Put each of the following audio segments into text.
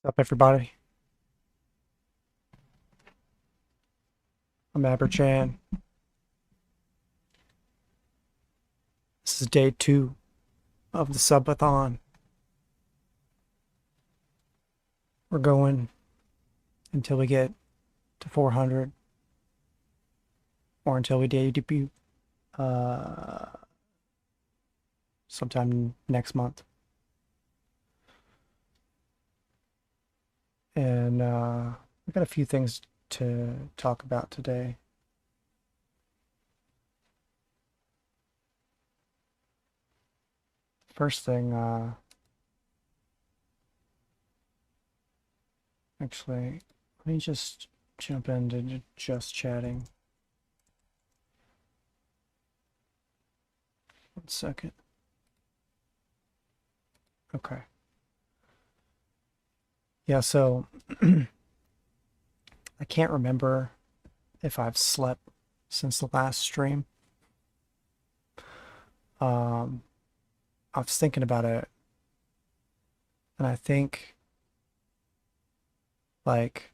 What's up, everybody? I'm Chan. This is day 2 of the Subathon. We're going until we get to 400 or until we debut uh, sometime next month. And we got a few things to talk about today. First thing, actually, let me just jump into just chatting. 1 second. Okay. Yeah, so I can't remember if I've slept since the last stream. Um, I was thinking about it, and I think like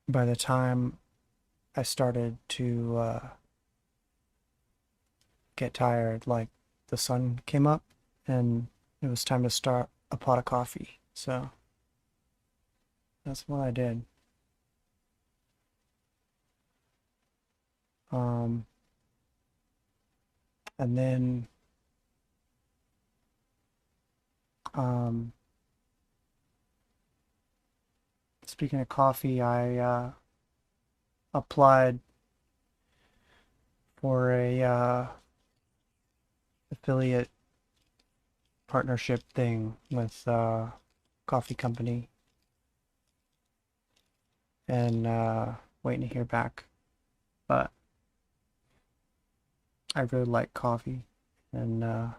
by the time I started to get tired, like the sun came up and it was time to start a pot of coffee. So that's what I did. Um, and then um, speaking of coffee, I applied for a affiliate partnership thing with coffee company and waiting to hear back. But I really like coffee, and it'd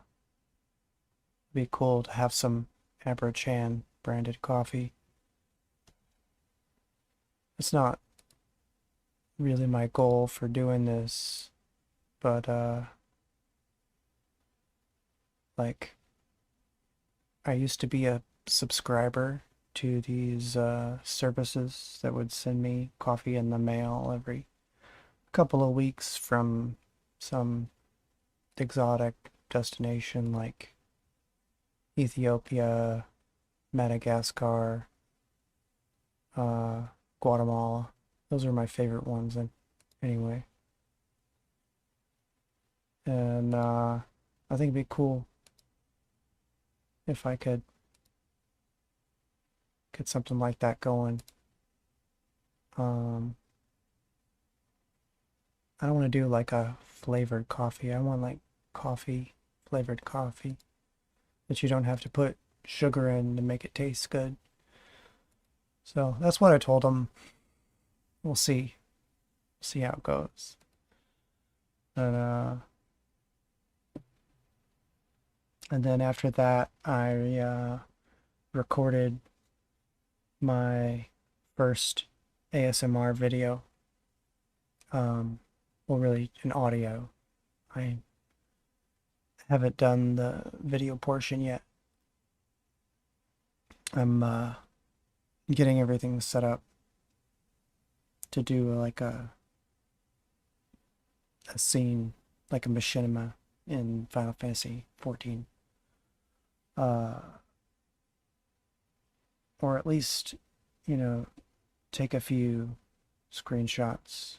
be cool to have some Chan branded coffee. It's not really my goal for doing this, but like I used to be a subscriber to these services that would send me coffee in the mail every couple of weeks from some exotic destination like Ethiopia, Madagascar, uh, Guatemala. Those are my favorite ones, and anyway. And I think it'd be cool if I could get something like that going. Um, I don't want to do like a flavored coffee. I want like coffee, flavored coffee that you don't have to put sugar in to make it taste good. So that's what I told them. We'll see how it goes. And and then after that, I recorded my first ASMR video. Well, really an audio. I haven't done the video portion yet. I'm getting everything set up to do like a scene, like a machinima in Final Fantasy 14. Or at least, you know, take a few screenshots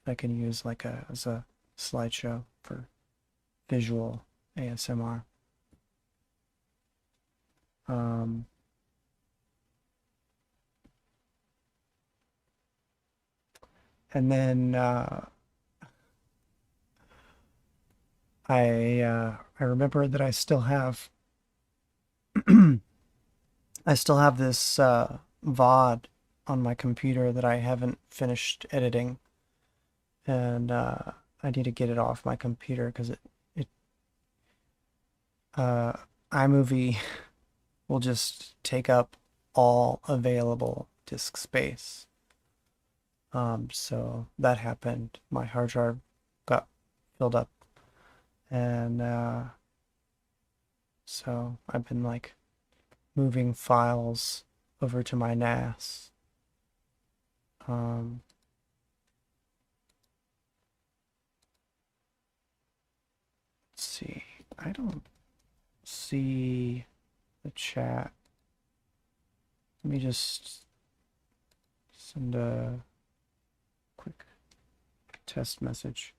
I can use like as a slideshow for visual ASMR. Um, and then I remember that I still have this VOD on my computer that I haven't finished editing, and I need to get it off my computer because it uh, iMovie will just take up all available disk space. So that happened. My hard drive got filled up, and So I've been like moving files over to my NAS. Um, let's see. I don't see the chat. Let me just send a quick test message.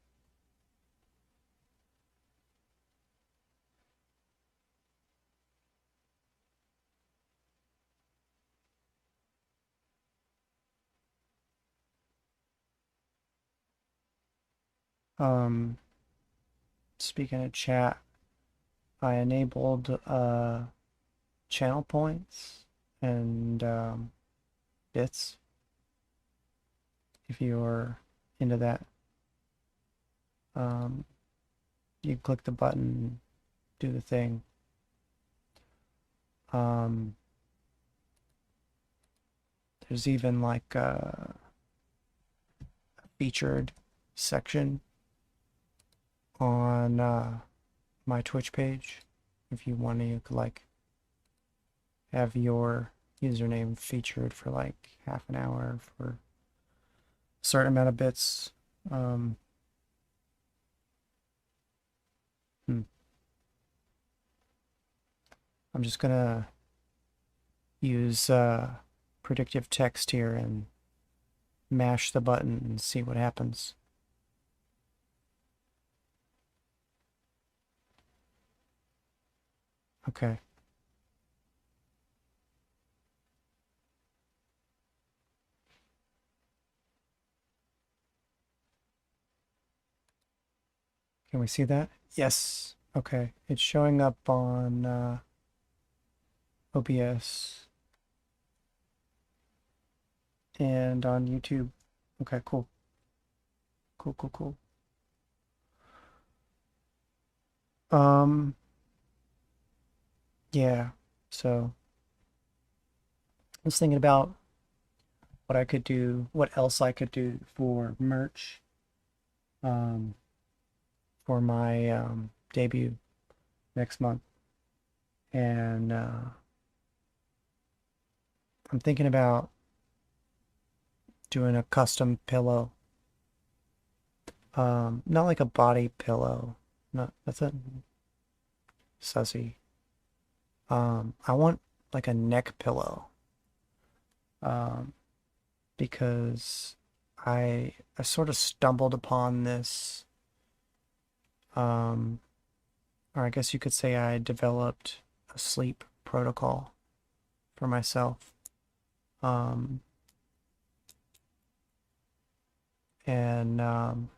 Speaking of chat, I enabled channel points and bits if you're into that. Um, you click the button, do the thing. There's even like a featured section on my Twitch page if you want to like have your username featured for like half an hour for a certain amount of bits. I'm just gonna use predictive text here and mash the button and see what happens. Okay. Can we see that? Yes. Okay. It's showing up on OBS and on YouTube. Okay, cool. Cool. Yeah. So I was thinking about what I could do, what else I could do for merch, um, for my debut next month. And I'm thinking about doing a custom pillow. Not like a body pillow. Not that's a sussy. I want like a neck pillow. Um, because I sort of stumbled upon this, or I guess you could say I developed a sleep protocol for myself. Um, and I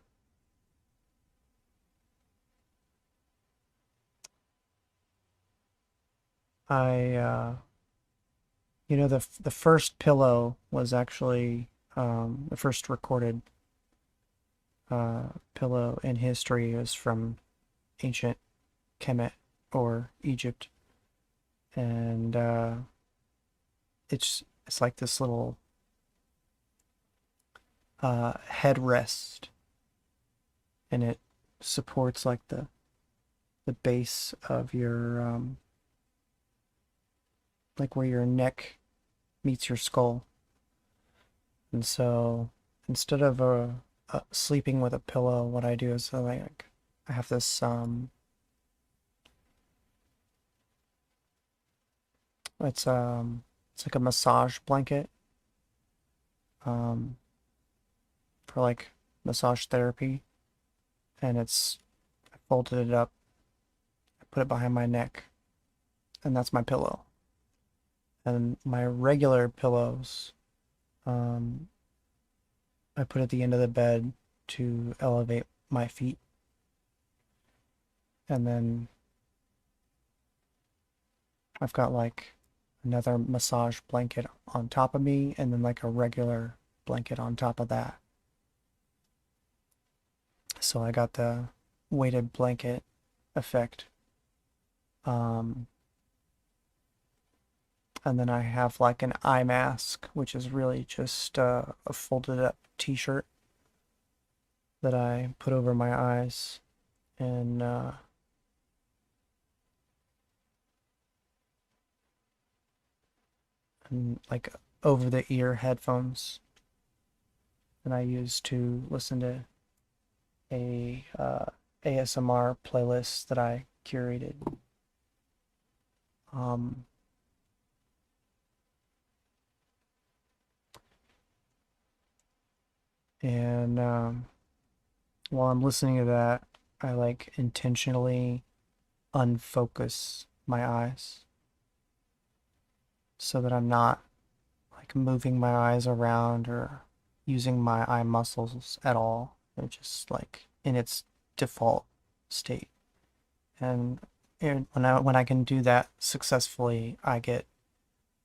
you know, the first pillow was actually the first recorded pillow in history is from ancient Kemet or Egypt, and it's like this little headrest, and it supports like the base of your like where your neck meets your skull. And so instead of sleeping with a pillow, what I do is I have this it's like a massage blanket um for like massage therapy, and I folded it up, I put it behind my neck, and that's my pillow. And my regular pillows, um, I put at the end of the bed to elevate my feet. And then I've got like another massage blanket on top of me, and then like a regular blanket on top of that. So I got the weighted blanket effect. Um, and then I have like an eye mask, which is really just a folded up t-shirt that I put over my eyes. And and like over the ear headphones that I use to listen to a ASMR playlist that I curated. Um, and while I'm listening to that, I like intentionally unfocus my eyes so that I'm not like moving my eyes around or using my eye muscles at all. They're just like in its default state. And when I can do that successfully, I get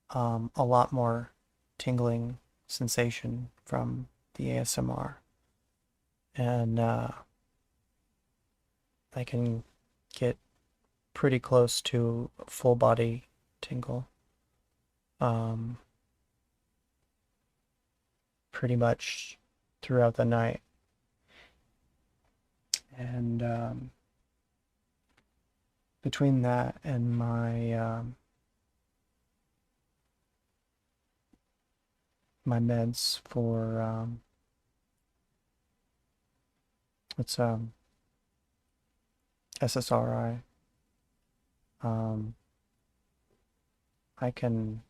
a lot more tingling sensation from the ASMR, and I can get pretty close to full body tingle. Um, pretty much throughout the night, and between that and my meds for it's SSRI. I can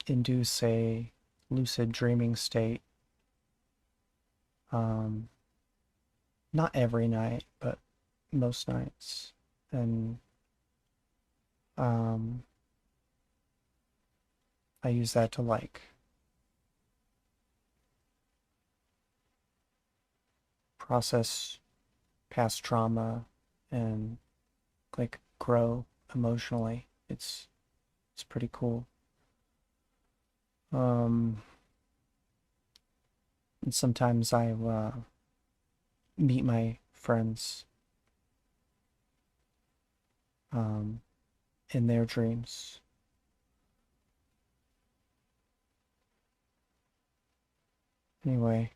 induce a lucid dreaming state. Um, Not every night, but most nights. And um, I use that to like process past trauma and like grow emotionally. It's pretty cool. Um, and sometimes I meet my friends um, in their dreams. Anyway,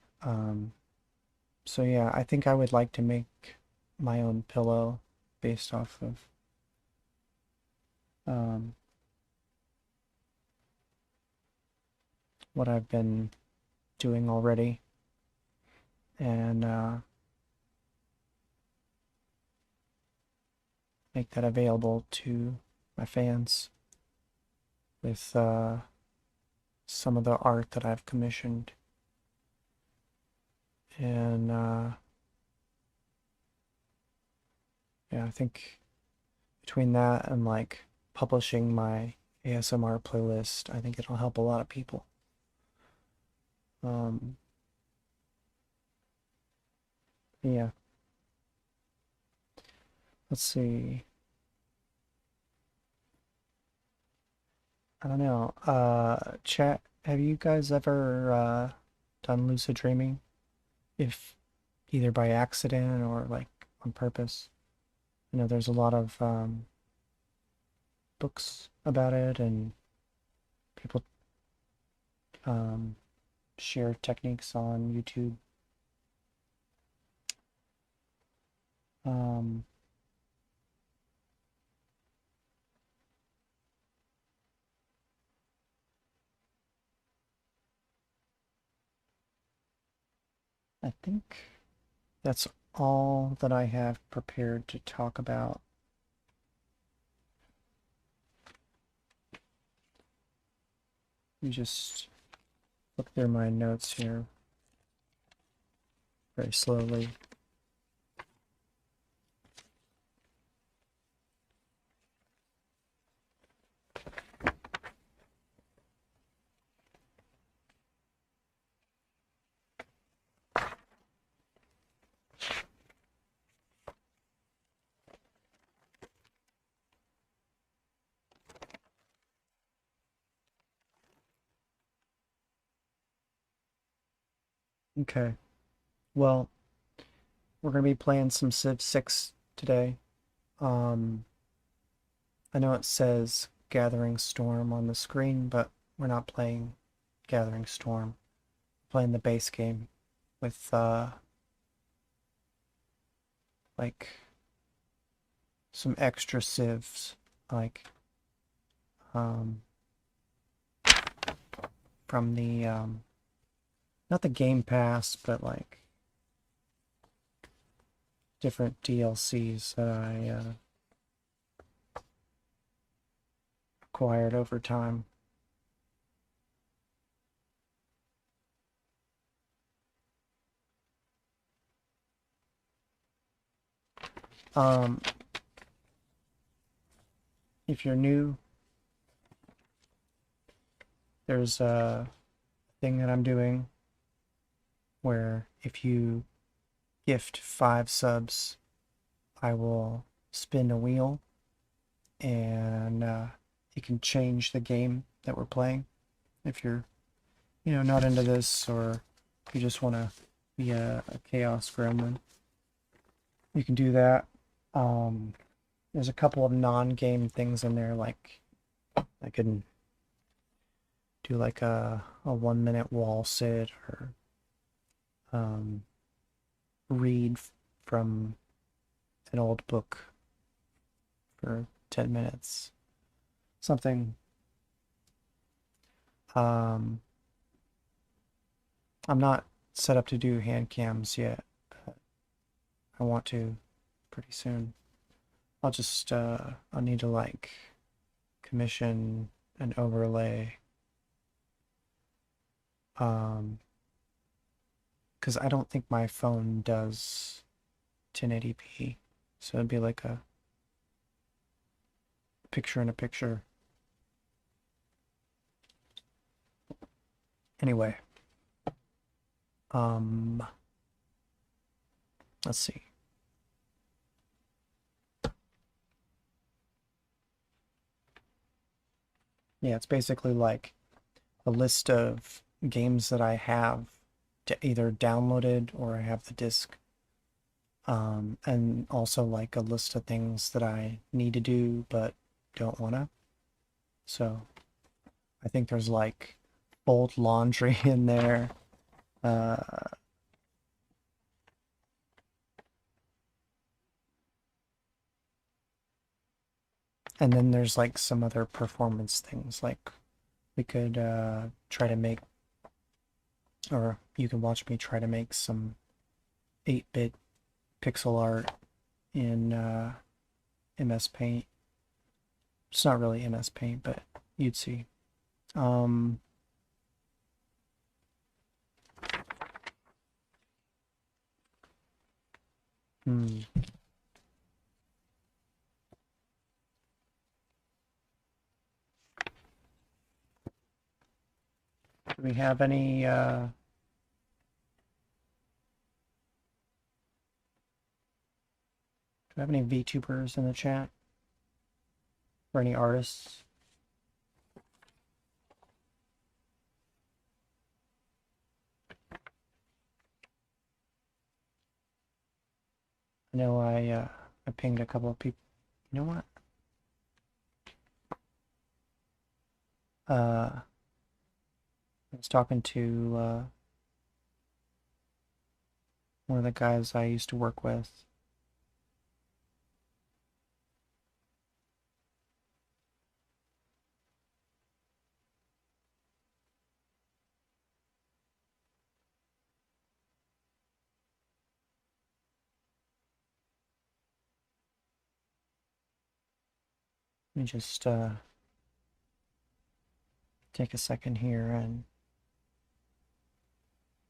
so yeah, I think I would like to make my own pillow based off of um, what I've been doing already, and make that available to my fans with some of the art that I've commissioned. And yeah, I think between that and like publishing my ASMR playlist, I think it'll help a lot of people. Um, yeah, let's see. I don't know. Chat, have you guys ever done lucid dreaming? If either by accident or like on purpose? I know there's a lot of books about it, and people um, share techniques on YouTube. Um, I think that's all that I have prepared to talk about. Let me just look through my notes here very slowly. Okay, well, we're going to be playing some Civ 6 today. Um, I know it says Gathering Storm on the screen, but we're not playing Gathering Storm. We're playing the base game with like some extra civs, like um from the not the Game Pass, but like different DLCs that I acquired over time. Um, if you're new, there's a thing that I'm doing where if you gift 5 subs, I will spin a wheel and you can change the game that we're playing. If you're, not into this, or you just want to be a chaos gremlin, you can do that. There's a couple of non-game things in there, like I can do like a 1-minute wall sit, or read from an old book for 10 minutes. Something. I'm not set up to do hand cams yet, but I want to pretty soon. I'll just, I'll need to like commission an overlay. Because I don't think my phone does 1080p. So it'd be like a picture in a picture. Anyway, let's see. Yeah, it's basically like a list of games that I have either downloaded or I have the disc. And also like a list of things that I need to do but don't wanna. So I think there's like fold laundry in there. Uh, and then there's like some other performance things, like we could try to make, or you can watch me try to make some 8-bit pixel art in MS Paint. It's not really MS Paint, but you'd see. Um, hmm. Do we have any do we have any VTubers in the chat? Or any artists? I know I pinged a couple of people. You know what? I was talking to one of the guys I used to work with. Let me just take a second here and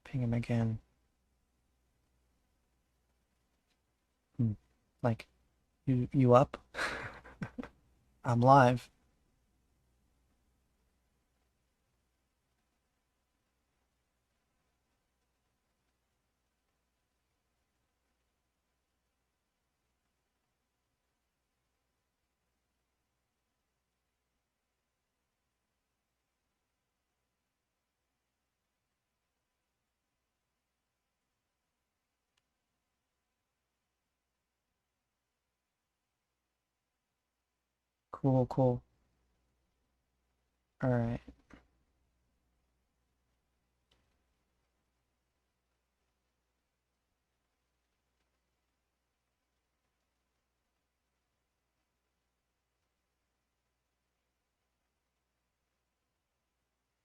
ping him again. Like, you up? I'm live. Cool, cool. All right.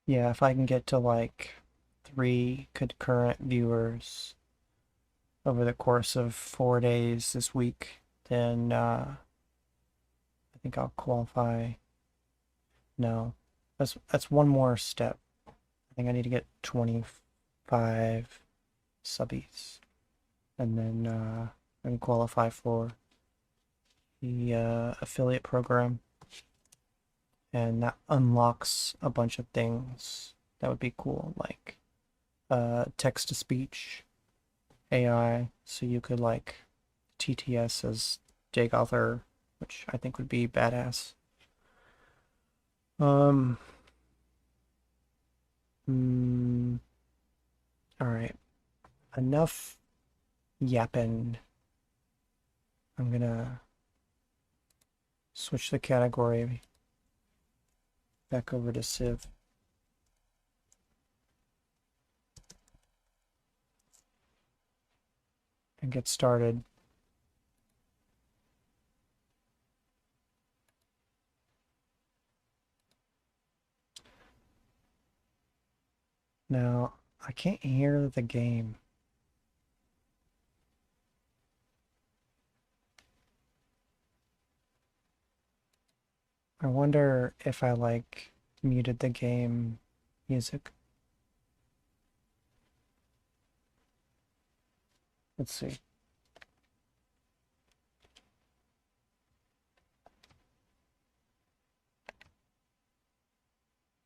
Yeah, if I can get to like 3 concurrent viewers over the course of 4 days this week, then I think I'll qualify. No, that's one more step. I think I need to get 25 subbies, and then I can qualify for the affiliate program, and that unlocks a bunch of things that would be cool, like text to speech AI, so you could like TTS as Jagother, which I think would be badass. Um, mm, all right, enough yapping. I'm gonna switch the category back over to Civ. And get started. Now, I can't hear the game. I wonder if I like muted the game music. Let's see.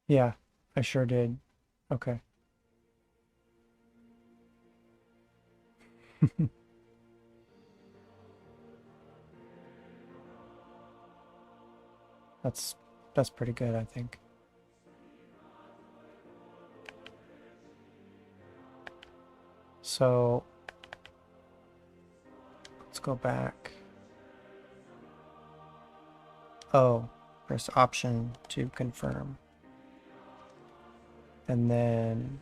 Yeah, I sure did. Okay. That's that's pretty good, I think. So let's go back. Oh, press option to confirm. And then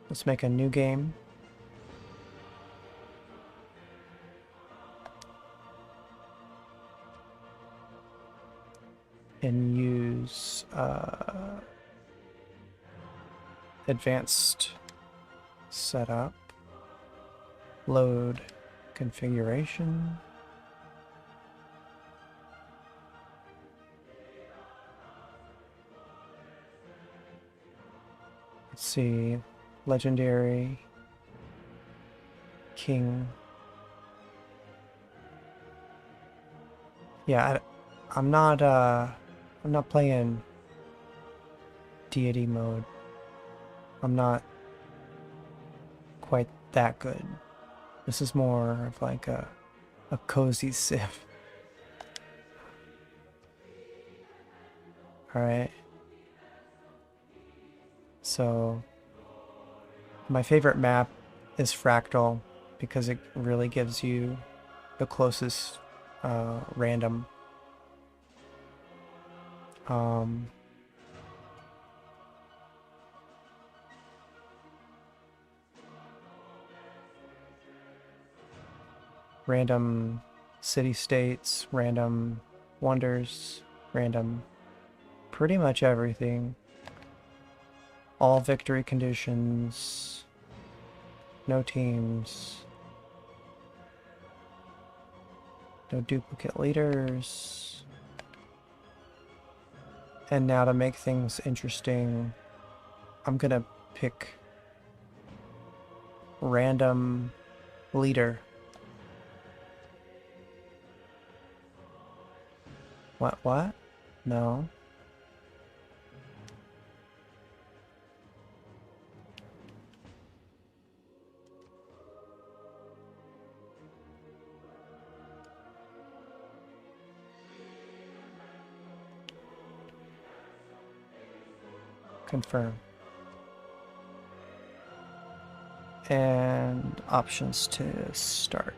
let's make a new game. And use advanced setup, load configuration. Let's see, legendary, king. Yeah, I'm not playing deity mode. I'm not quite that good. This is more of like a cozy civ. Alright. So my favorite map is fractal because it really gives you the closest random. Um, Random city states, random wonders, random pretty much everything. All victory conditions, no teams, no duplicate leaders. And now to make things interesting, I'm gonna pick random leader. What? No. Confirm. And options to start.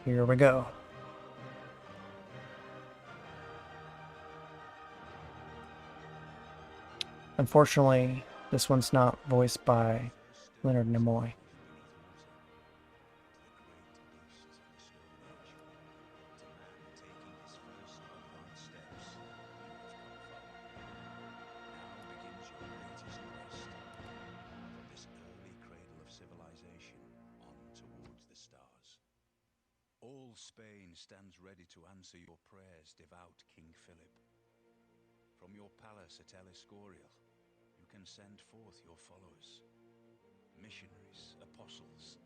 Here we go. Unfortunately, this one's not voiced by Leonard Nimoy. All Spain stands ready to answer your prayers, devout King Philip. From your palace at El Escorial, you can send forth your followers, missionaries, apostles,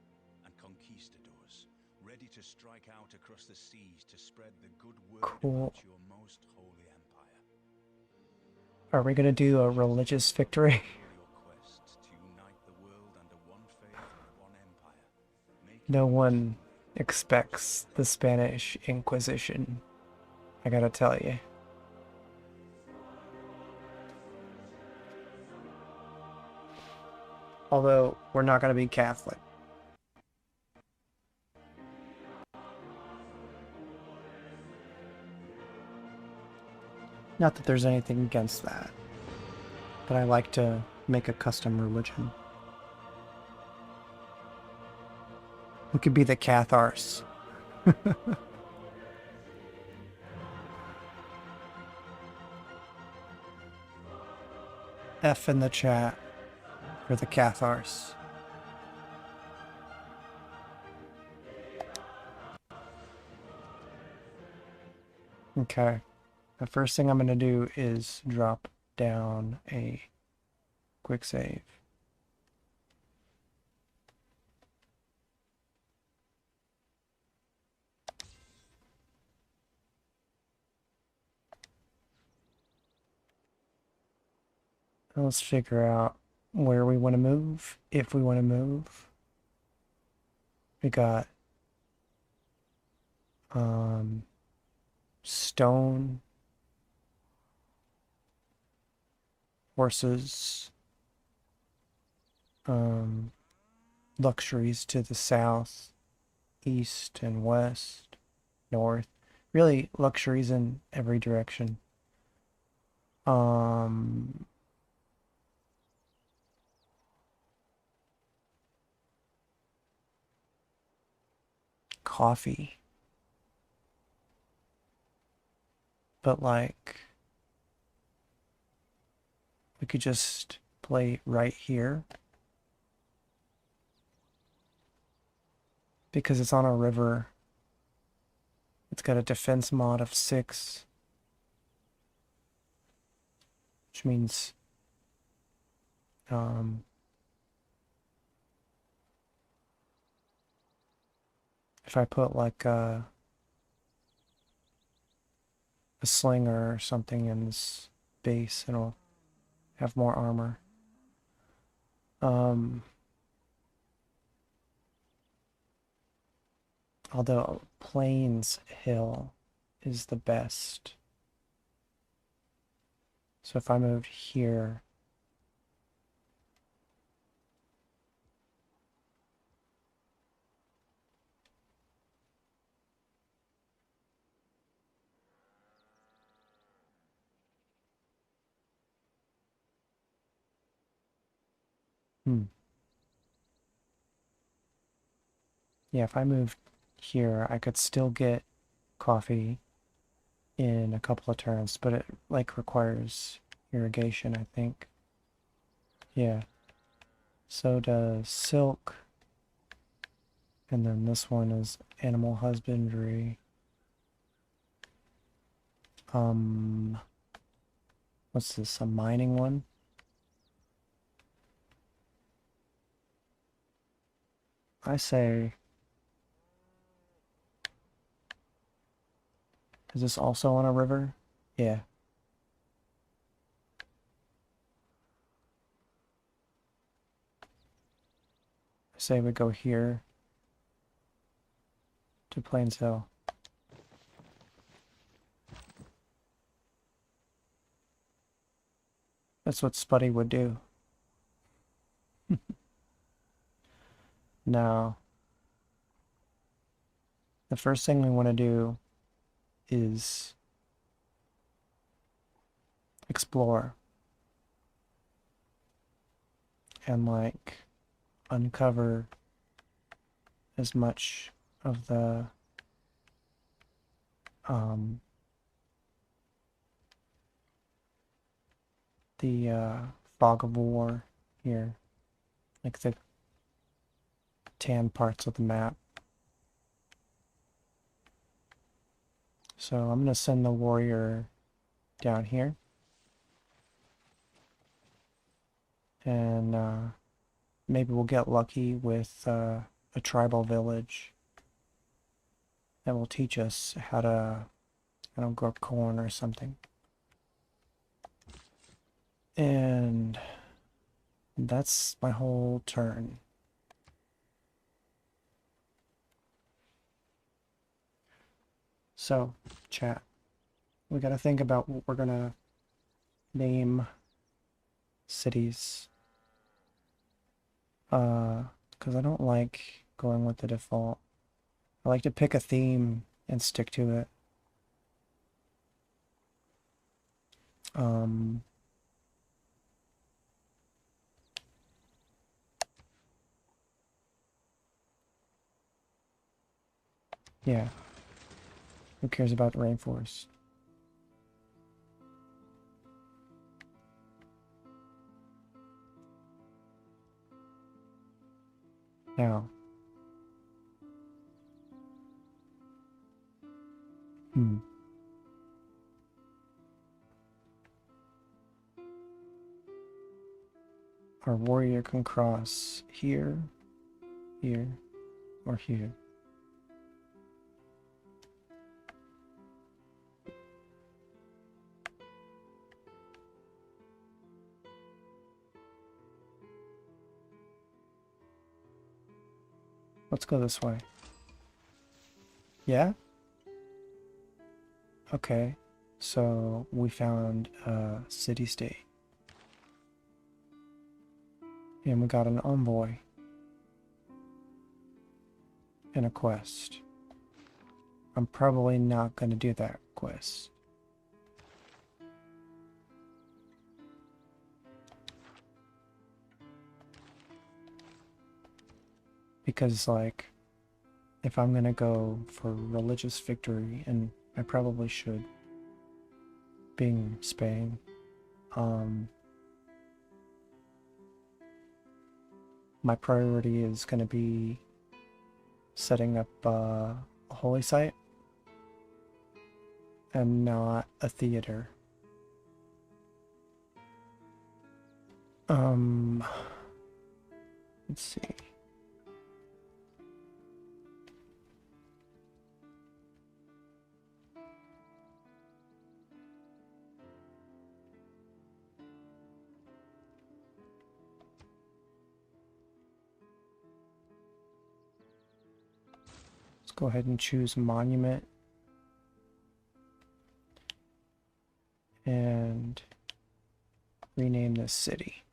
and conquistadors, ready to strike out across the seas to spread the good word Cool. about your most holy empire. Are we gonna do a religious victory? Your quest to unite the world under one faith and one empire. No one expects the Spanish Inquisition, I gotta tell you. Although, we're not gonna be Catholic. Not that there's anything against that, but I like to make a custom religion. We could be the Cathars. F in the chat for the Cathars. Okay. The first thing I'm going to do is drop down a quick save. Let's figure out where we want to move, if we want to move. We got stone, horses, luxuries to the south, east and west, north. Really luxuries in every direction. Coffee. But like, we could just play right here. Because it's on a river. It's got a defense mod of 6. Which means if I put like a slinger or something in this base, it'll have more armor. Although Plains Hill is the best. So if I moved here, yeah, if I moved here, I could still get coffee in a couple of turns, but it like requires irrigation, I think. Yeah. So does silk. And then this one is animal husbandry. What's this? A mining one? I say, is this also on a river? Yeah. I say we go here to Plains Hill. That's what Spuddy would do. Now, the first thing we want to do is explore. and like uncover as much of um, the fog of war here, like the tan parts of the map. So I'm going to send the warrior down here. And maybe we'll get lucky with a tribal village that will teach us how to, I don't know, grow corn or something. And that's my whole turn. So, chat, we got to think about what we're going to name cities. Because I don't like going with the default. I like to pick a theme and stick to it. Yeah. Who cares about the rainforest? Now. Our warrior can cross here, here, or here. Let's go this way. Yeah? Okay. So we found a city-state. And we got an envoy. And a quest. I'm probably not going to do that quest. Because, like, if I'm going to go for religious victory, and I probably should, being Spain, my priority is going to be setting up a holy site and not a theater. Let's see. Let's go ahead and choose monument. And rename this city.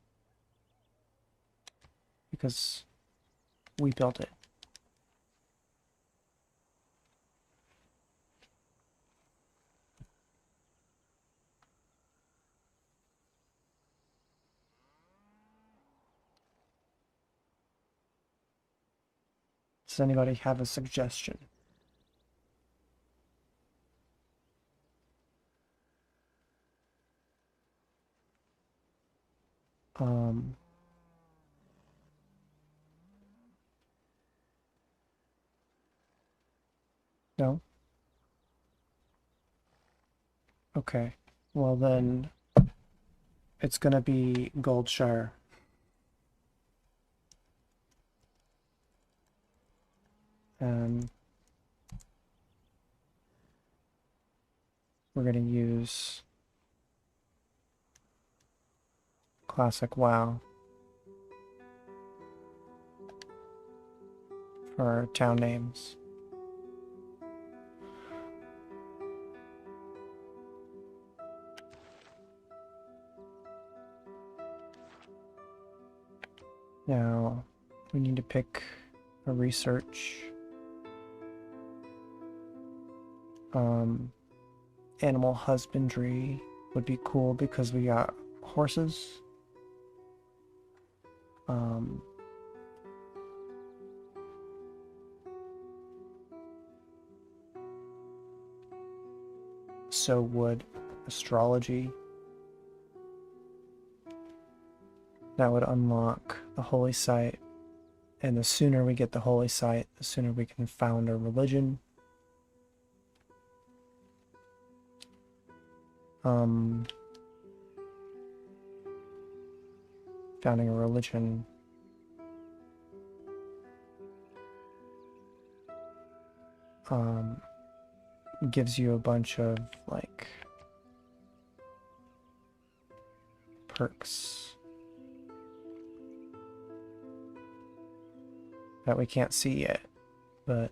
Because we built it. Does anybody have a suggestion? No? Okay. Well then, it's gonna be Goldshire. And we're gonna use classic WoW for our town names. Now, we need to pick a research. Animal husbandry would be cool because we got horses. Um, so would astrology. That would unlock the holy site, and the sooner we get the holy site, the sooner we can found a religion. Founding a religion gives you a bunch of like perks that we can't see yet, but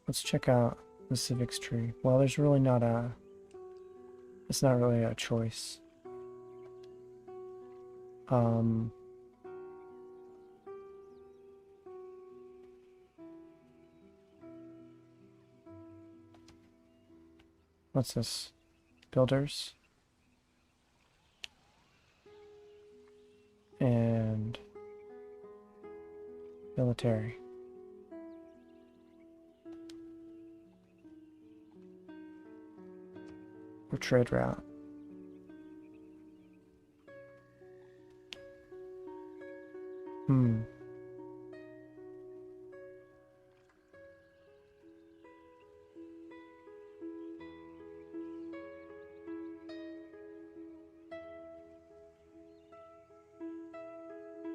let's check out the civics tree. Well, there's really not a, it's not really a choice. What's this? Builders. And military. Or trade route.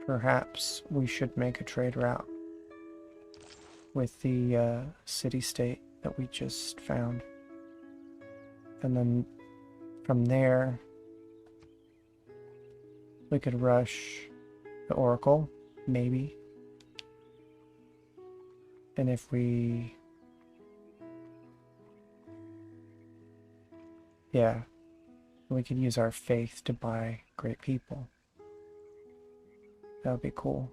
Perhaps we should make a trade route with the city-state that we just found. And then from there, we could rush the Oracle, maybe. And if we... yeah, we could use our faith to buy great people. That would be cool.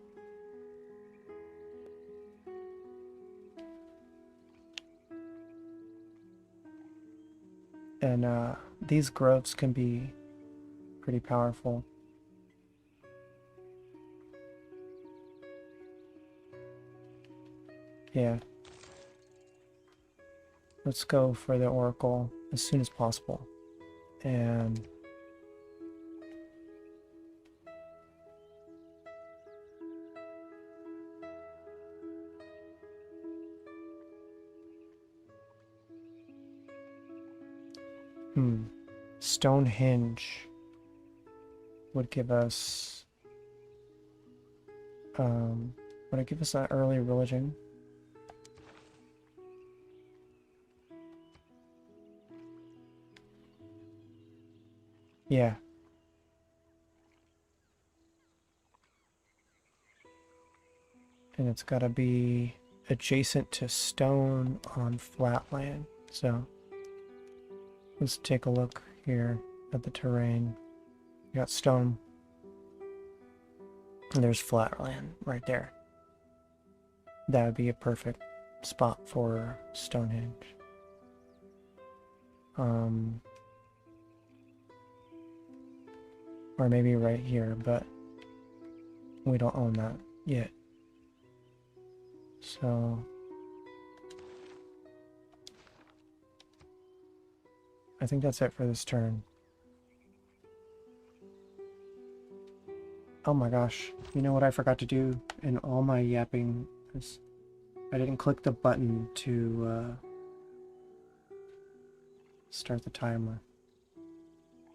And these groves can be pretty powerful. Yeah. Let's go for the Oracle as soon as possible. And Stonehenge would give us would it give us an early religion? Yeah. And it's got to be adjacent to stone on flat land. So let's take a look here at the terrain. You got stone. And there's flat land right there. That would be a perfect spot for Stonehenge. Or maybe right here, but we don't own that yet. So I think that's it for this turn. Oh my gosh, you know what I forgot to do in all my yapping is I didn't click the button to start the timer.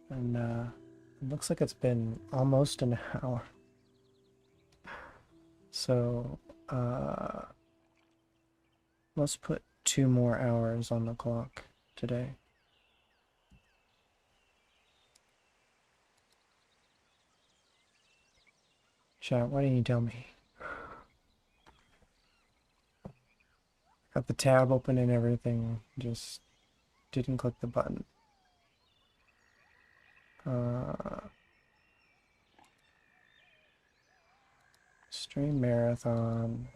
And it looks like it's been almost an hour. So let's put 2 more hours on the clock today. Chat, why didn't you tell me? Got the tab open and everything, just didn't click the button. Stream marathon,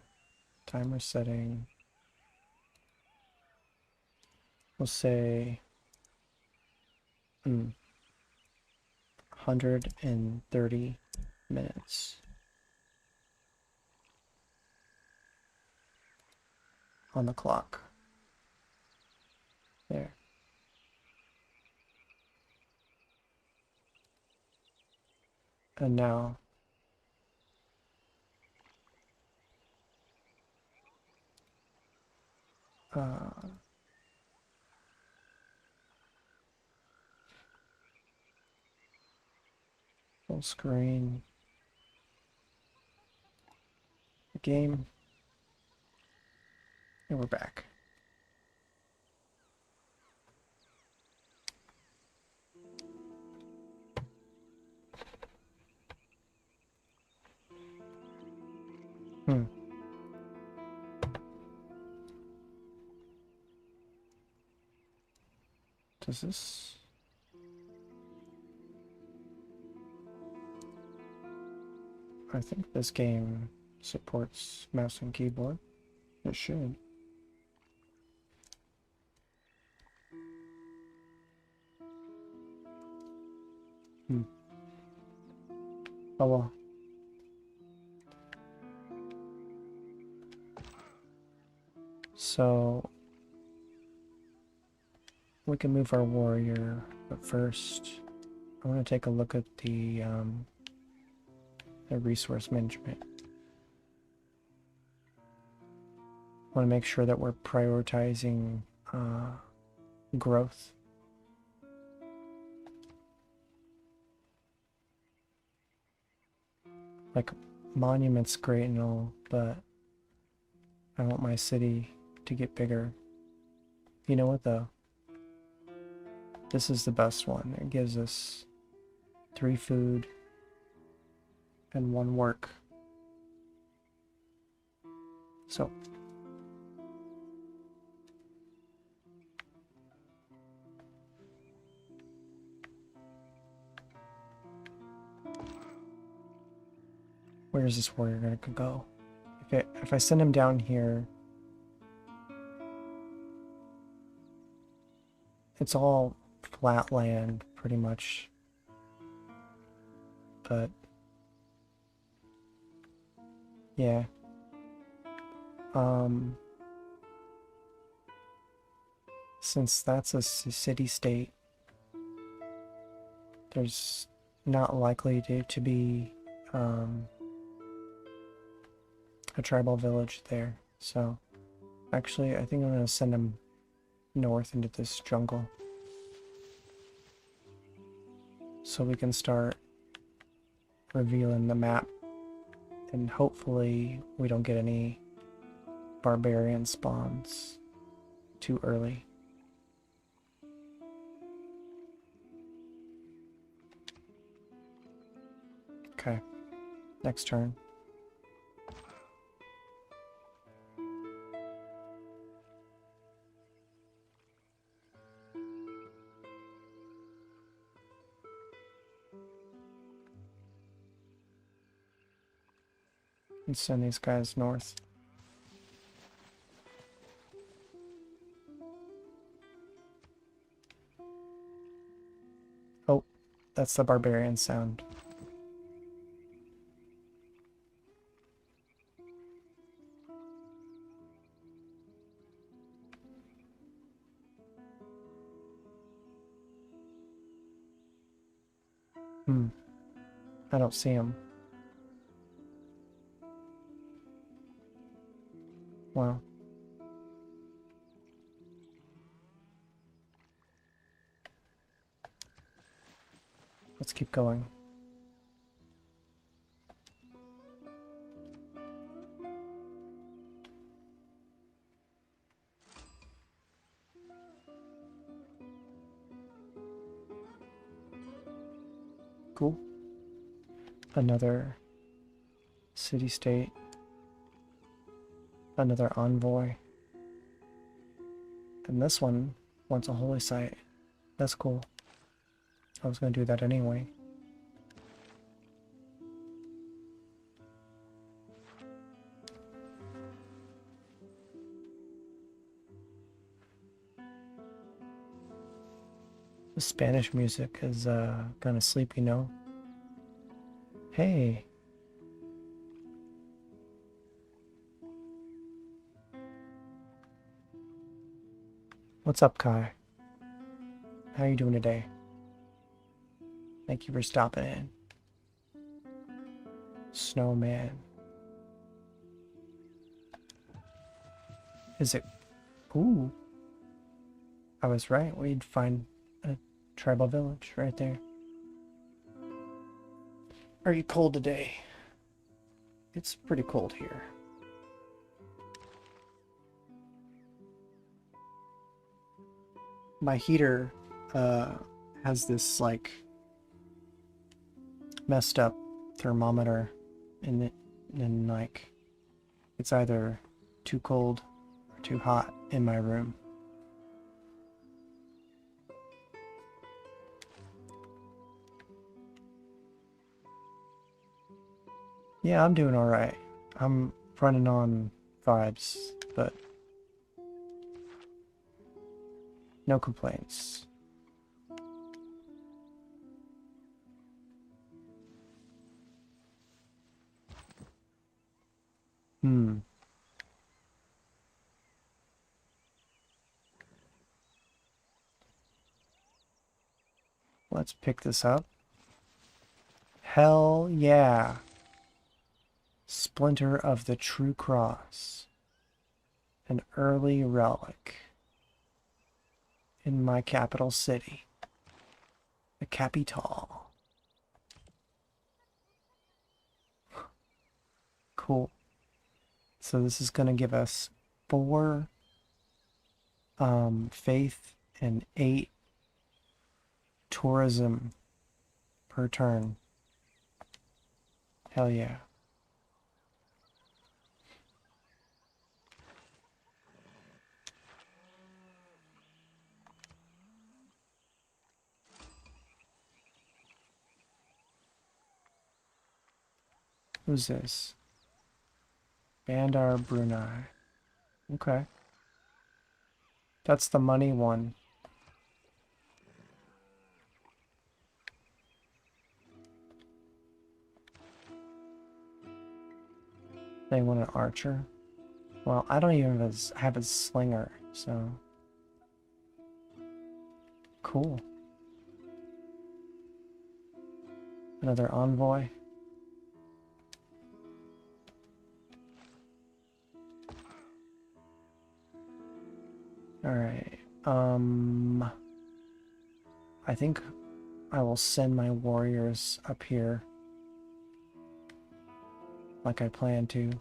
timer setting. We'll say 130 minutes on the clock. There. And now full screen game, and we're back. Does this... I think this game supports mouse and keyboard. It should. Oh well. So we can move our warrior, but first I want to take a look at the resource management. I want to make sure that we're prioritizing growth. Like, monuments great and all, but I want my city to get bigger. You know what though? This is the best one. It gives us 3 food and 1 work. So where is this warrior gonna go? If I send him down here, it's all flat land pretty much. But yeah. Since that's a city-state, there's not likely to be a tribal village there. So actually, I think I'm going to send them north into this jungle so we can start revealing the map, and hopefully we don't get any barbarian spawns too early. Okay, next turn. And send these guys north. Oh, that's the barbarian sound. I don't see him. Wow. Let's keep going. Cool. Another city-state. Another envoy. And this one wants a holy site. That's cool. I was going to do that anyway. Spanish music is kind of sleepy, no? Hey. What's up, Kai? How you doing today? Thank you for stopping in. Snowman. Is it... Ooh. I was right. We'd find a tribal village right there. Are you cold today? It's pretty cold here. My heater has this like messed up thermometer in it, and like it's either too cold or too hot in my room. Yeah, I'm doing alright. I'm running on vibes, but no complaints. Hmm. Let's pick this up. Hell yeah. Splinter of the True Cross. An early relic. In my capital city. The Capital. Cool. So this is going to give us 4 faith and 8 tourism per turn. Hell yeah. Who's this? Bandar Brunei. Okay. That's the money one. They want an archer. Well, I don't even have a slinger, so... Cool. Another envoy. Alright. I think I will send my warriors up here. Like I plan to.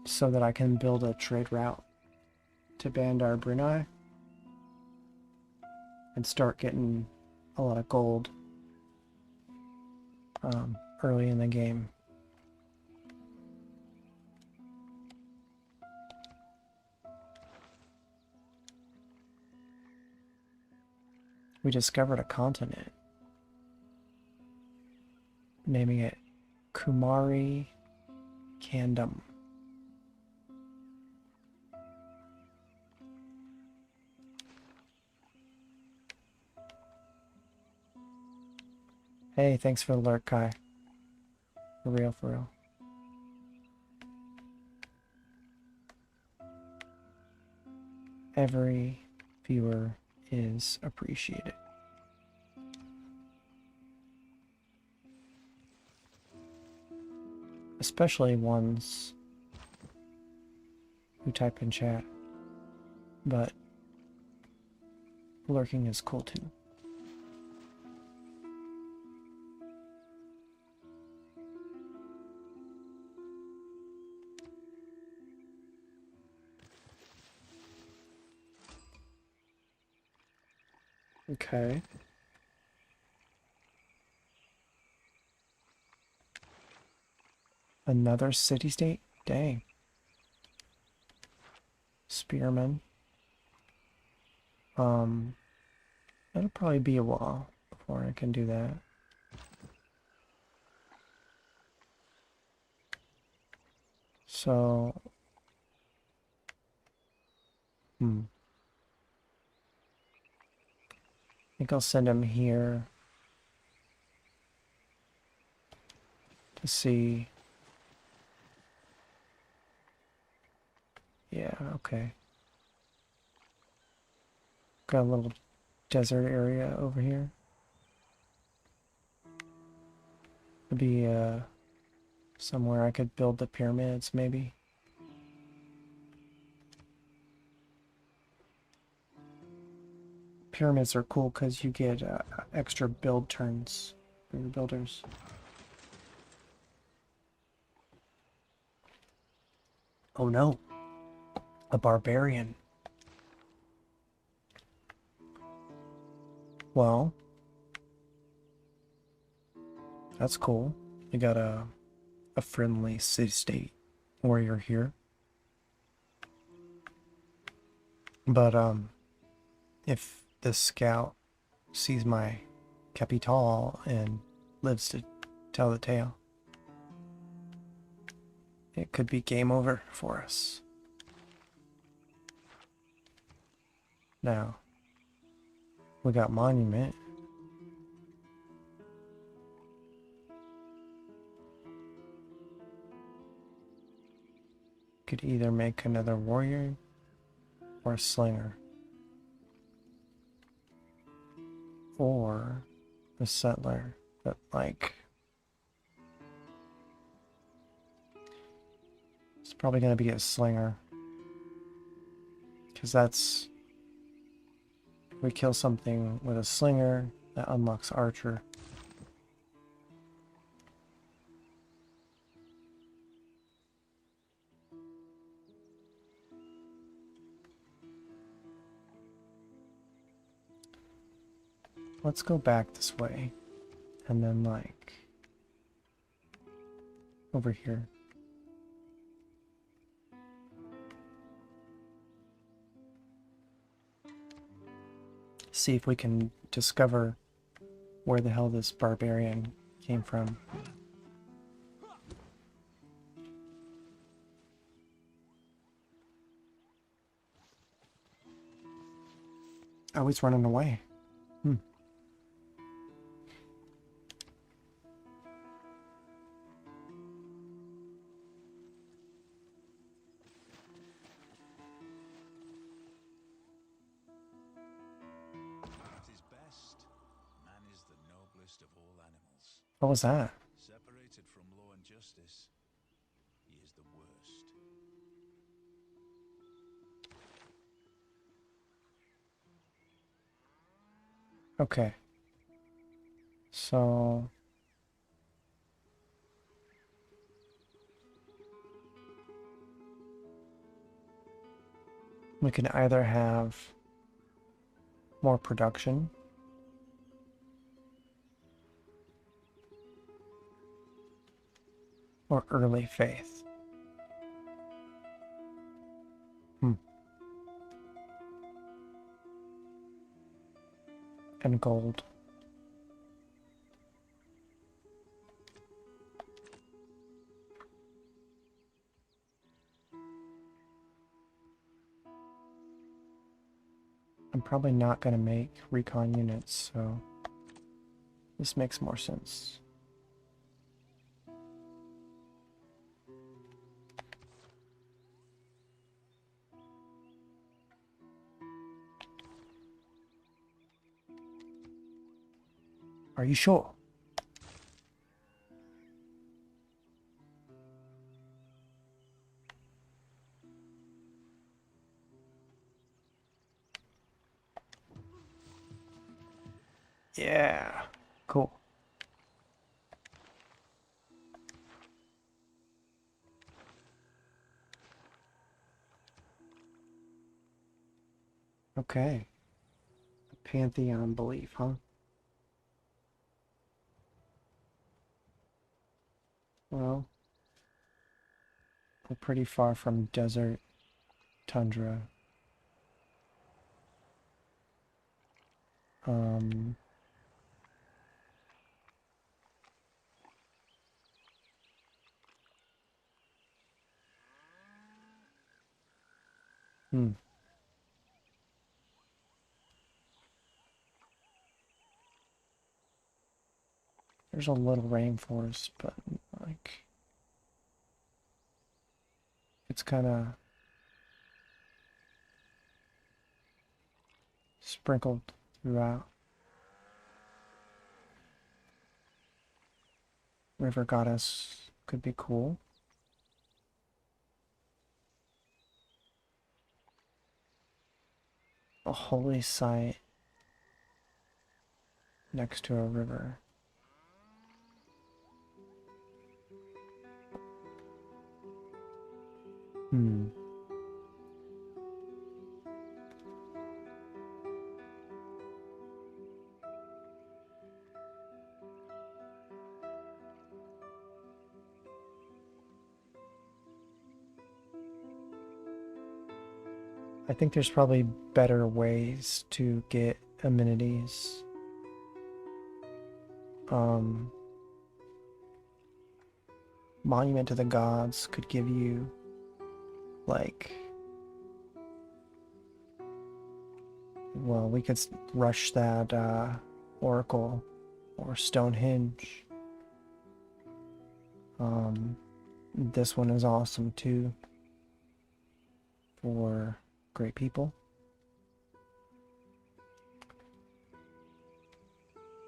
So that I can build a trade route to Bandar Brunei. And start getting a lot of gold early in the game. We discovered a continent, naming it Kumari Kandam. Hey, thanks for the alert, Kai. For real, for real. Every viewer is appreciated. Especially ones who type in chat. But lurking is cool too. Okay. Another city-state? Dang. Spearman. It'll probably be a while before I can do that. So... Hmm. I think I'll send him here to see. Yeah, okay. Got a little desert area over here. Could be somewhere I could build the pyramids, maybe. Pyramids are cool because you get extra build turns for your builders. Oh no, a barbarian. Well, that's cool. You got a friendly city-state warrior here. But if the scout sees my capital and lives to tell the tale, it could be game over for us. Now, we got monument. Could either make another warrior or a slinger. Or a settler. But like, it's probably going to be a slinger. Because that's, if we kill something with a slinger, that unlocks archer. Let's go back this way. And then like, over here. See if we can discover where the hell this barbarian came from. Oh, he's running away. Hmm. At his best, man is the noblest of all animals. What was that? Separated from law and justice, he is the worst. Okay. So we can either have more production or early faith. Hmm. And gold. I'm probably not going to make recon units, so this makes more sense. Are you sure? Yeah. Cool. Okay. A pantheon belief, huh? Well, we're pretty far from desert, tundra. Um, hmm. There's a little rainforest, but like it's kind of sprinkled throughout. River Goddess could be cool. A holy site next to a river. I think there's probably better ways to get amenities. Monument to the Gods could give you, like, well, we could rush that Oracle or Stonehenge. This one is awesome too for great people.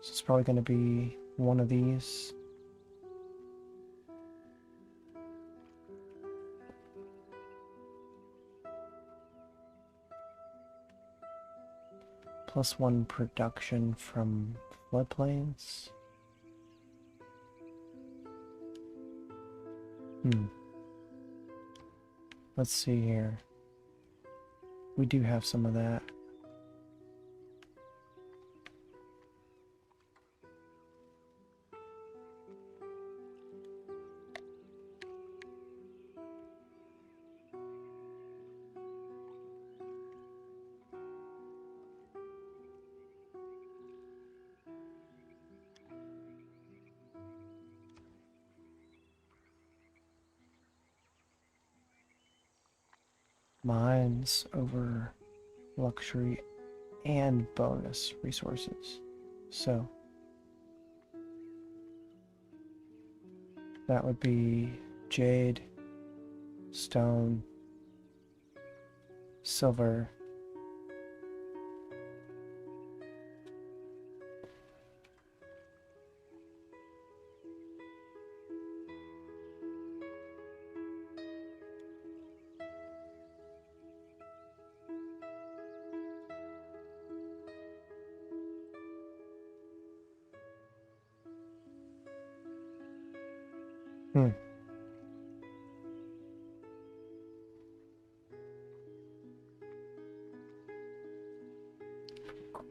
So it's probably going to be one of these. +1 production from floodplains. Let's see here. We do have some of that. Mines over luxury and bonus resources. So that would be jade, stone, silver,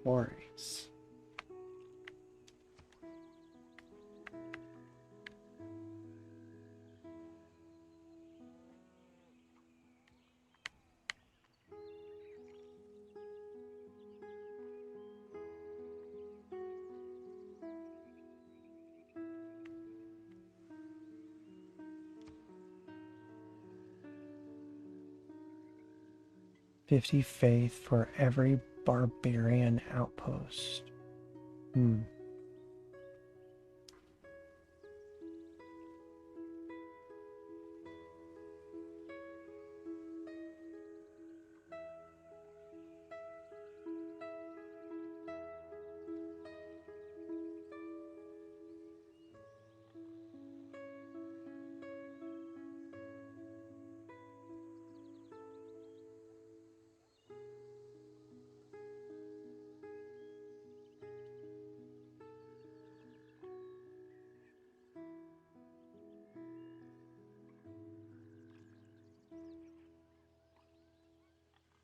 quarries. $50 faith for every barbarian outpost.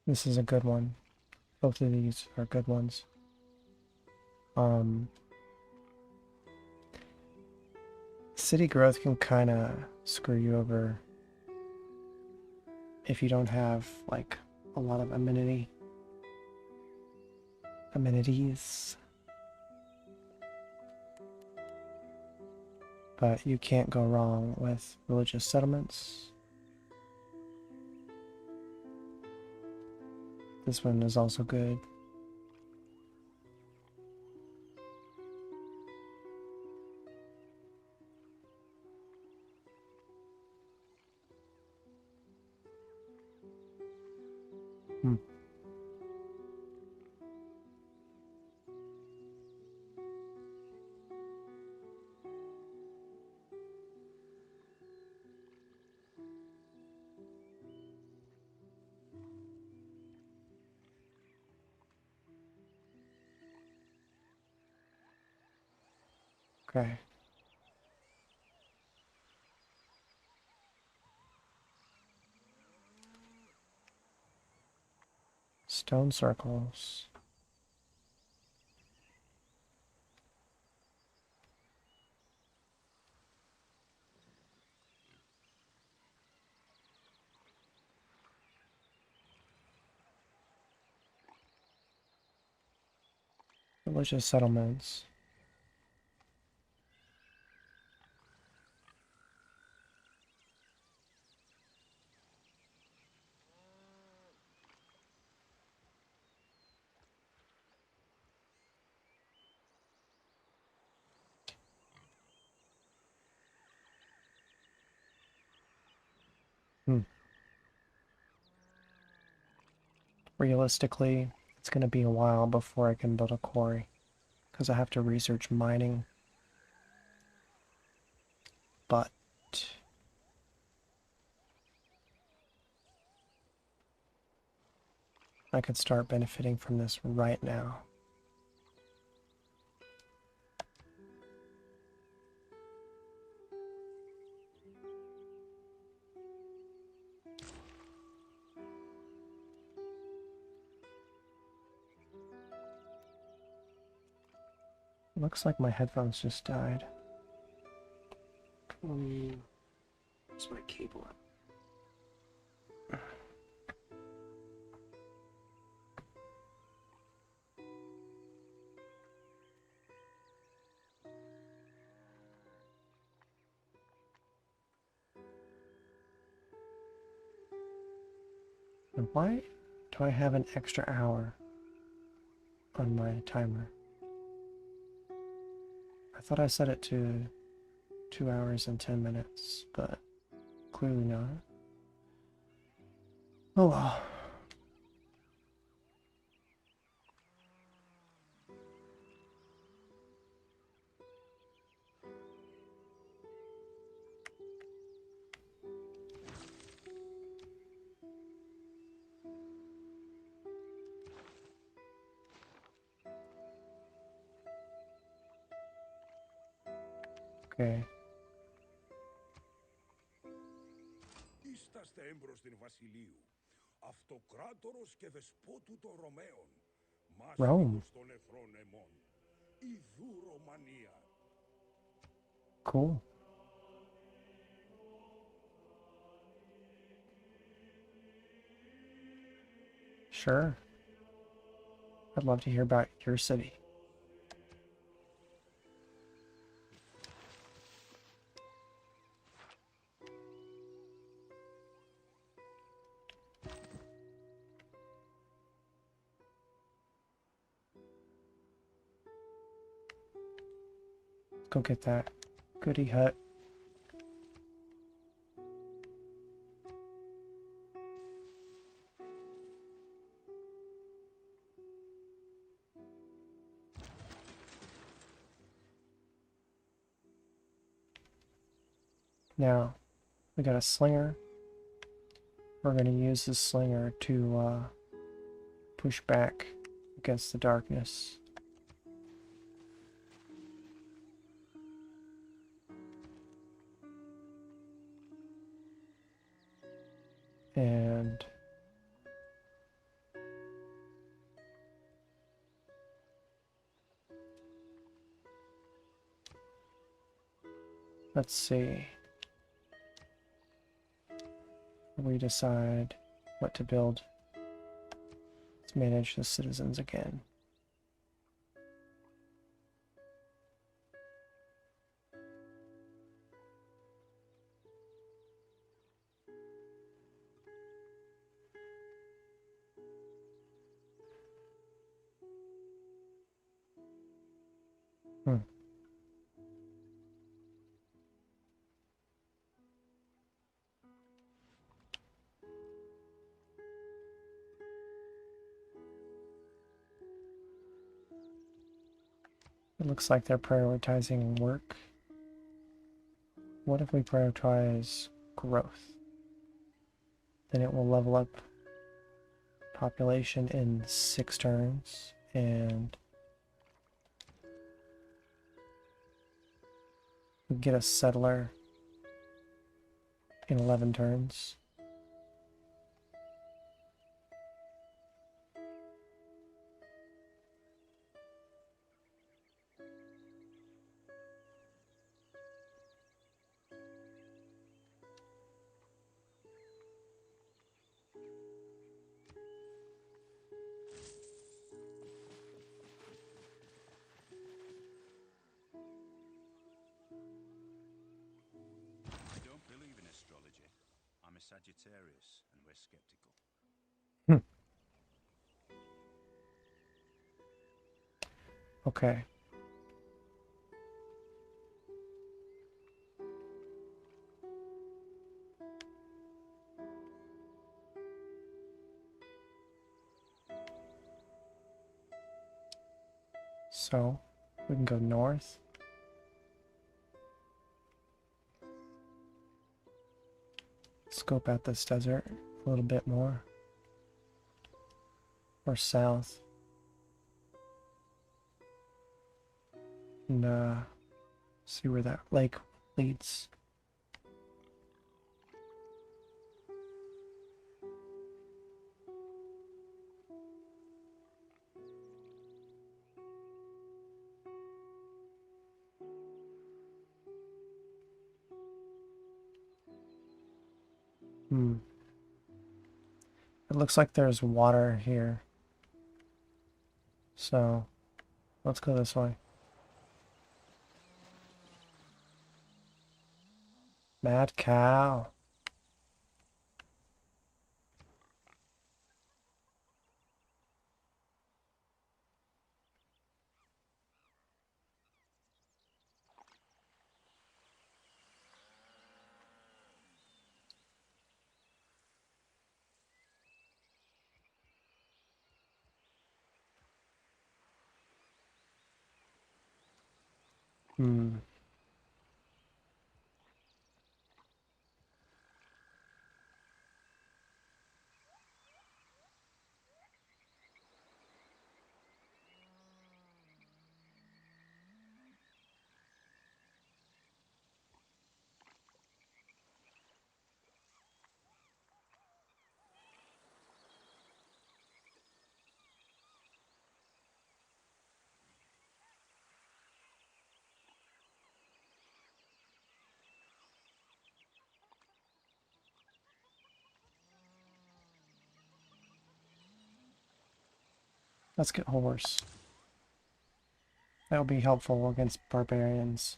This is a good one. Both of these are good ones. City growth can kind of screw you over if you don't have like a lot of amenities. But you can't go wrong with religious settlements. This one is also good. Okay. Stone circles. Religious settlements. Hmm. Realistically, it's going to be a while before I can build a quarry, because I have to research mining. But I could start benefiting from this right now. Looks like my headphones just died. Where's my cable? And why do I have an extra hour on my timer? I thought I set it to 2 hours and 10 minutes, but clearly not. Oh well. Okay. Είσαστε έμπροσθεν βασιλείου, αυτοκράτορος και δεσπότου των Ρωμαίων, Rome. μάστιγος των εχθρών εμών, ιδού Ρωμανία. Cool. Sure. I'd love to hear about your city. Let's go get that goody hut. Now, we got a slinger. We're going to use this slinger to push back against the darkness. And let's see. We decide what to build. Let's manage the citizens again. Hmm. It looks like they're prioritizing work. What if we prioritize growth? Then it will level up population in 6 turns, and We get a settler in 11 turns. I don't believe in astrology. I'm a Sagittarius, and we're skeptical. Hmm. Okay. So, we can go north. Scope out this desert a little bit more. Or south. And see where that lake leads. It looks like there's water here. So, let's go this way. Mad cow. Hmm. Let's get horse. That'll be helpful against barbarians.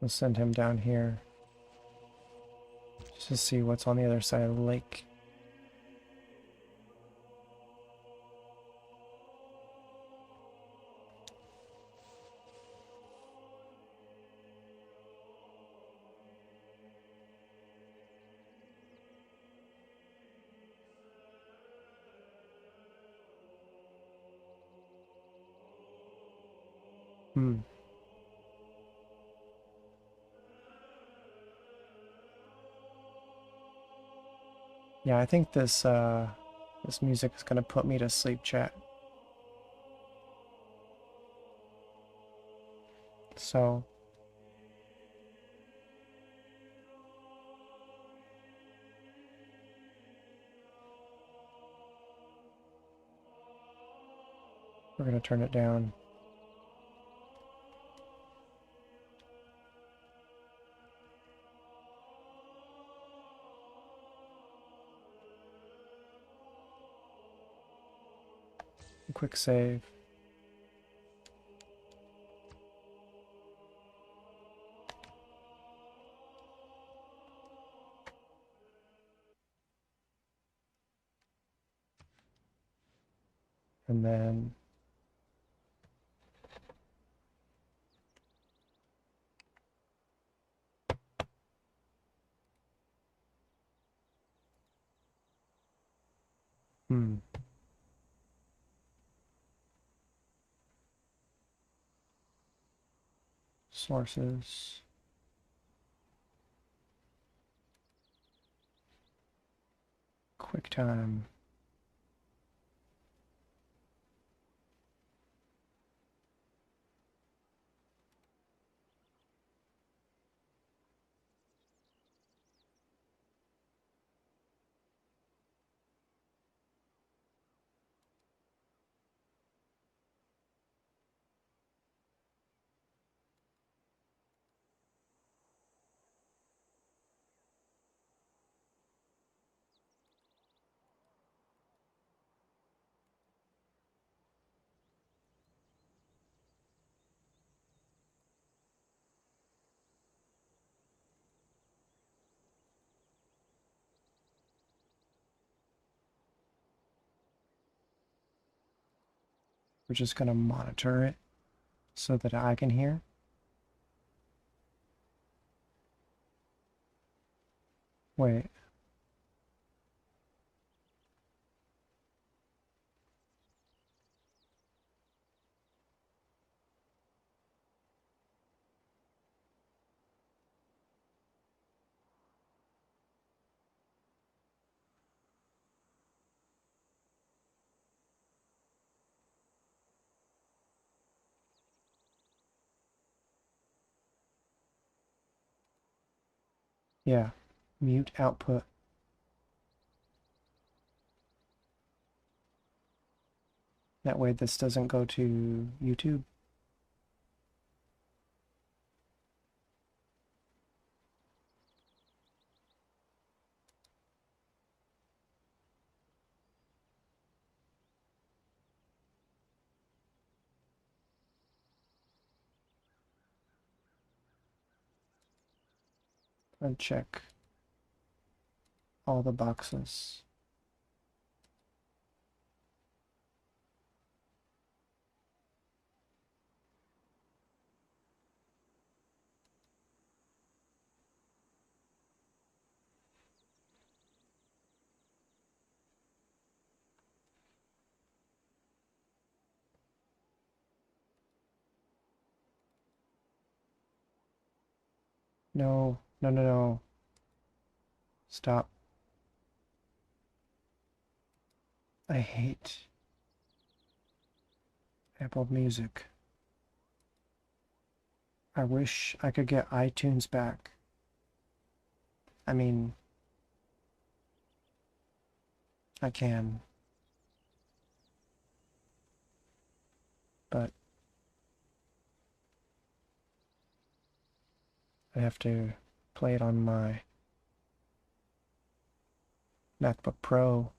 We'll send him down here just to see what's on the other side of the lake. Hmm. Yeah, I think this music is gonna put me to sleep, chat. So we're gonna turn it down. A quick save. And then Sources. QuickTime. We're just going to monitor it so that I can hear. Wait. Yeah. Mute output. That way this doesn't go to YouTube. And check all the boxes. No, no, no, no. Stop. I hate Apple Music. I wish I could get iTunes back. I mean, I can, but I have to play it on my MacBook Pro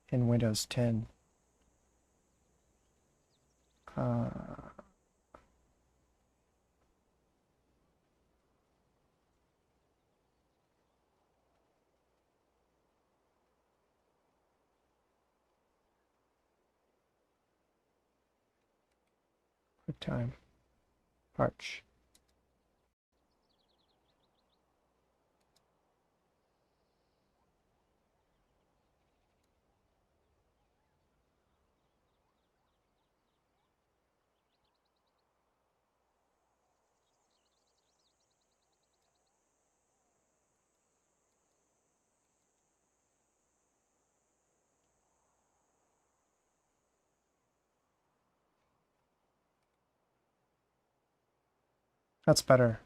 in Windows 10. Uh, QuickTime. Arch. That's better.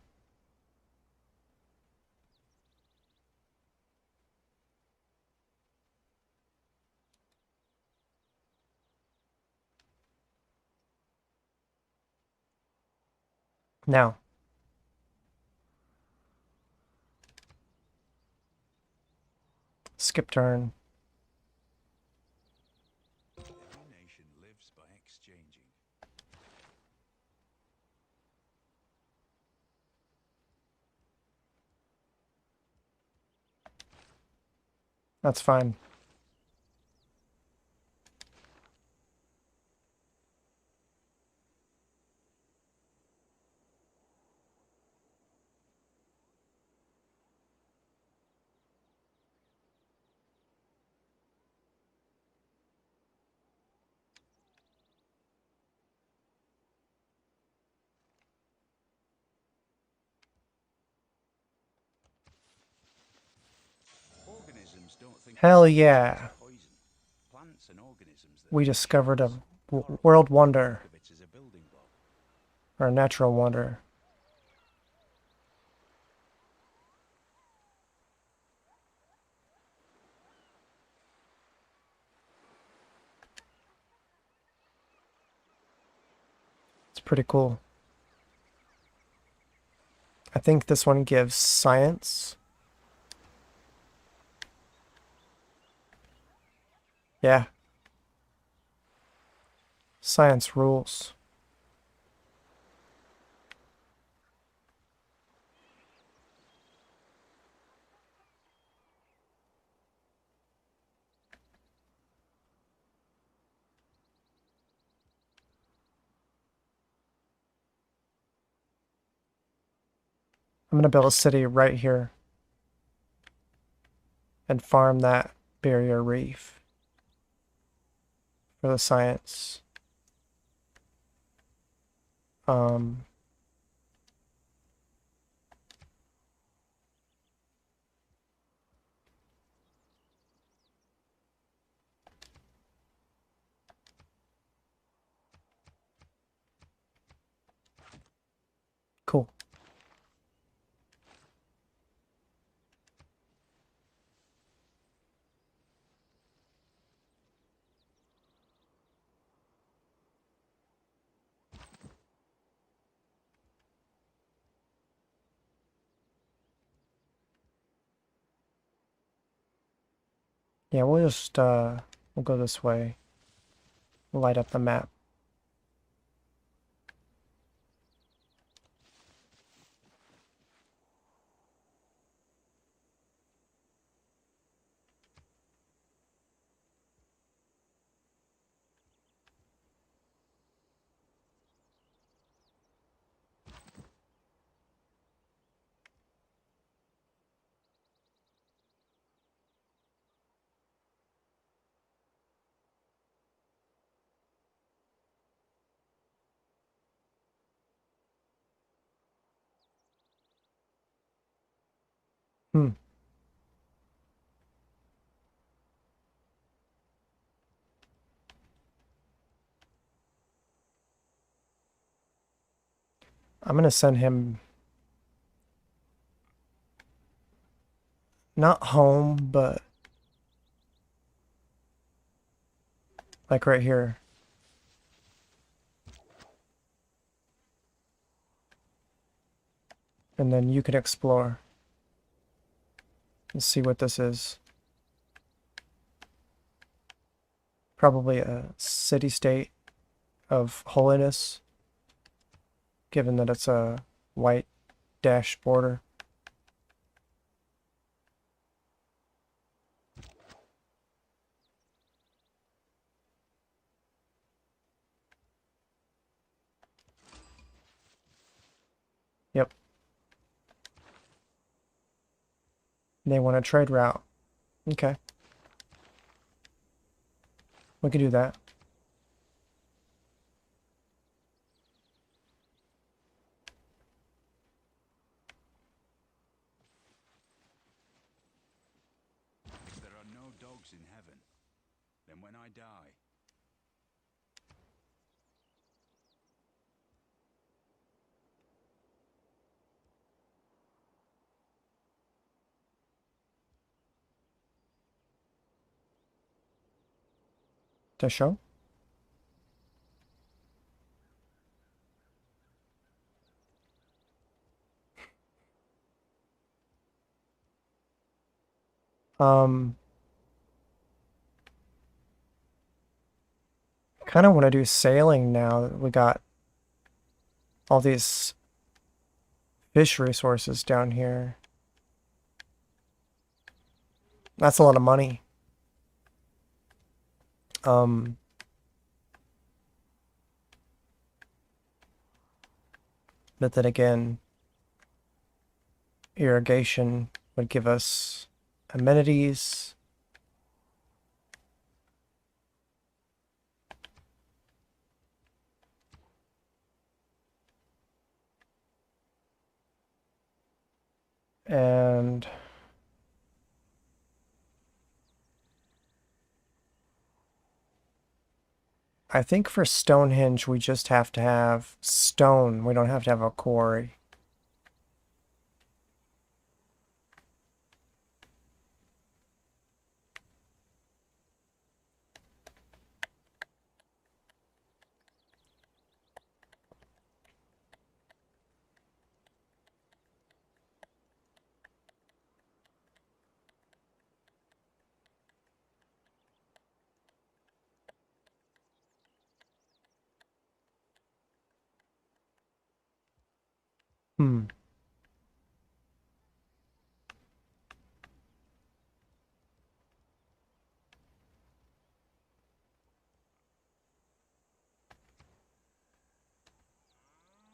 Now, skip turn. Every nation lives by exchanging. That's fine. Don't think Hell it's yeah. poison. Plants and organisms that We make discovered a shields, coral. world wonder, Think of it as a building block. or a natural wonder. It's pretty cool. I think this one gives science. Yeah. Science rules. I'm gonna build a city right here and farm that barrier reef for the science. Um, cool. Yeah, we'll just we'll go this way. Light up the map. Hmm. I'm gonna send him not home, but like right here. And then you can explore and see what this is. Probably a city-state of holiness, given that it's a white dash border. Yep. They want a trade route. Okay. We can do that. If there are no dogs in heaven, then when I die, To show? Um, kind of want to do sailing now that we got all these fish resources down here. That's a lot of money. Um, but then again, irrigation would give us amenities. And I think for Stonehenge we just have to have stone. We don't have to have a quarry. Hmm.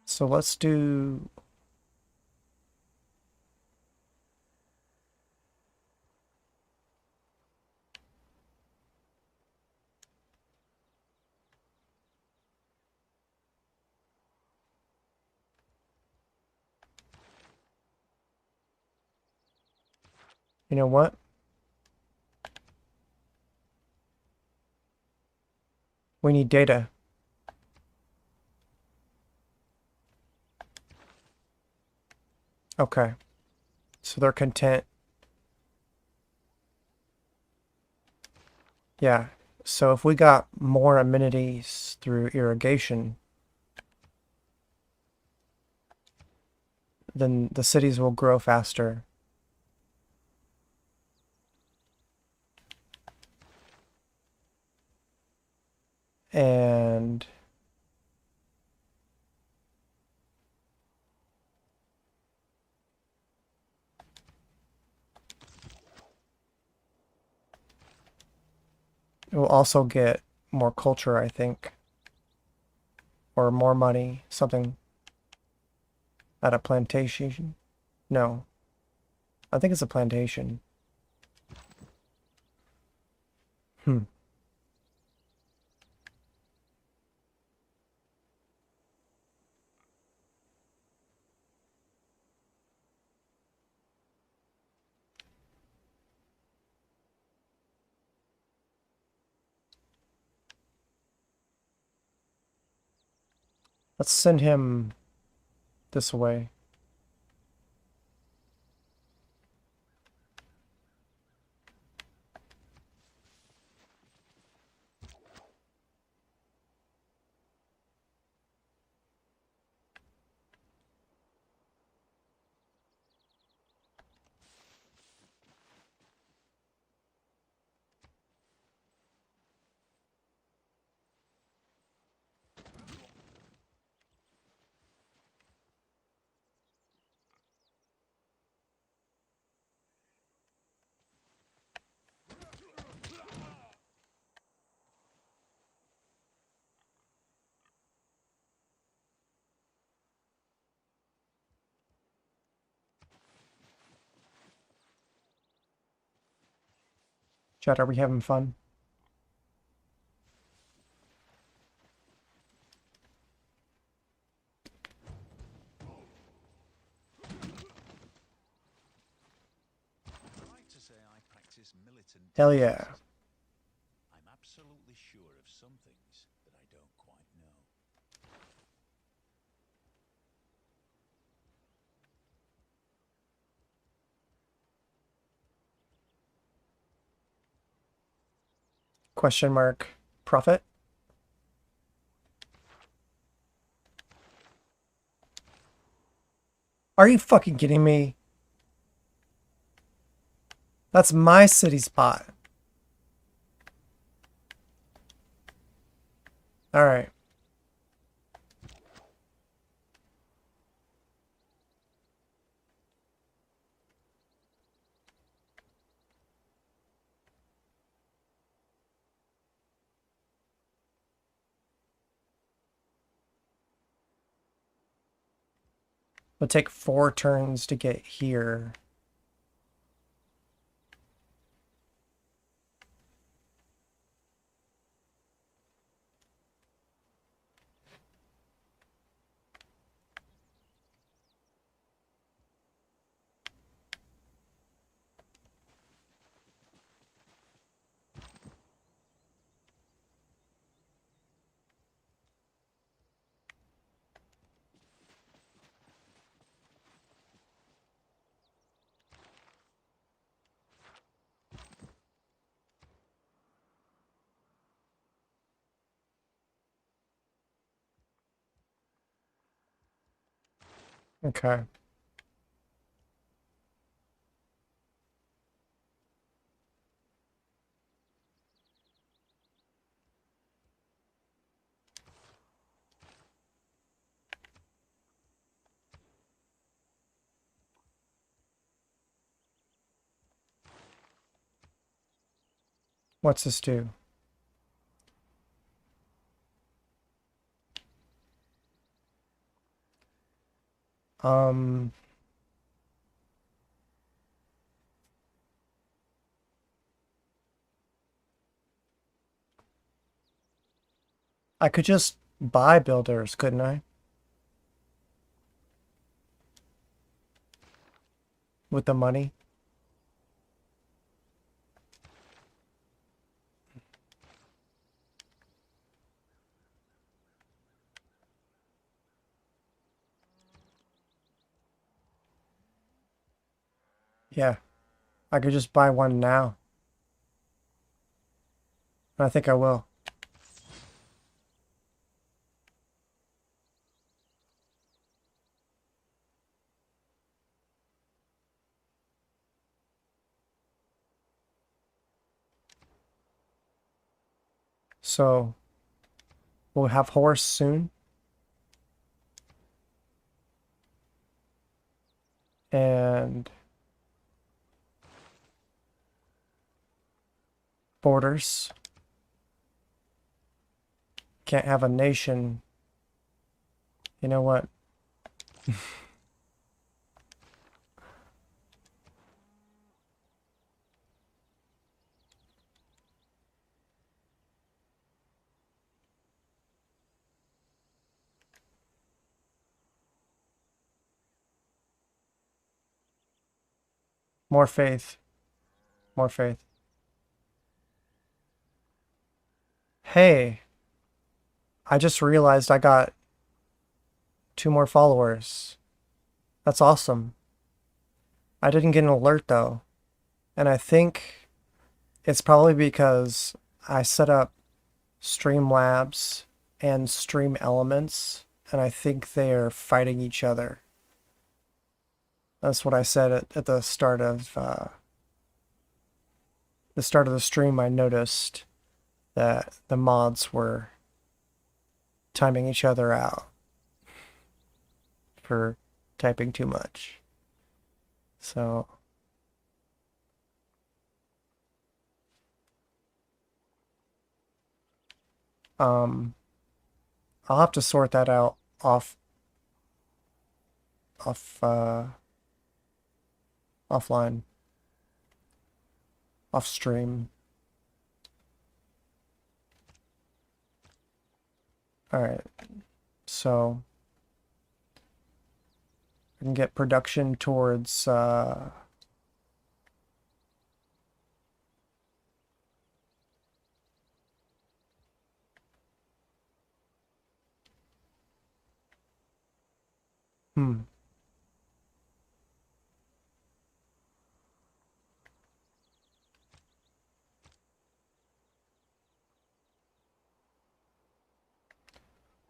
So let's do... You know what? We need data. Okay. So they're content. Yeah. So if we got more amenities through irrigation, then the cities will grow faster. And it will also get more culture, I think. Or more money. Something at a plantation. No. I think it's a plantation. Hmm. Let's send him this way. Chat, are we having fun? I like to say I practice militant Hell yeah. diplomacy. I'm absolutely sure of some things that I don't quite know. Question mark. Profit? Are you fucking kidding me? That's my city spot. Alright. It'll take 4 turns to get here. Okay. What's this do? Um, I could just buy builders, couldn't I? With the money? Yeah, I could just buy one now. I think I will. So, we'll have horse soon. And borders. Can't have a nation. You know what? More faith. More faith. Hey, I just realized I got 2 more followers. That's awesome. I didn't get an alert though. And I think it's probably because I set up Streamlabs and Stream Elements, and I think they're fighting each other. That's what I said at the start of the stream. I noticed that the mods were timing each other out for typing too much. So, um, I'll have to sort that out off offline, off stream. All right, so I can get production towards hmm.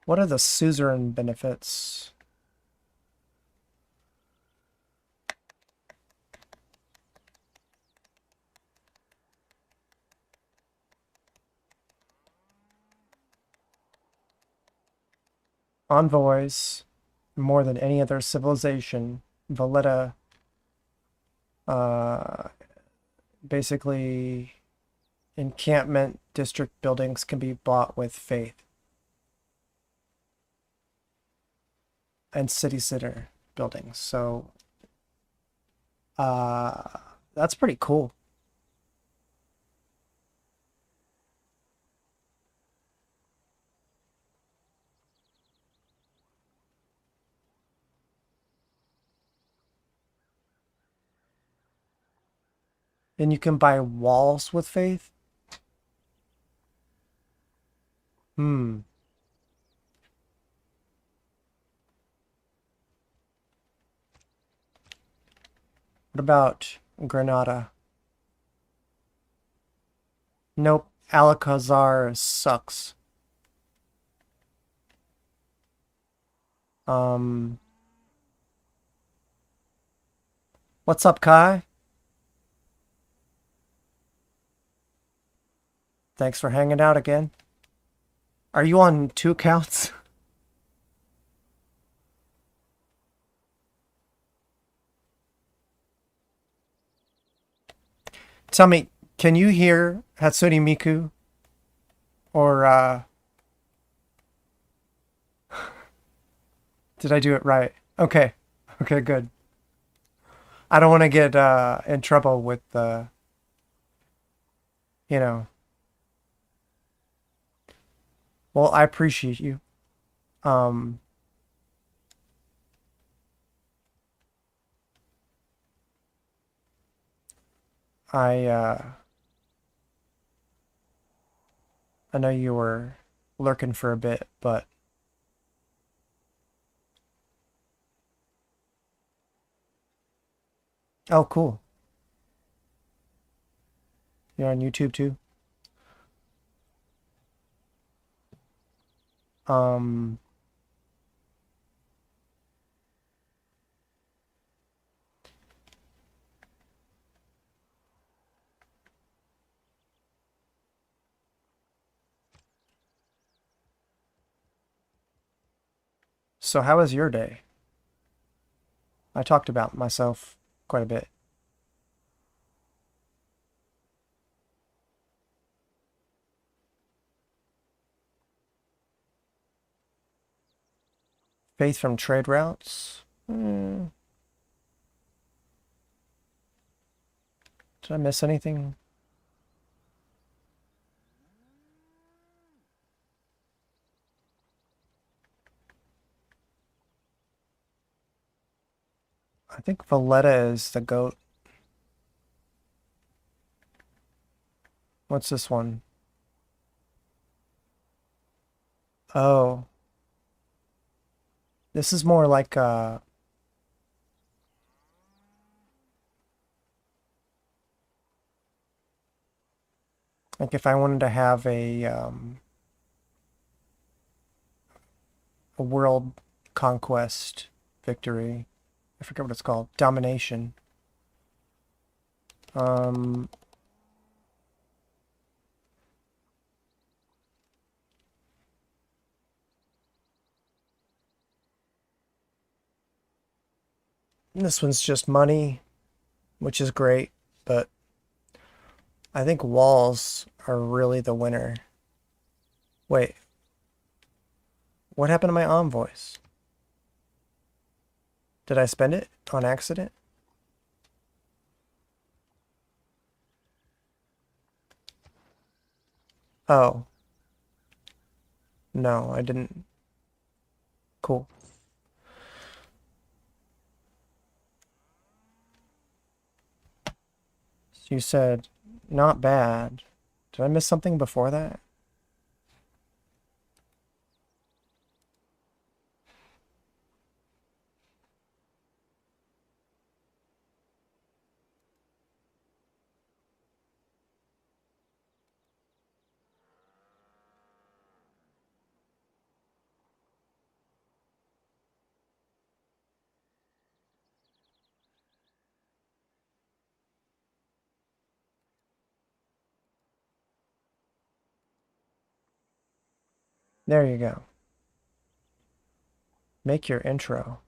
What are the suzerain benefits? Envoys, more than any other civilization. Valletta, uh, basically, encampment district buildings can be bought with faith. And city center buildings. So, uh, that's pretty cool. And you can buy walls with faith. Hmm. What about Granada? Nope. Alcazar sucks. Um, What's up, Kai? Thanks for hanging out again. Are you on 2 accounts? Tell me, can you hear Hatsune Miku? Or, did I do it right? Okay. Okay, good. I don't want to get, in trouble with, you know. Well, I appreciate you. Um, I, I know you were lurking for a bit, but oh, cool. You're on YouTube too. Um, so how was your day? I talked about myself quite a bit. Faith from trade routes? Hmm, did I miss anything? I think Valletta is the goat. What's this one? Oh, this is more like if I wanted to have a world conquest victory. I forget what it's called. Domination. Um, this one's just money, which is great, but I think walls are really the winner. Wait, what happened to my envoys? Did I spend it on accident? Oh, no, I didn't. Cool. So you said not bad. Did I miss something before that? There you go. Make your intro.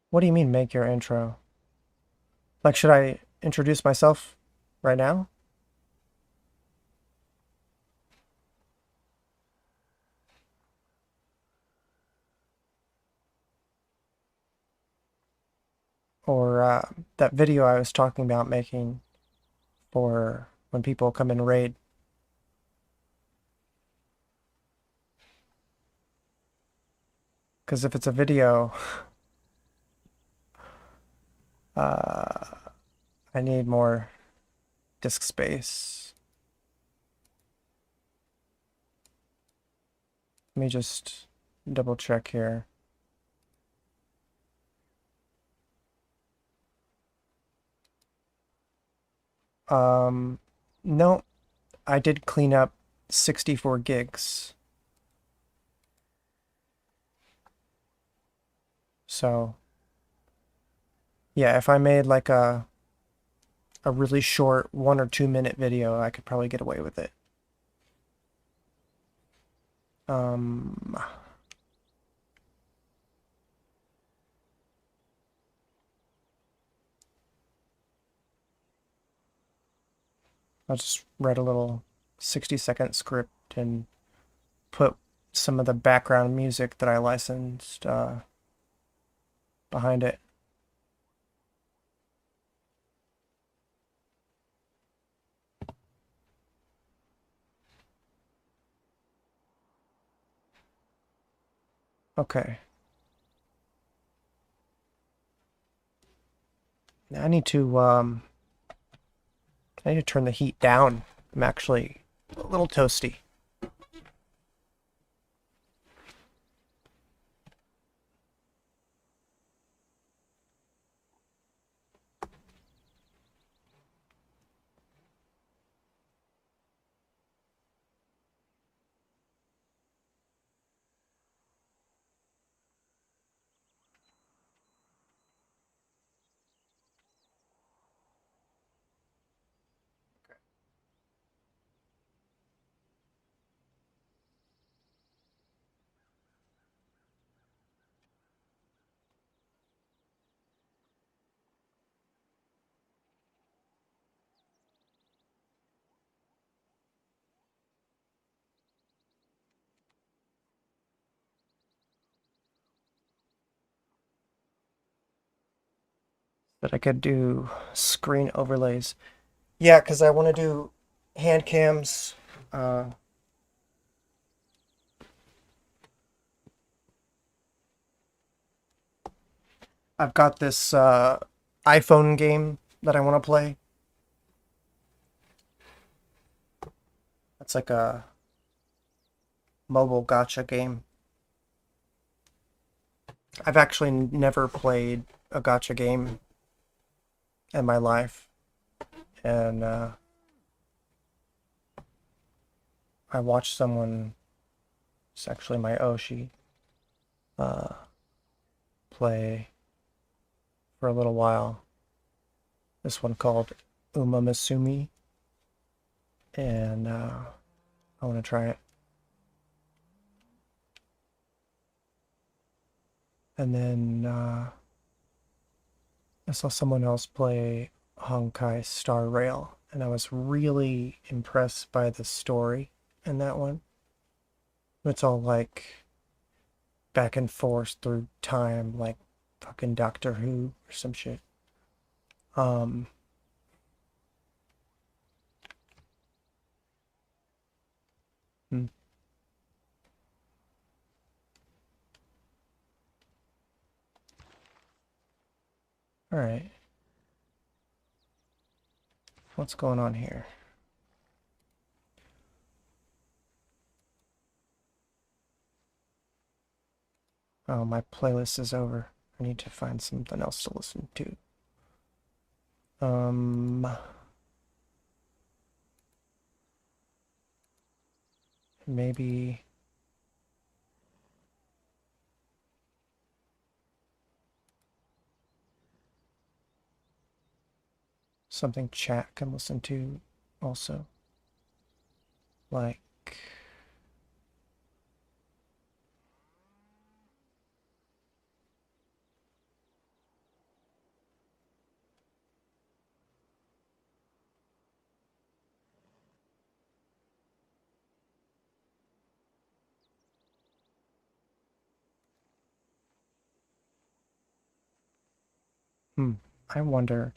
What do you mean, make your intro? Like, should I introduce myself right now? Or that video I was talking about making for when people come in raid? Because if it's a video, uh, I need more disk space. Let me just double check here. No, I did clean up 64 gigs. So, yeah, if I made like a really short 1 or 2 minute video, I could probably get away with it. Um, I'll just write a little 60-second script and put some of the background music that I licensed behind it. Okay. I need to I need to turn the heat down. I'm actually a little toasty. But I could do screen overlays. Yeah, because I want to do hand cams. Uh, I've got this iPhone game that I want to play. It's like a mobile gotcha game. I've actually never played a gotcha game in my life, and I watched someone, it's actually my Oshi, uh, play for a little while. This one called Uma Masumi, and I want to try it. And then I saw someone else play Honkai Star Rail, and I was really impressed by the story in that one. It's all like back and forth through time, like fucking Doctor Who or some shit. Um, hmm, all right, what's going on here? Oh, my playlist is over. I need to find something else to listen to. Um, maybe something chat can listen to also. Like, hmm, I wonder.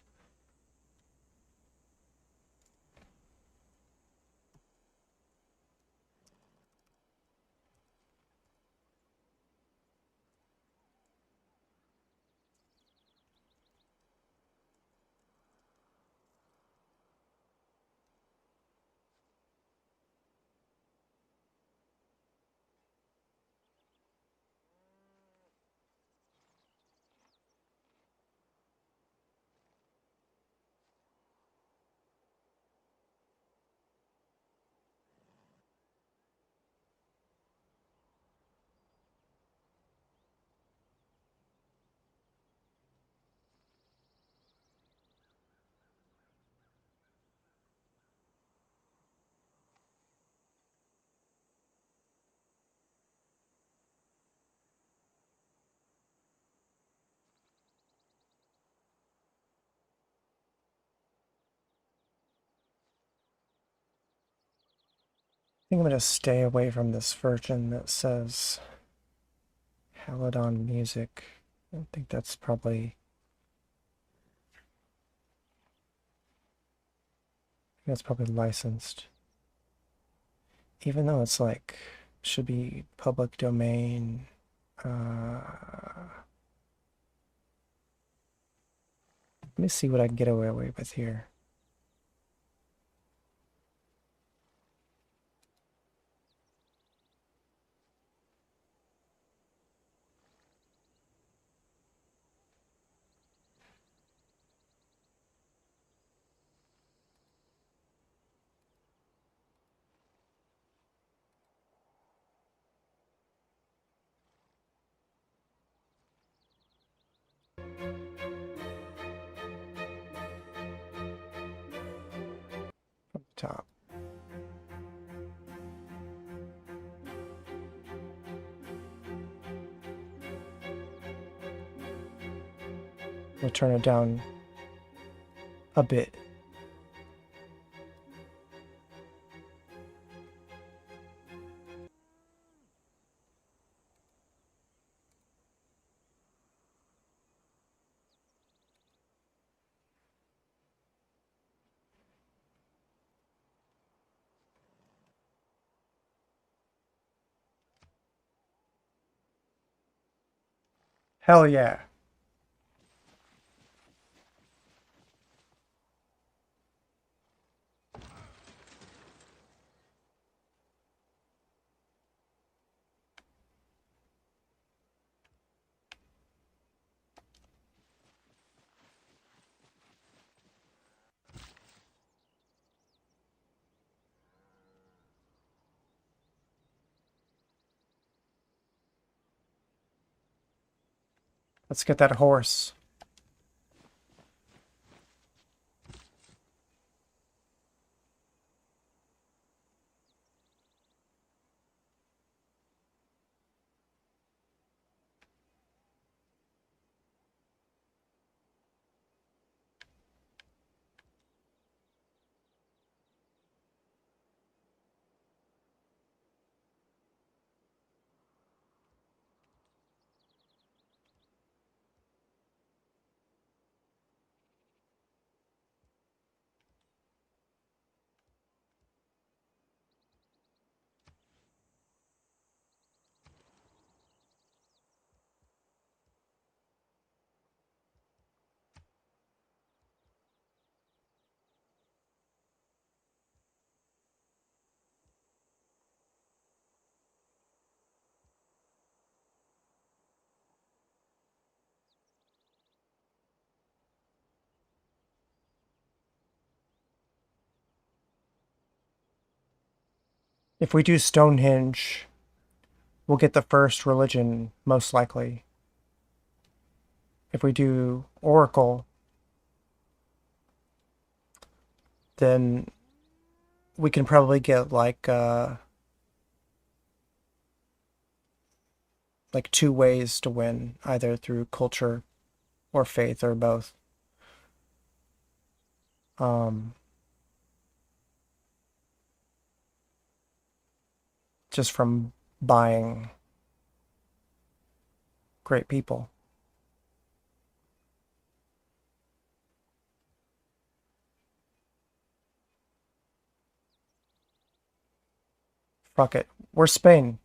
think I'm going to stay away from this version that says Halidon Music. I think that's probably licensed. Even though it's like should be public domain. Let me see what I can get away with here. From the top. We'll turn it down a bit. Hell yeah. Let's get that horse. If we do Stonehenge, we'll get the first religion, most likely. If we do Oracle, then we can probably get like two ways to win, either through culture or faith or both. Um, just from buying great people. Fuck it. We're Spain.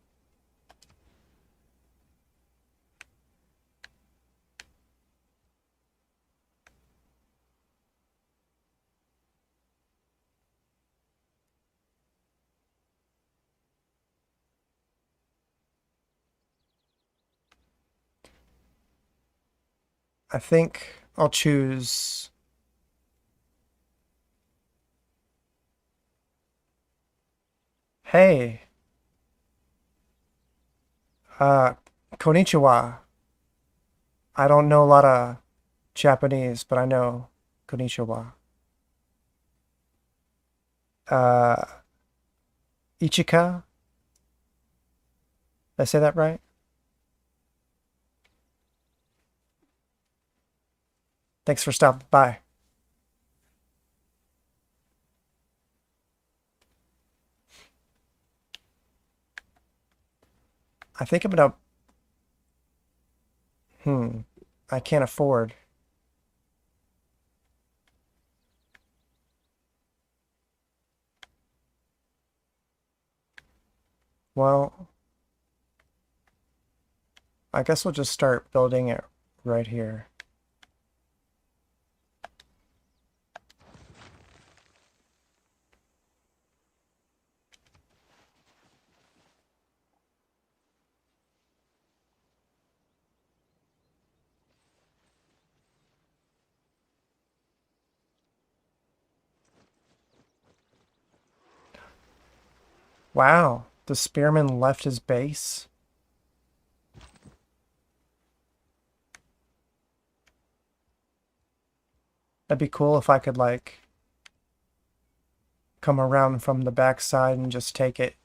I think I'll choose. Hey, uh, konnichiwa. I don't know a lot of Japanese, but I know konnichiwa. Uh, Ichika? Did I say that right? Thanks for stopping by. I think I'm gonna... I can't afford. Well, I guess we'll just start building it right here. Wow, the spearman left his base? That'd be cool if I could, like, come around from the backside and just take it.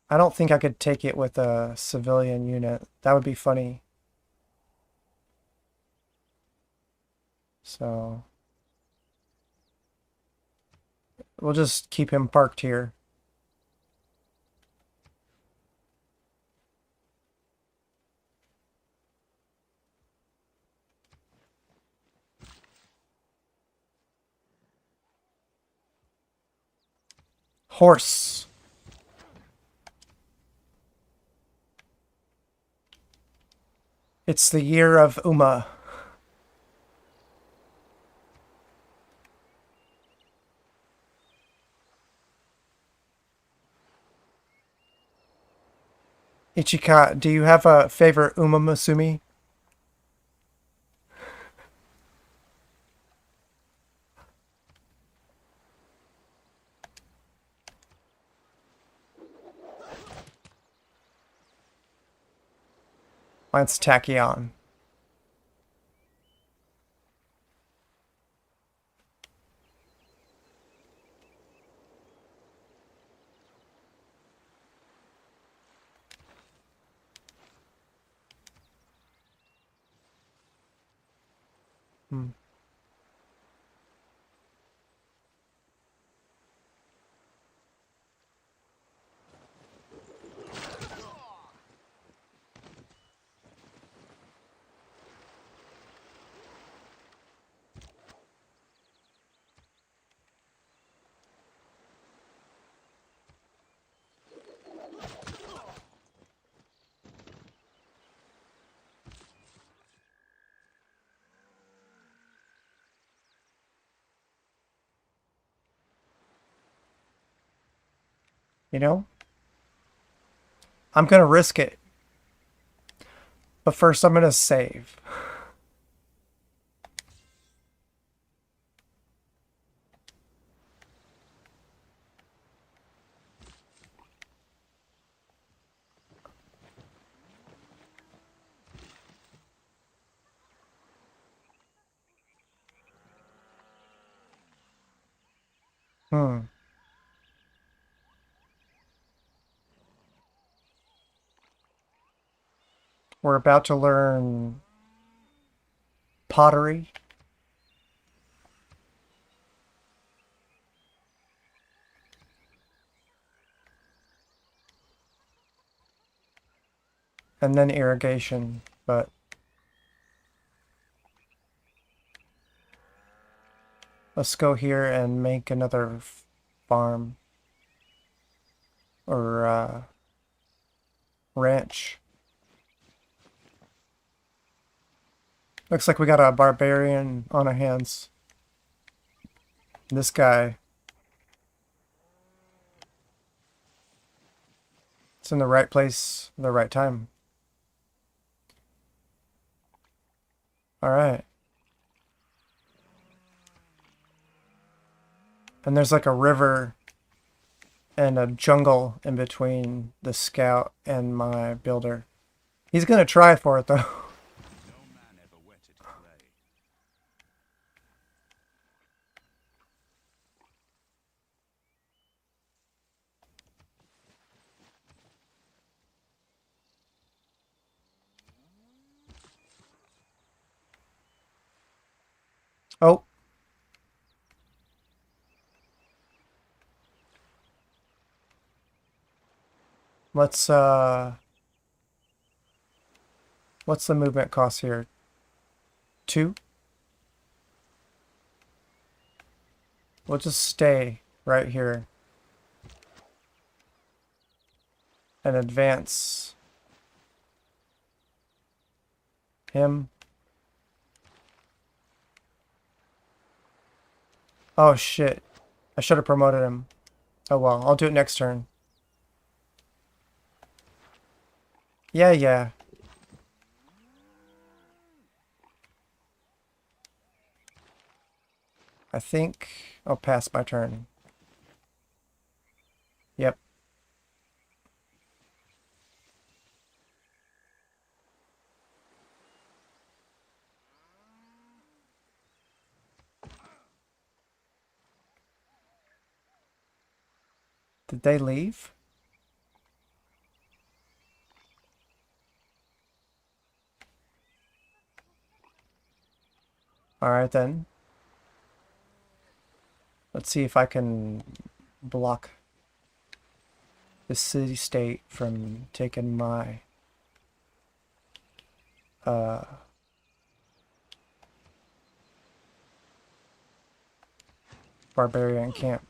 I don't think I could take it with a civilian unit. That would be funny. So we'll just keep him parked here. Horse. It's the year of Uma. Ichika, do you have a favorite Uma Masumi? Mine's Tachyon. Hmm. You know, I'm gonna risk it. But first I'm gonna save. Hmm. We're about to learn pottery. And then irrigation, but let's go here and make another farm or ranch. Looks like we got a barbarian on our hands. This guy, it's in the right place, the right time. All right. And there's like a river and a jungle in between the scout and my builder. He's gonna try for it though. No man ever wetted clay. Oh, Let's, what's the movement cost here? 2? We'll just stay right here. And advance him. Oh shit. I should have promoted him. Oh well, I'll do it next turn. Yeah, yeah. I think I'll pass my turn. Yep. Did they leave? Alright then. Let's see if I can block the city-state from taking my barbarian camp.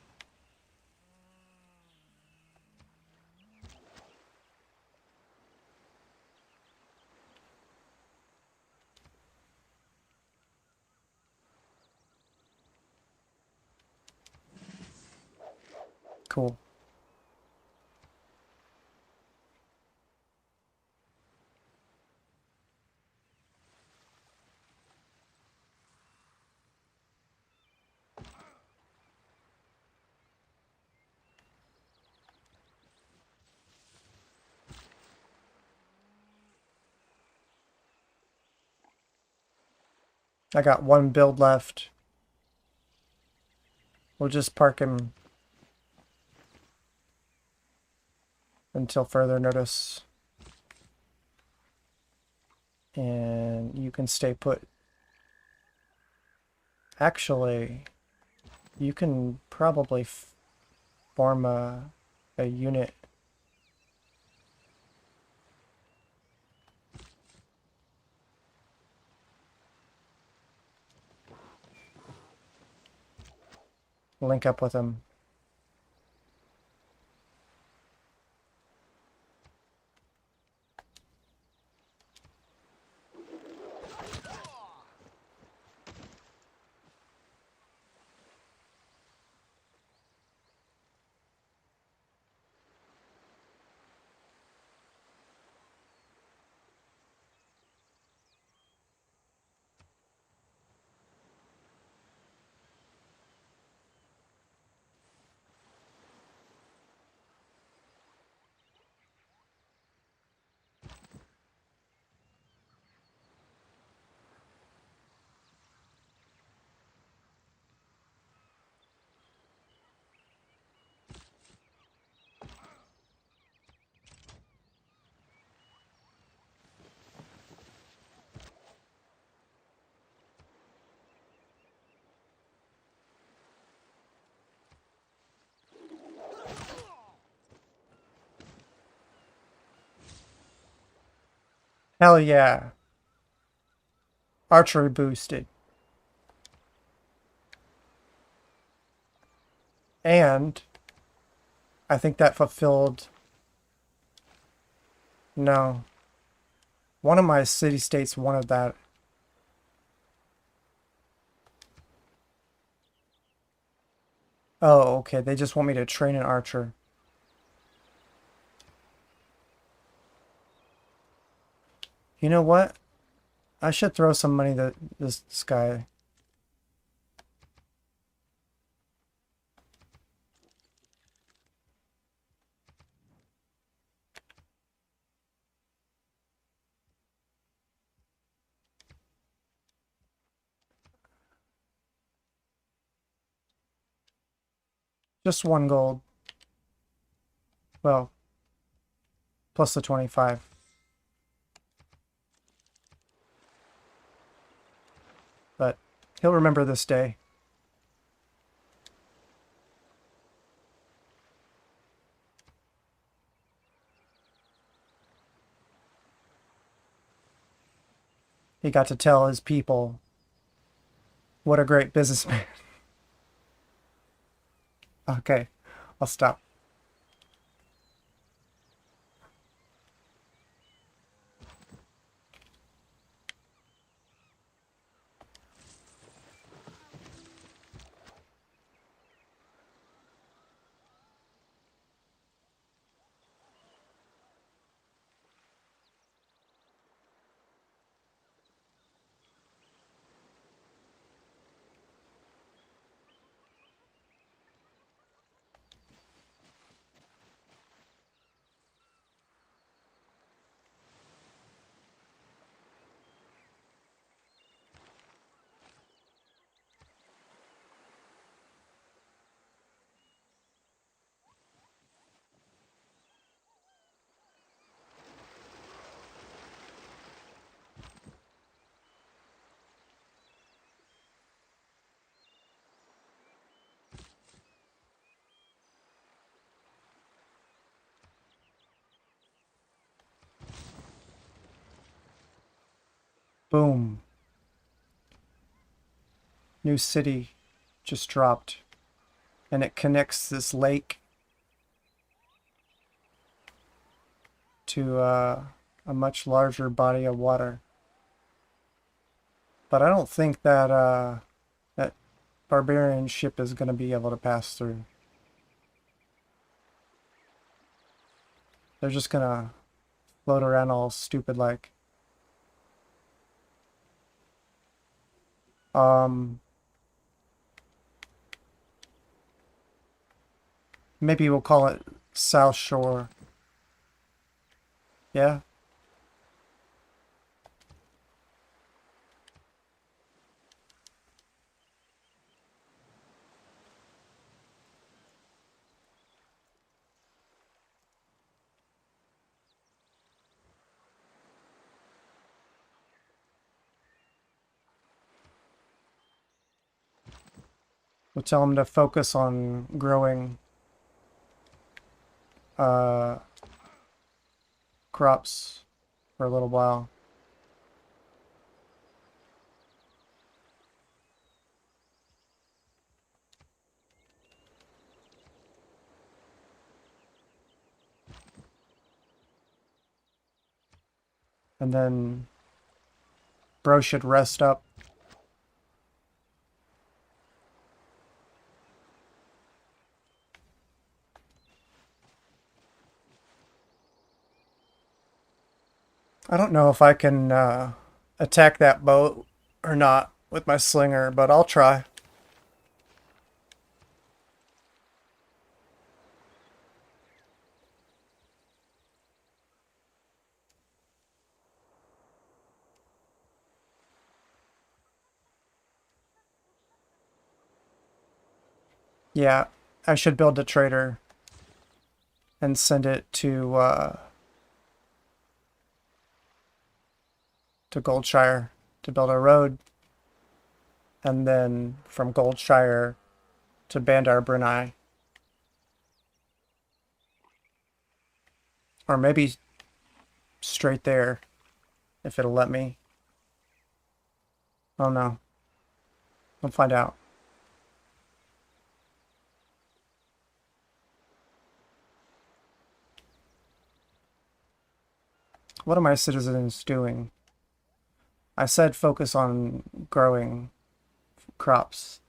Cool. I got one build left. We'll just park him until further notice. And you can stay put. Actually, you can probably form a unit. Link up with him. Hell yeah. Archery boosted. And I think that fulfilled... No. One of my city-states wanted that. Oh, okay. They just want me to train an archer. You know what? I should throw some money at this guy. Just 1 gold. Well, plus the 25. But he'll remember this day. He got to tell his people what a great businessman. Okay, I'll stop. Boom. New city just dropped. And it connects this lake to a much larger body of water. But I don't think that that barbarian ship is going to be able to pass through. They're just going to float around all stupid like. Maybe we'll call it South Shore. Yeah? We'll tell them to focus on growing crops for a little while. And then bro should rest up. I don't know if I can attack that boat or not with my slinger, but I'll try. Yeah, I should build a trader and send it to Goldshire to build a road, and then from Goldshire to Bandar Brunei. Or maybe straight there, if it'll let me. Oh no. We'll find out. What are my citizens doing? I said focus on growing crops.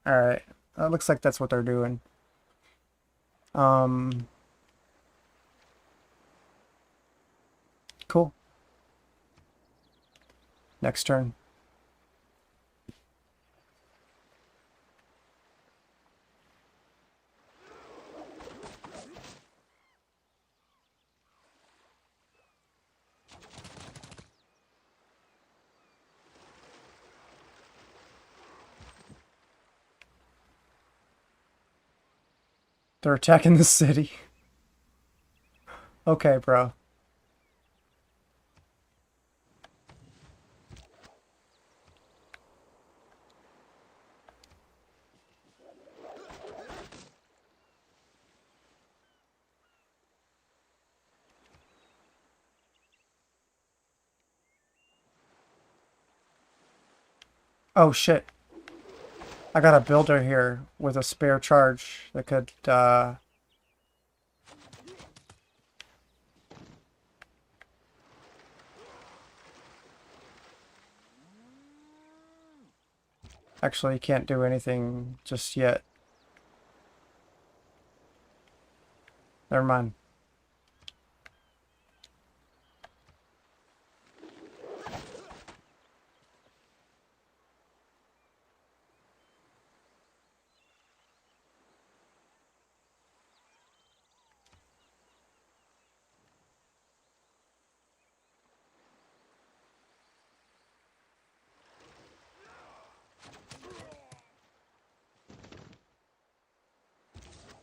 Alright. That looks like that's what they're doing. Cool. Next turn. They're attacking the city. Okay, bro. Oh shit. I got a builder here with a spare charge that could, actually can't do anything just yet. Never mind.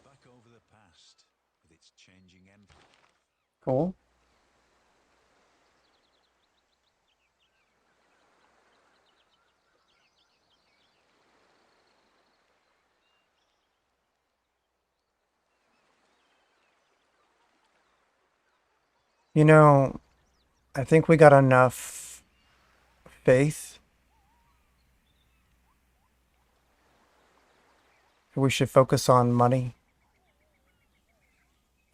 Back over the past, with its changing empire. Cool. You know, I think we got enough faith. We should focus on money.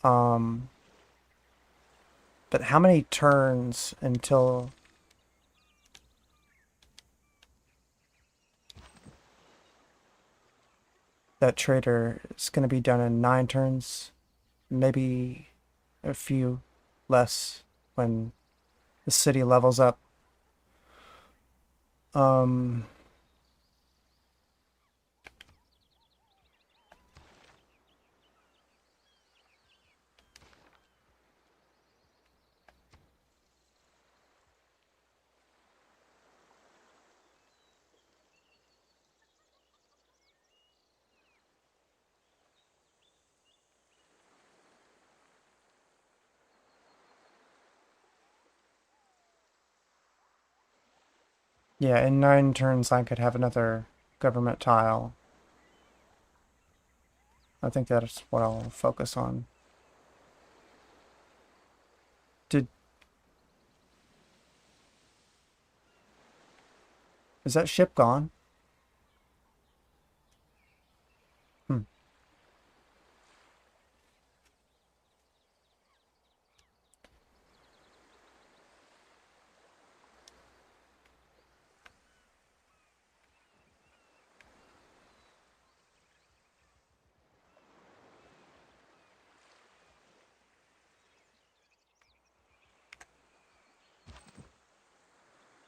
Um, but how many turns until that trader is going to be done in 9 turns? Maybe a few less when the city levels up. Um, yeah, in 9 turns I could have another government tile. I think that's what I'll focus on. Did Is that ship gone? Hmm.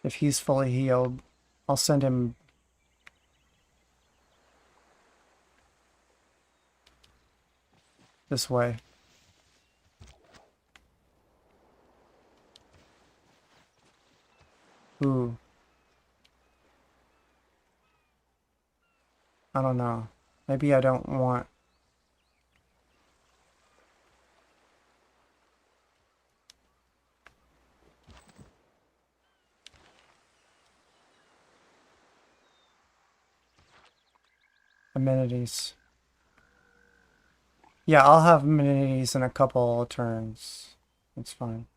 If he's fully healed, I'll send him this way. Ooh, I don't know. Maybe I don't want amenities. Yeah, I'll have amenities in a couple turns. It's fine.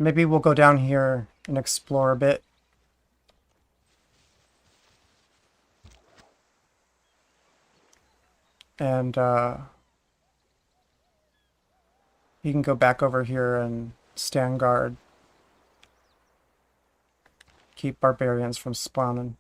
Maybe we'll go down here and explore a bit. And you can go back over here and stand guard. Keep barbarians from spawning.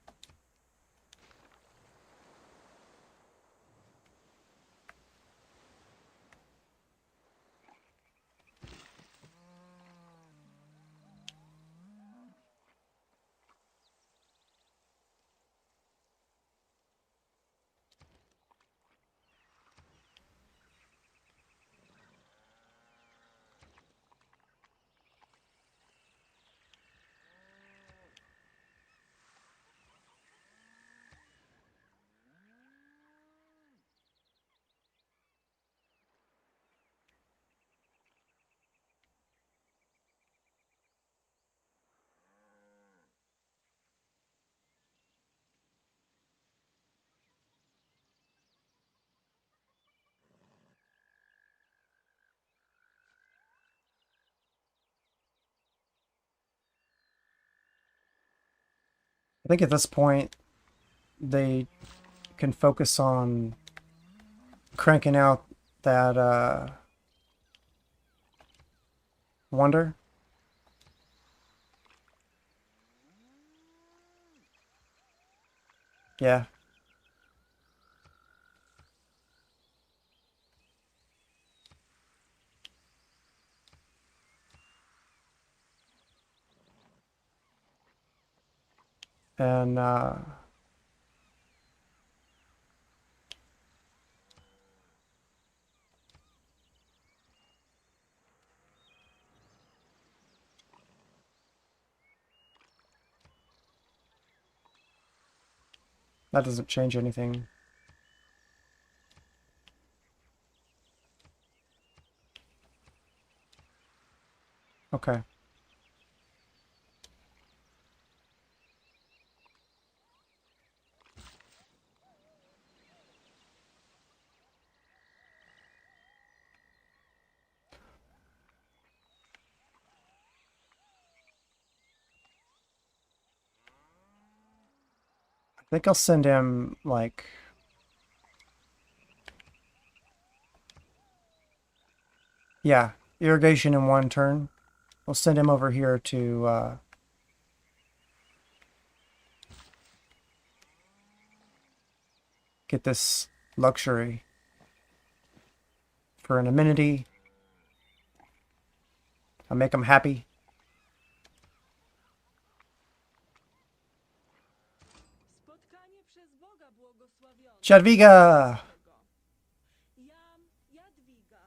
I think at this point they can focus on cranking out that wonder. Yeah. And that doesn't change anything. Okay. I think I'll send him, like... Yeah, irrigation in one turn. We'll send him over here to get this luxury for an amenity. I'll make him happy. Spotkanie przez Boga błogosławione. Jadwiga! Jadwiga,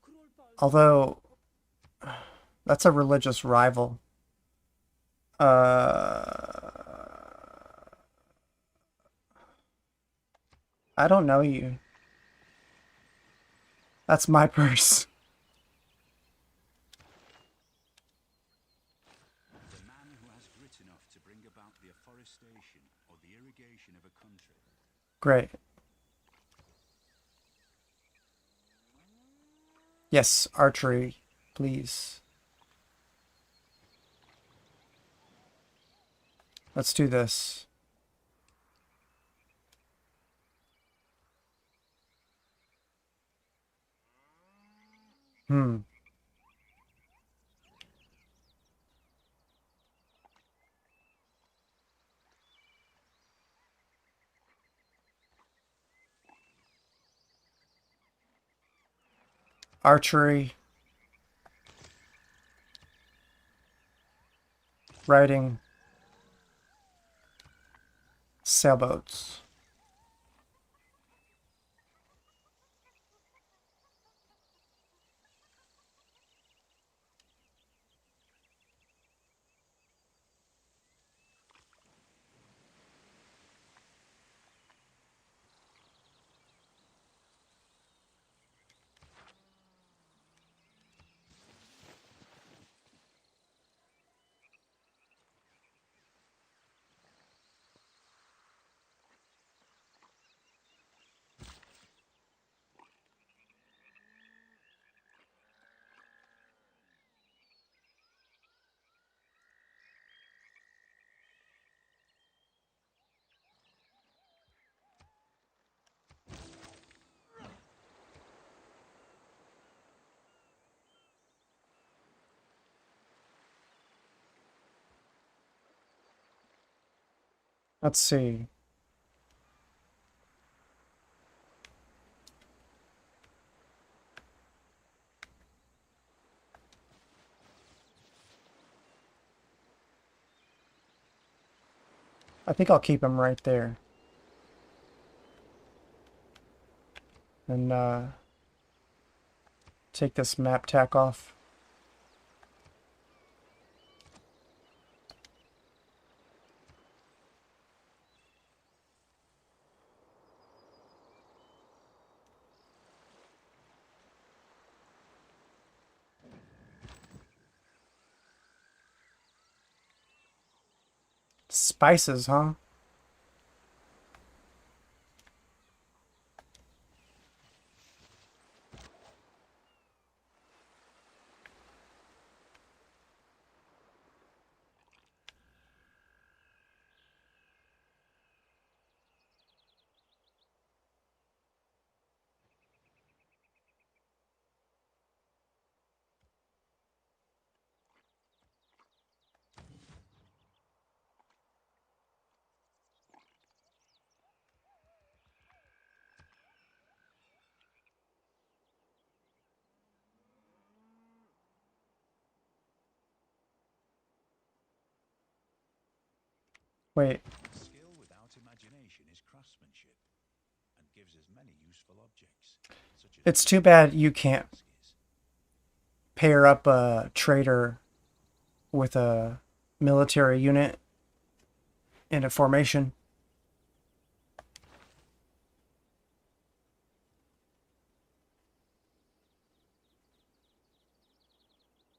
król Polski. Although, that's a religious rival. I don't know you. That's my purse. The man who has grit enough to bring about the afforestation or the irrigation of a country. Great. Yes, archery, please. Let's do this. Hmm. Archery. Riding. Sailboats. Let's see. I think I'll keep him right there. And take this map tack off. Spices, huh? Wait, Skill without imagination is craftsmanship, and gives us many useful objects, such as it's too bad you can't baskets. pair up a trader with a military unit in a formation.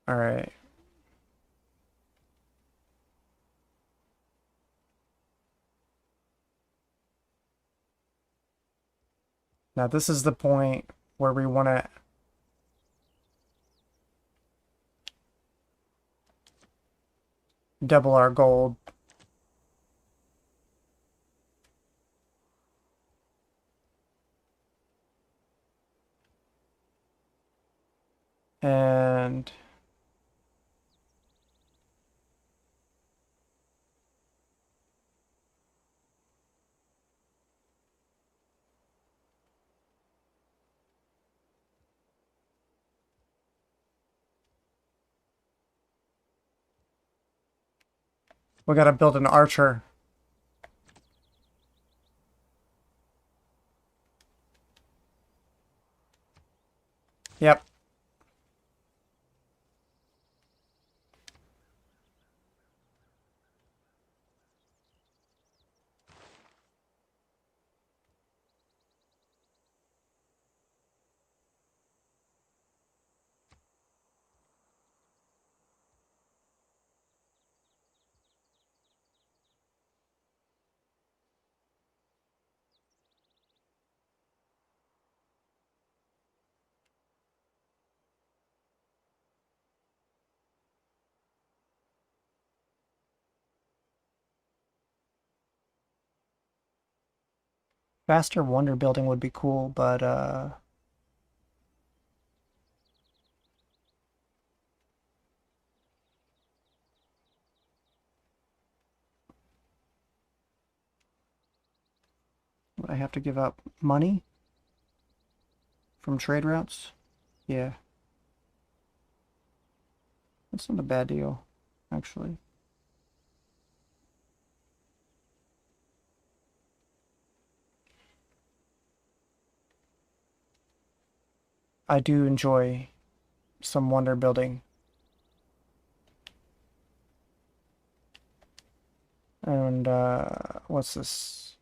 All right. Now this is the point where we want to double our gold. And we got to build an archer. Yep. Faster wonder building would be cool, but would I have to give up money from trade routes? Yeah. That's not a bad deal, actually. I do enjoy some wonder building. And what's this?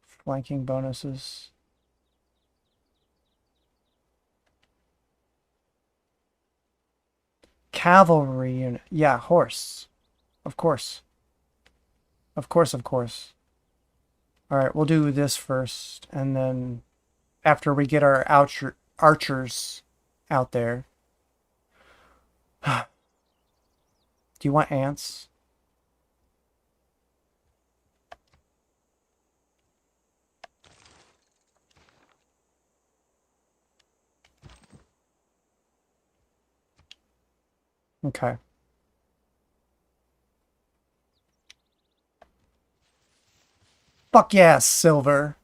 Flanking bonuses. Cavalry unit. Yeah, horse. Of course. Of course, of course. All right, we'll do this first, and then after we get our archers out there. Do you want ants? Okay. Fuck yes, silver.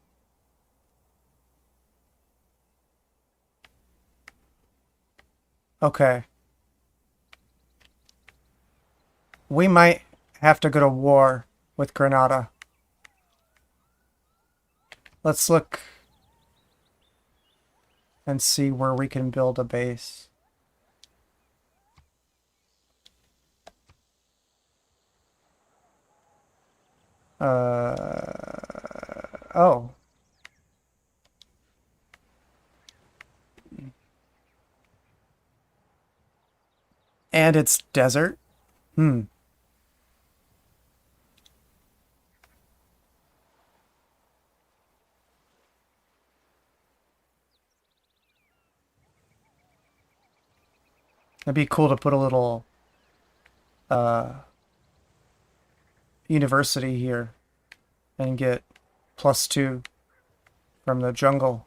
Okay. We might have to go to war with Granada. Let's look and see where we can build a base. Oh. And it's desert? Hmm. It'd be cool to put a little university here and get +2 from the jungle.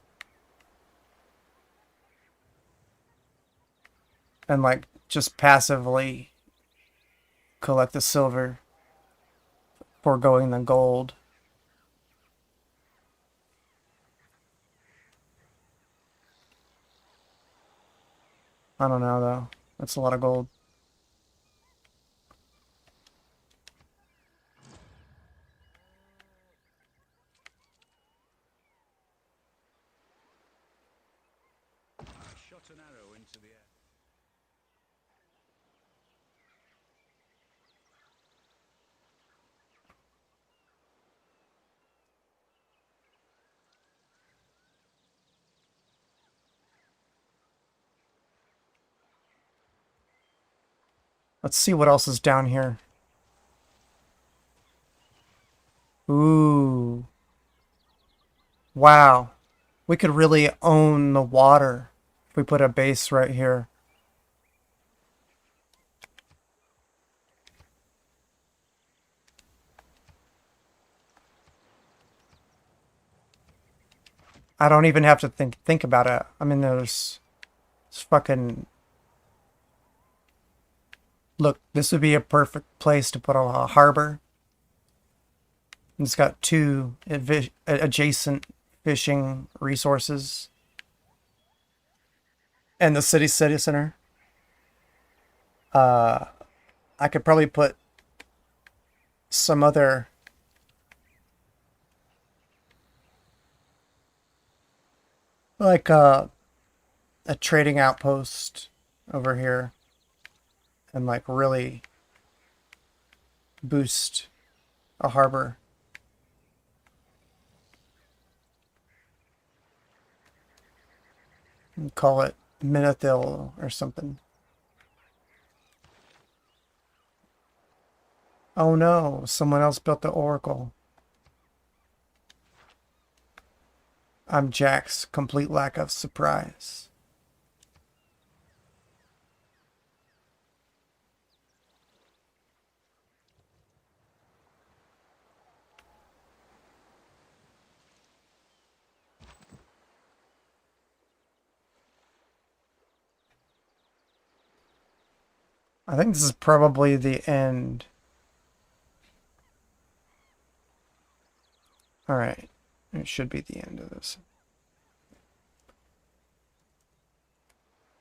And like just passively collect the silver, foregoing the gold. I don't know though. That's a lot of gold. Let's see what else is down here. Ooh. Wow. We could really own the water if we put a base right here. I don't even have to think about it. I mean, there's fucking... Look, this would be a perfect place to put a harbor. It's got two adjacent fishing resources. And the city center. I could probably put some other... Like a trading outpost over here. And like really boost a harbor. And call it Minithil or something. Oh no, someone else built the Oracle. I'm Jack's complete lack of surprise. I think this is probably the end. Alright, it should be the end of this.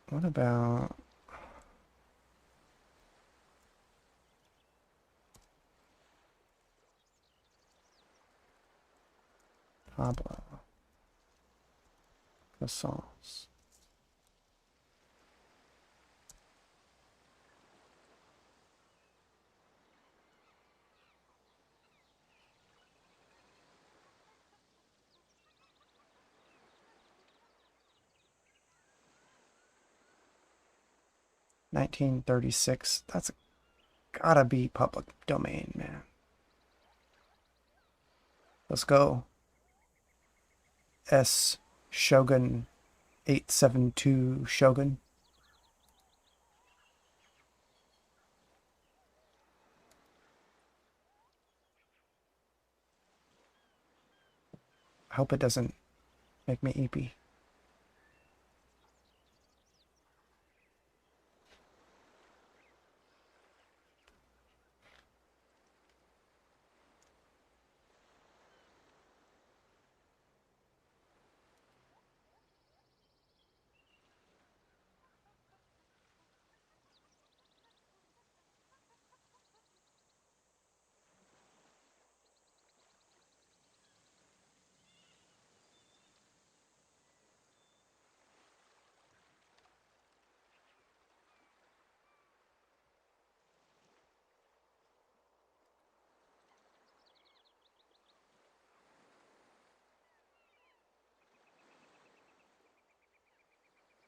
What about... Pablo. Casals. $1936. That's gotta be public domain, man. Let's go. S Shogun 872 Shogun. I hope it doesn't make me eepy.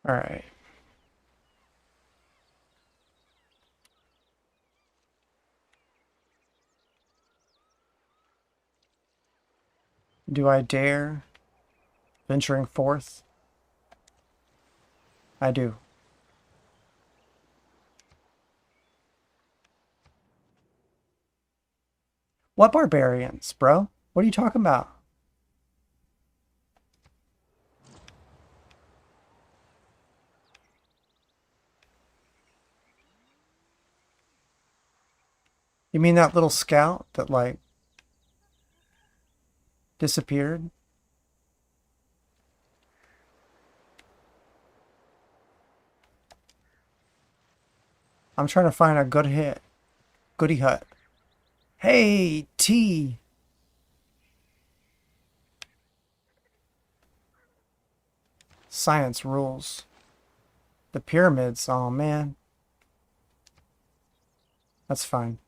Alright. Do I dare venturing forth? I do. What barbarians, bro? What are you talking about? You mean that little scout that, like, disappeared? I'm trying to find a good hit. Goody hut. Hey, T! Science rules. The pyramids, oh man. That's fine.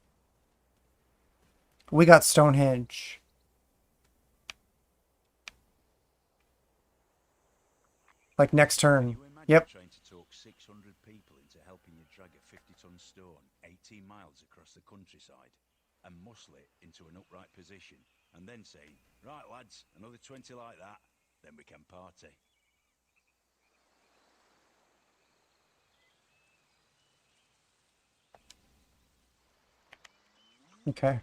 We got Stonehenge. Like next turn. You imagine Yep. trying to talk 600 people into helping you drag a 50-ton stone 18 miles across the countryside and muscle it into an upright position, and then saying, "Right, lads, another 20 like that, then we can party." Okay.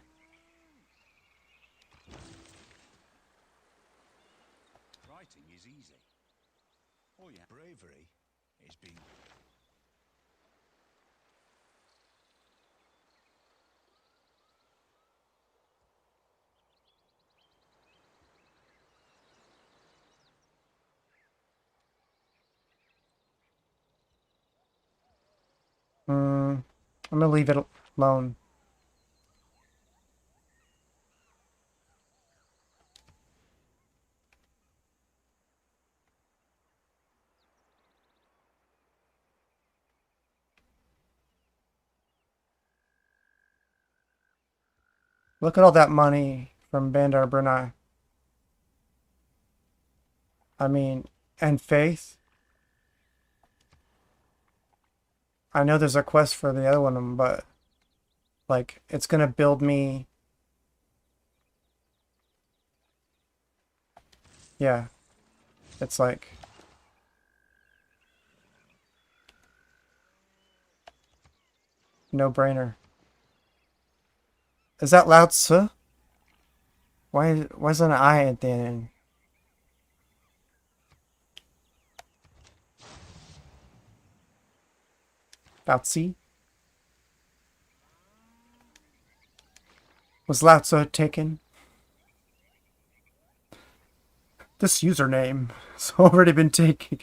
Writing is easy. Oh yeah, bravery is being... I'm gonna leave it alone. Look at all that money from Bandar Brunei. I mean, and Faith. I know there's a quest for the other one, but like it's gonna build me. Yeah, it's like no brainer. Is that Lao Tzu? Why wasn't an I at the end? Lao Tzu? Was Lao Tzu taken? This username has already been taken.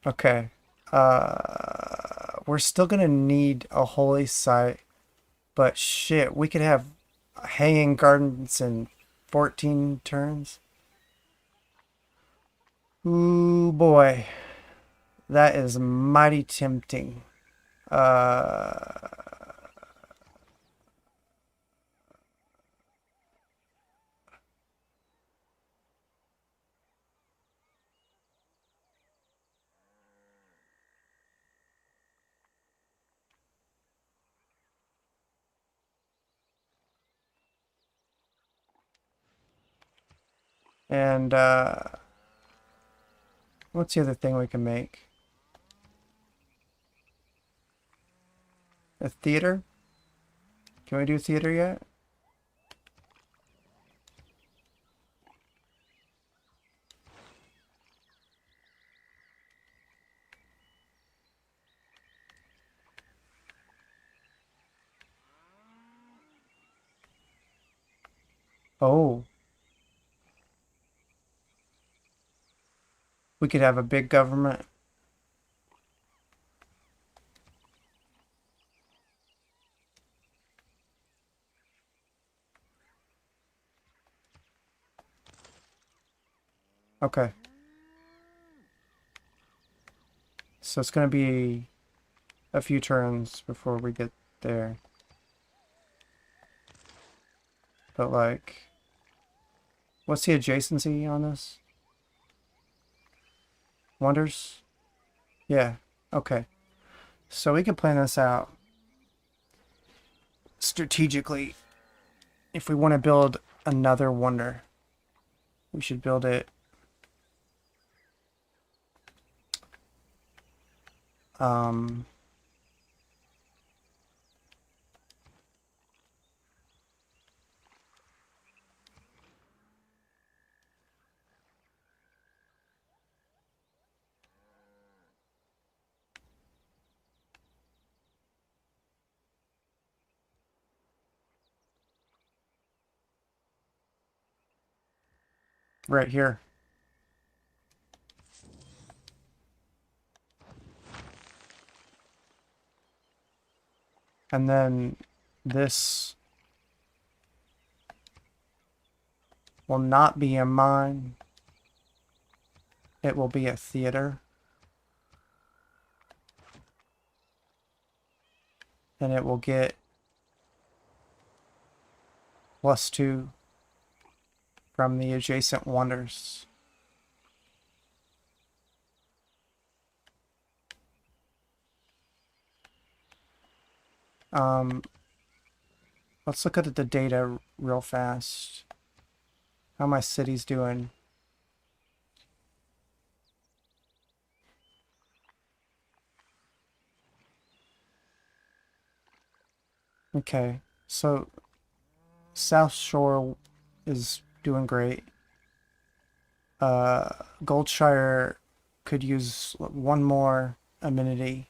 Okay. We're still gonna need a holy site, but shit, we could have hanging gardens in 14 turns. Ooh boy, that is mighty tempting. Uh, and what's the other thing we can make? A theater? Can we do theater yet? Oh, we could have a big government. Okay. So it's gonna be a few turns before we get there. But like, what's the adjacency on this? Wonders? Yeah. Okay. So we can plan this out strategically. If we want to build another wonder, we should build it um right here. And then this will not be a mine. It will be a theater. And it will get +2 from the adjacent wonders. Let's look at the data real fast. How my city's doing. Okay, so South Shore is doing great. Goldshire could use one more amenity.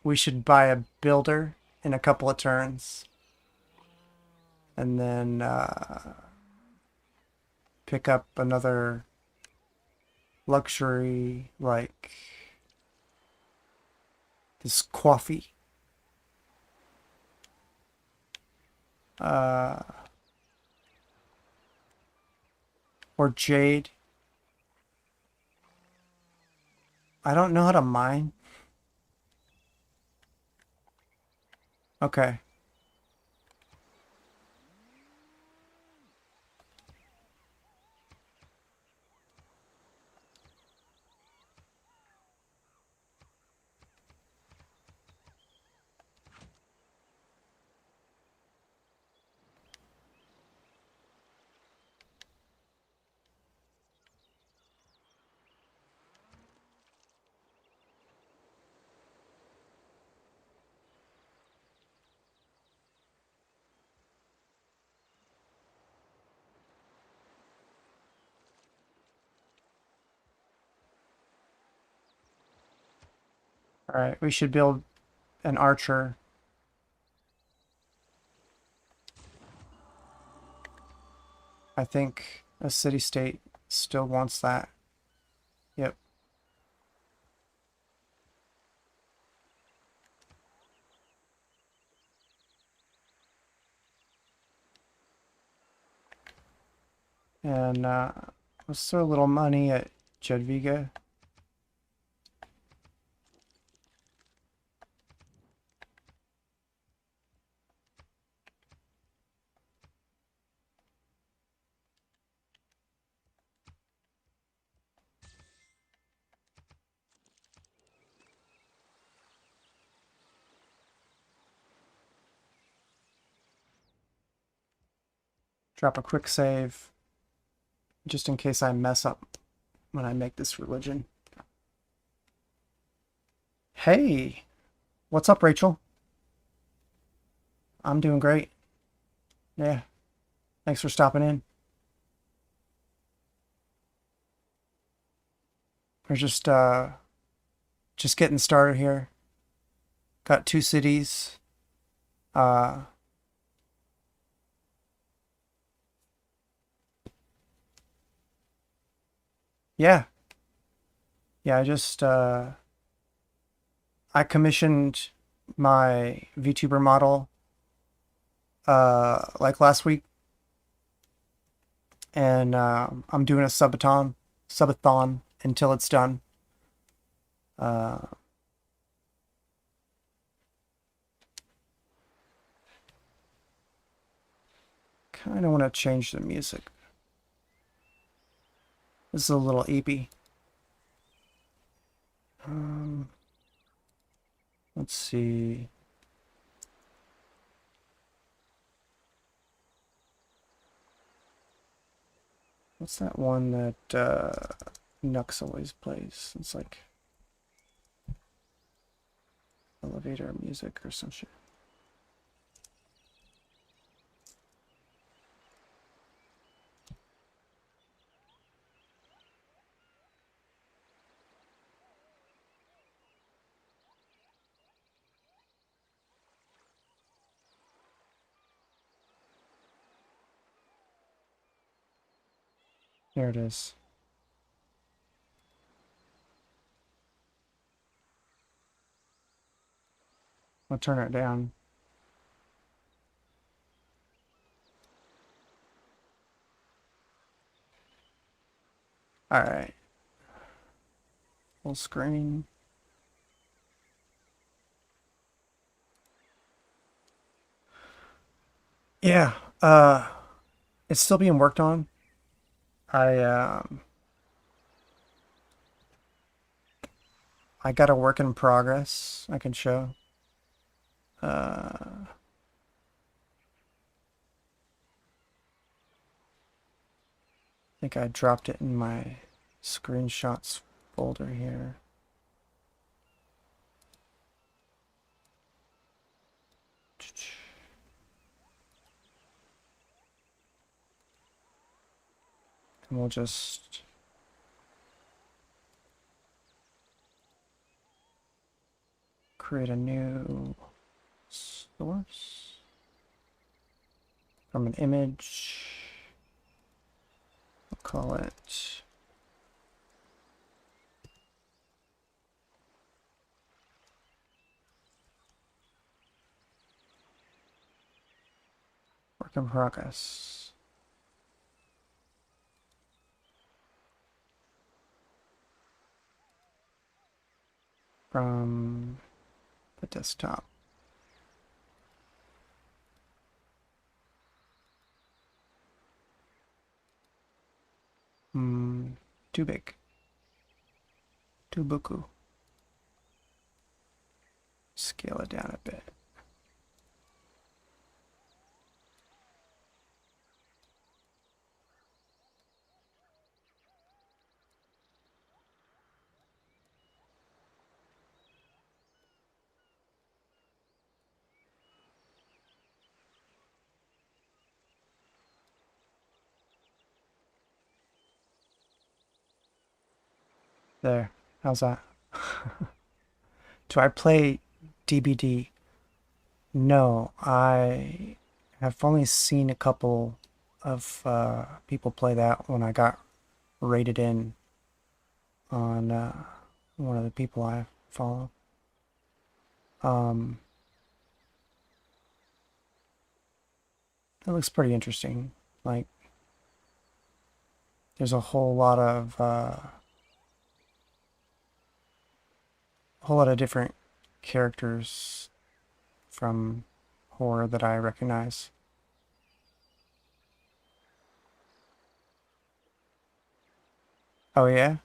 We should buy a builder in a couple of turns. And then pick up another luxury like this coffee. Or jade. I don't know how to mine. Okay. All right, we should build an archer. I think a city-state still wants that. Yep. And let's throw a little money at Jadviga. Drop a quick save, just in case I mess up when I make this religion. Hey, what's up, Rachel? I'm doing great. Yeah, thanks for stopping in. We're just getting started here. Got 2 cities. Uh, yeah, yeah. I commissioned my VTuber model like last week, and I'm doing a subathon until it's done. Kind of want to change the music. This is a little EP. Let's see. What's that one that Nux always plays? It's like elevator music or some shit. There it is. I'll turn it down. All right. Full screen. Yeah, Uh, it's still being worked on. I I got a work in progress I can show. I think I dropped it in my screenshots folder here. And we'll just create a new source from an image. We'll call it work in progress. From the desktop. Too big. Too buku. Scale it down a bit. There. How's that? Do I play DBD? No, I have only seen a couple of people play that when I got rated in on one of the people I follow. Um, it looks pretty interesting. Like, there's a whole lot of different characters from horror that I recognize. Oh yeah,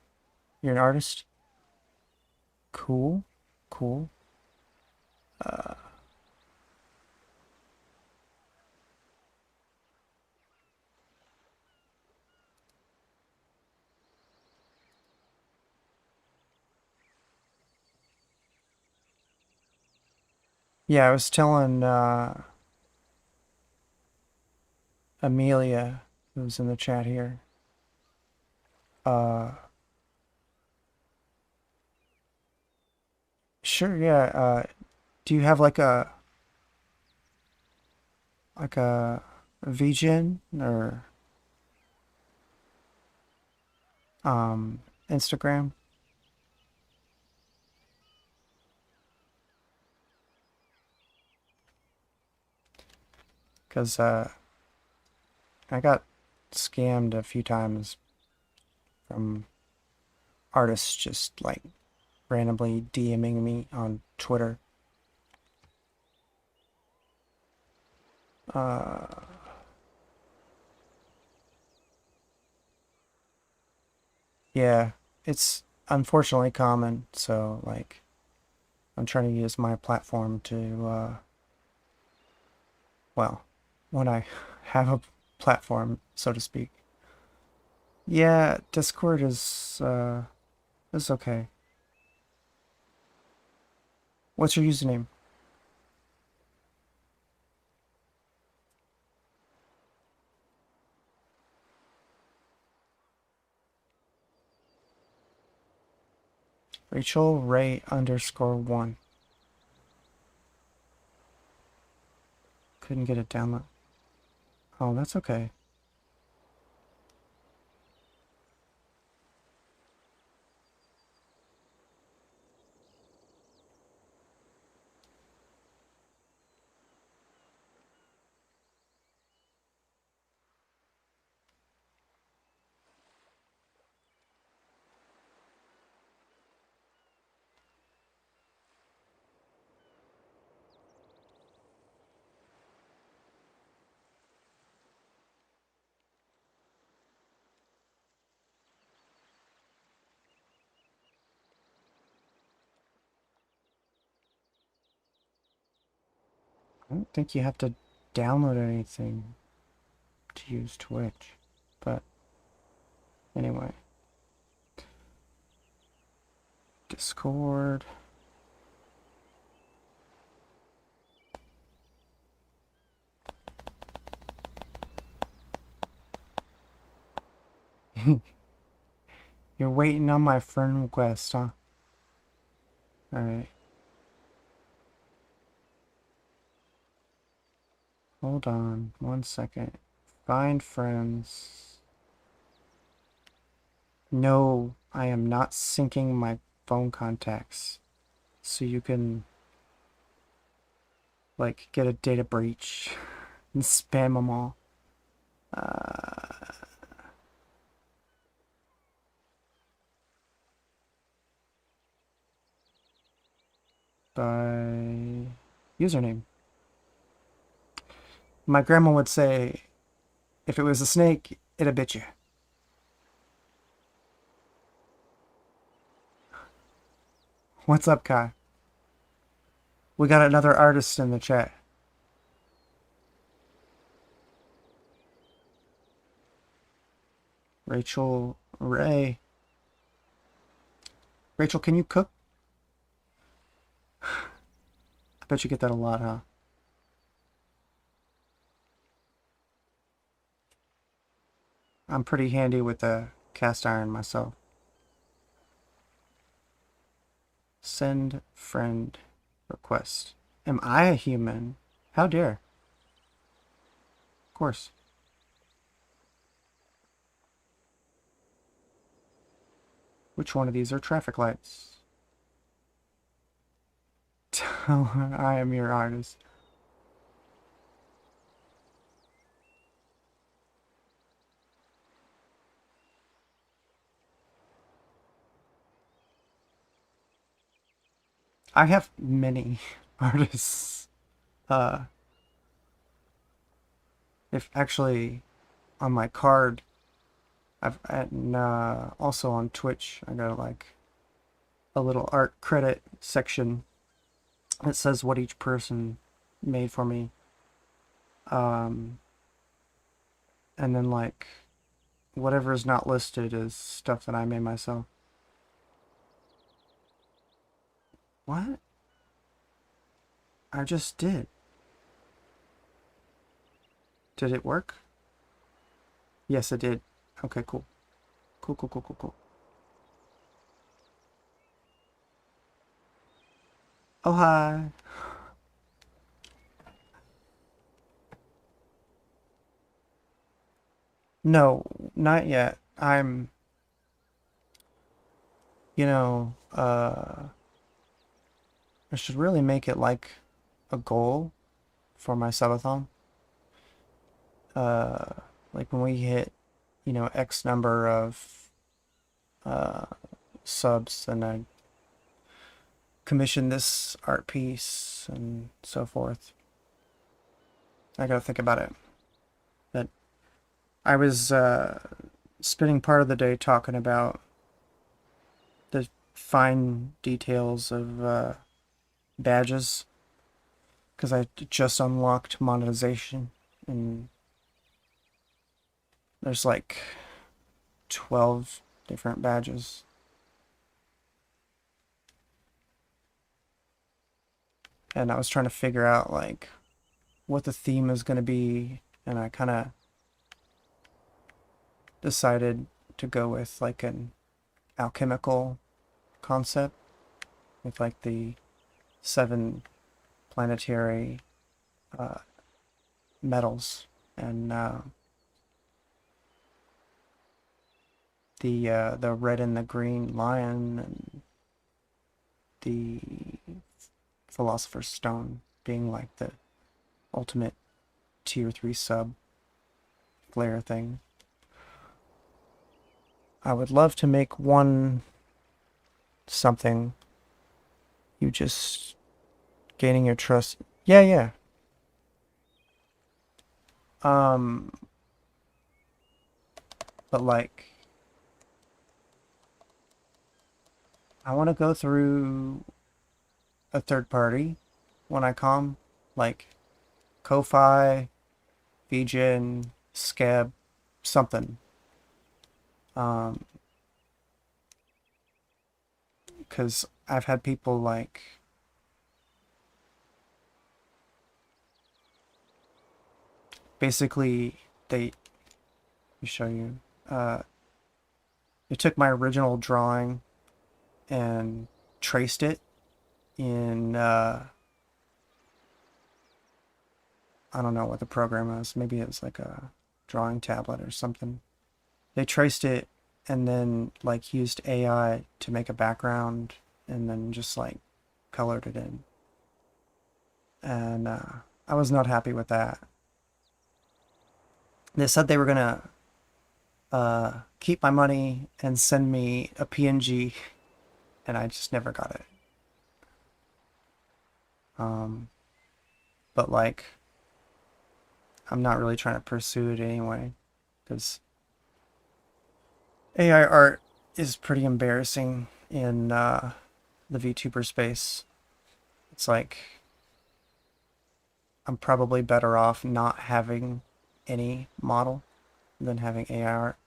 you're an artist. Cool, cool. Yeah, I was telling Amelia, who's in the chat here. Uh, sure, yeah. Do you have like a VGen or Instagram? Because I got scammed a few times from artists just like randomly DMing me on Twitter. Uh, yeah, it's unfortunately common. So like, I'm trying to use my platform to, well, when I have a platform, so to speak. Yeah, Discord is okay. What's your username? Rachel Ray _1. Couldn't get it download. Oh, that's okay. I don't think you have to download anything to use Twitch. But anyway. Discord. You're waiting on my friend request, huh? Alright. Hold on 1 second. Find friends. No, I am not syncing my phone contacts. So you can, like, get a data breach and spam them all. By username. My grandma would say, if it was a snake, it'd bit you. What's up, Kai? We got another artist in the chat. Rachel Ray. Rachel, can you cook? I bet you get that a lot, huh? I'm pretty handy with the cast iron myself. Send friend request. Am I a human? How dare? Of course. Which one of these are traffic lights? Tell her I am your artist. I have many artists. If actually on my card, and also on Twitch, I got like a little art credit section that says what each person made for me. And then like whatever is not listed is stuff that I made myself. What? I just did. Did it work? Yes, it did. Okay, cool. Cool, cool, cool, cool, cool. Oh, hi. No, not yet. I'm, you know, I should really make it like a goal for my subathon. Like when we hit, X number of subs, and I commission this art piece and so forth. I gotta think about it. But I was spending part of the day talking about the fine details of badges because I just unlocked monetization, and there's like 12 different badges. And I was trying to figure out like what the theme is going to be, and I kind of decided to go with like an alchemical concept with like the 7 planetary metals, and the red and the green lion, and the philosopher's stone being like the ultimate tier 3 sub flare thing. I would love to make one something you just gaining your trust. Yeah, yeah. Um, but like, I want to go through a third party when I com, like Ko-Fi, VGen, Scab, something. Because I've had people like basically let me show you. They took my original drawing and traced it in I don't know what the program is. Maybe it's like a drawing tablet or something. They traced it and then like used AI to make a background and then just like colored it in. And I was not happy with that. They said they were gonna keep my money and send me a PNG, and I just never got it. But like, I'm not really trying to pursue it anyway, because AI art is pretty embarrassing in the VTuber space. It's like, I'm probably better off not having any model than having AI art.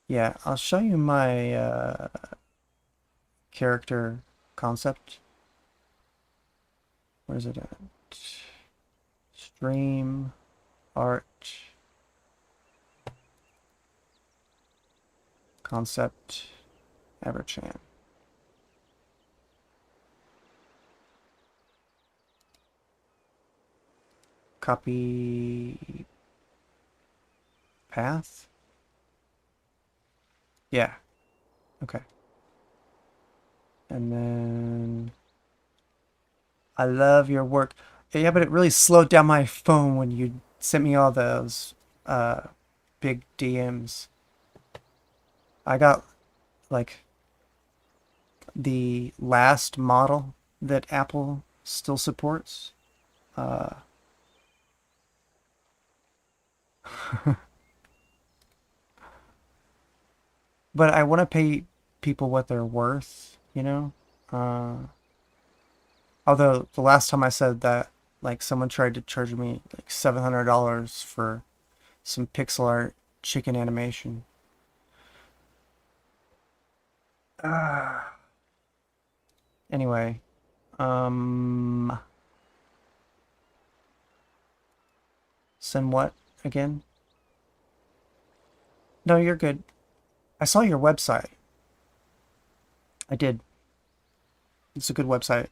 Yeah, I'll show you my character concept. Where is it at? Stream, art, concept, Everchan. Copy path? Yeah. Okay. And then I love your work. Yeah, but it really slowed down my phone when you sent me all those big DMs. I got like the last model that Apple still supports. But I want to pay people what they're worth, you know? Although the last time I said that, like someone tried to charge me like $700 for some pixel art chicken animation. Anyway, um, send what again? No, you're good. I saw your website. I did. It's a good website.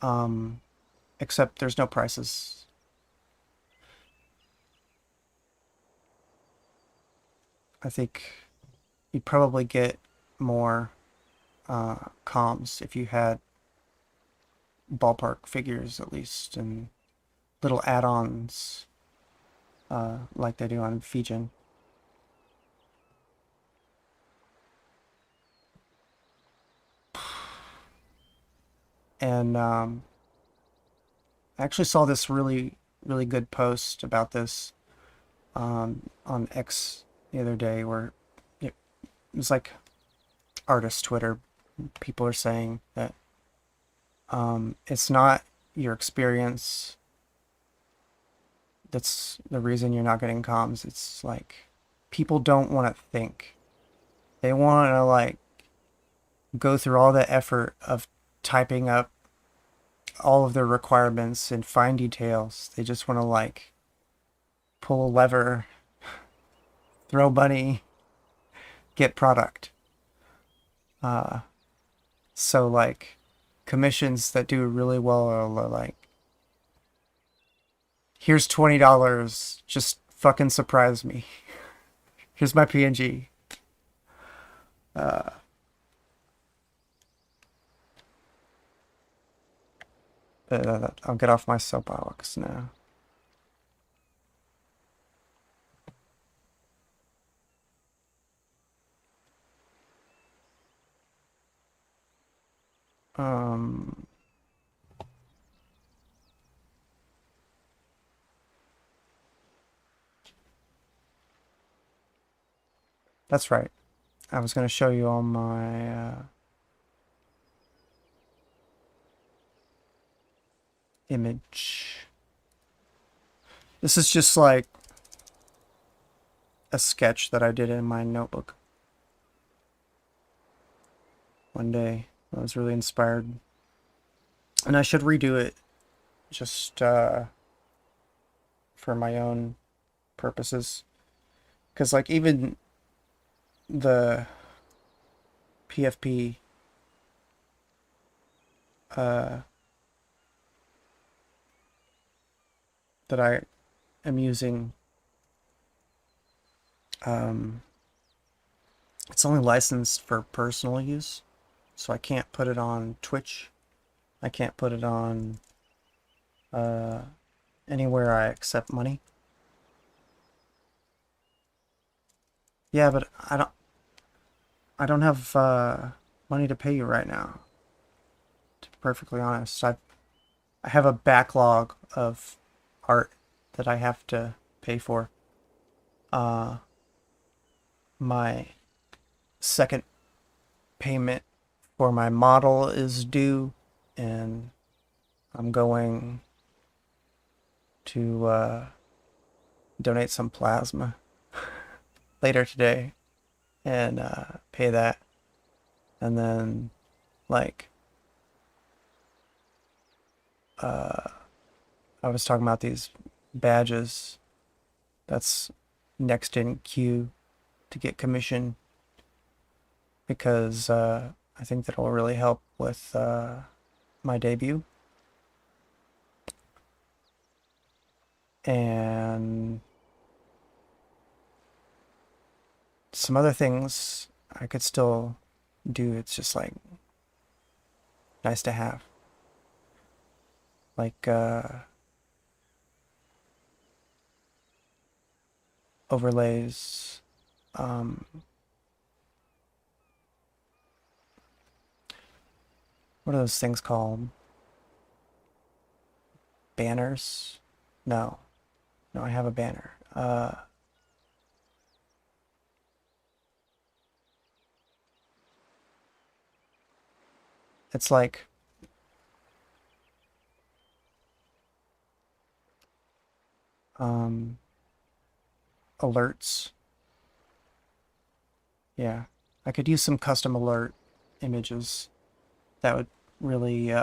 Um, except there's no prices. I think you'd probably get more comms if you had ballpark figures at least and little add-ons like they do on Fijian. And I actually saw this really good post about this on X the other day where it was like artist Twitter. People are saying that it's not your experience that's the reason you're not getting comms. It's like people don't want to think. They want to like go through all the effort of typing up all of their requirements and fine details. They just want to like pull a lever, throw money, get product. So like commissions that do really well are like, here's $20, just fucking surprise me. Here's my PNG. I'll get off my soapbox now. Um, that's right. I was going to show you all my image. This is just like a sketch that I did in my notebook one day. I was really inspired. And I should redo it just for my own purposes. Because, like, even the PFP that I am using, it's only licensed for personal use. So I can't put it on Twitch. I can't put it on anywhere I accept money. Yeah, but I don't have money to pay you right now. To be perfectly honest, I have a backlog of art that I have to pay for. My second payment for my model is due, and I'm going to donate some plasma later today and pay that. And then, like, I was talking about these badges. That's next in queue to get commission, because I think that'll really help with my debut. And some other things I could still do. It's just like nice to have. Like overlays. What are those things called? Banners? No. No, I have a banner. It's like alerts. Yeah. I could use some custom alert images that would really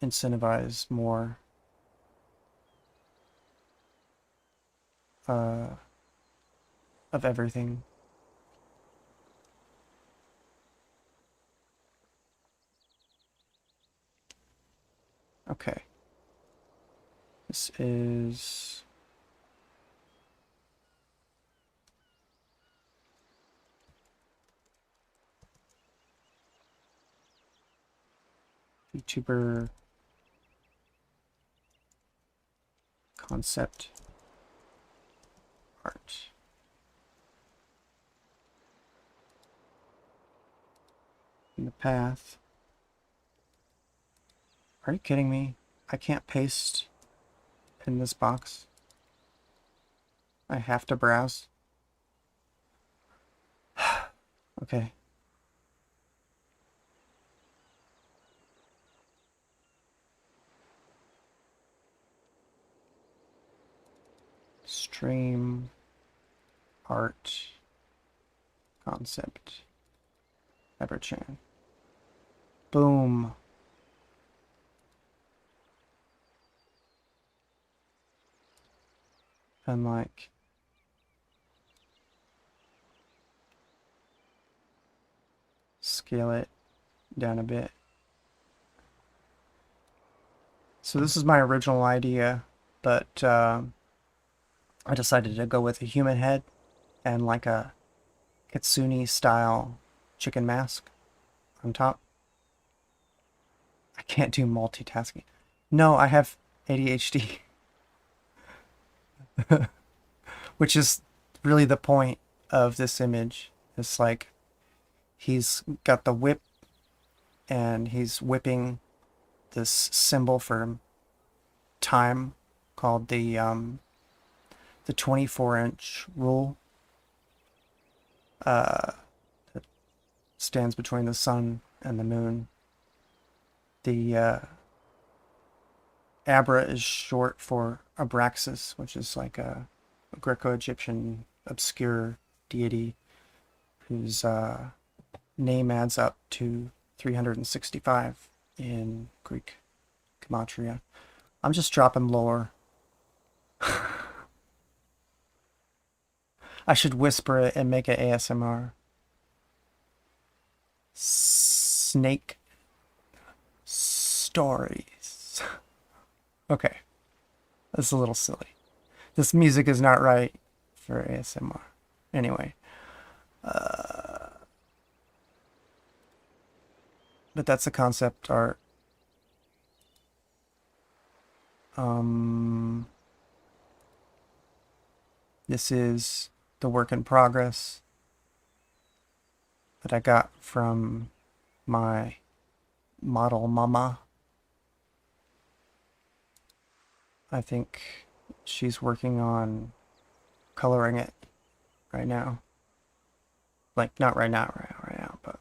incentivize more of everything. Okay. This is VTuber concept art. In the path. Are you kidding me? I can't paste in this box. I have to browse. Okay. Stream art concept Everchan. Boom. And like scale it down a bit. So this is my original idea, but I decided to go with a human head and like a kitsune style chicken mask on top. I can't do multitasking. No, I have ADHD. Which is really the point of this image. It's like he's got the whip and he's whipping this symbol for time called the 24-inch rule. That stands between the sun and the moon. The Abra is short for Abraxas, which is like a Greco-Egyptian obscure deity whose name adds up to 365 in Greek gematria. I'm just dropping lore. I should whisper it and make it ASMR. Snake stories. Okay, that's a little silly. This music is not right for ASMR. Anyway, but that's a concept art. This is the work in progress that I got from my model mama. I think she's working on coloring it right now. Like, not right now, but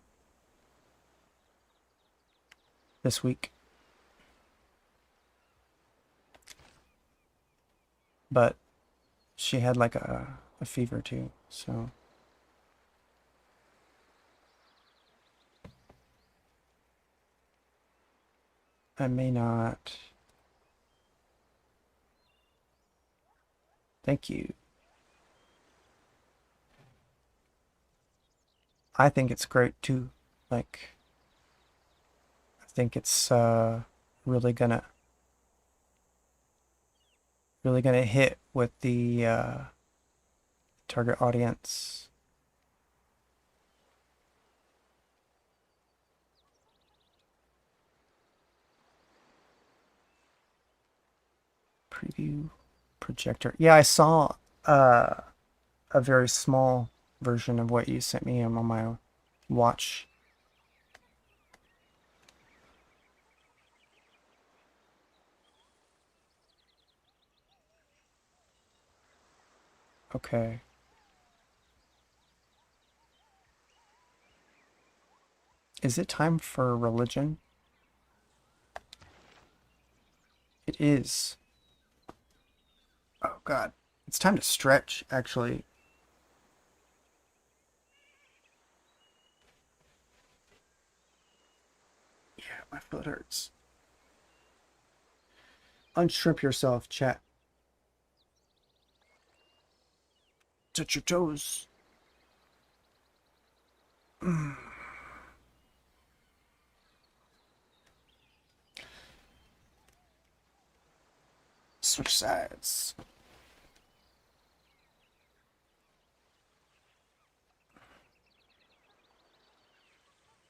this week. But she had like a fever too, so I may not. Thank you. I think it's great too. Like, I think it's really gonna hit with the target audience. Preview projector. Yeah, I saw a very small version of what you sent me on my watch. Okay. Is it time for religion? It is. Oh God. It's time to stretch, actually. Yeah, my foot hurts. Unstrip yourself, chat. Touch your toes. Switch sides.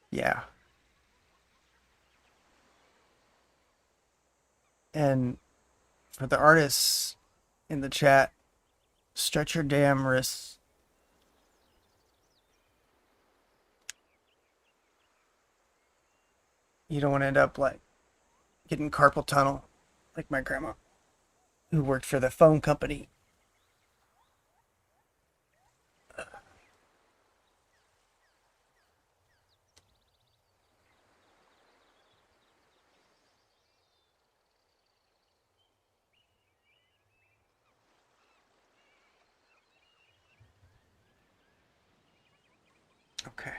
Yeah. And for the artists in the chat, stretch your damn wrists. You don't want to end up like getting carpal tunnel like my grandma, who worked for the phone company. Okay.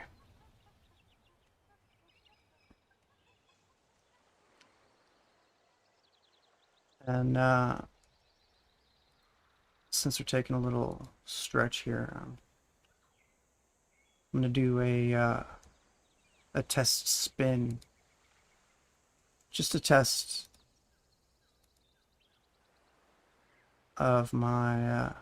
And since we're taking a little stretch here, I'm gonna do a test spin, just a test of my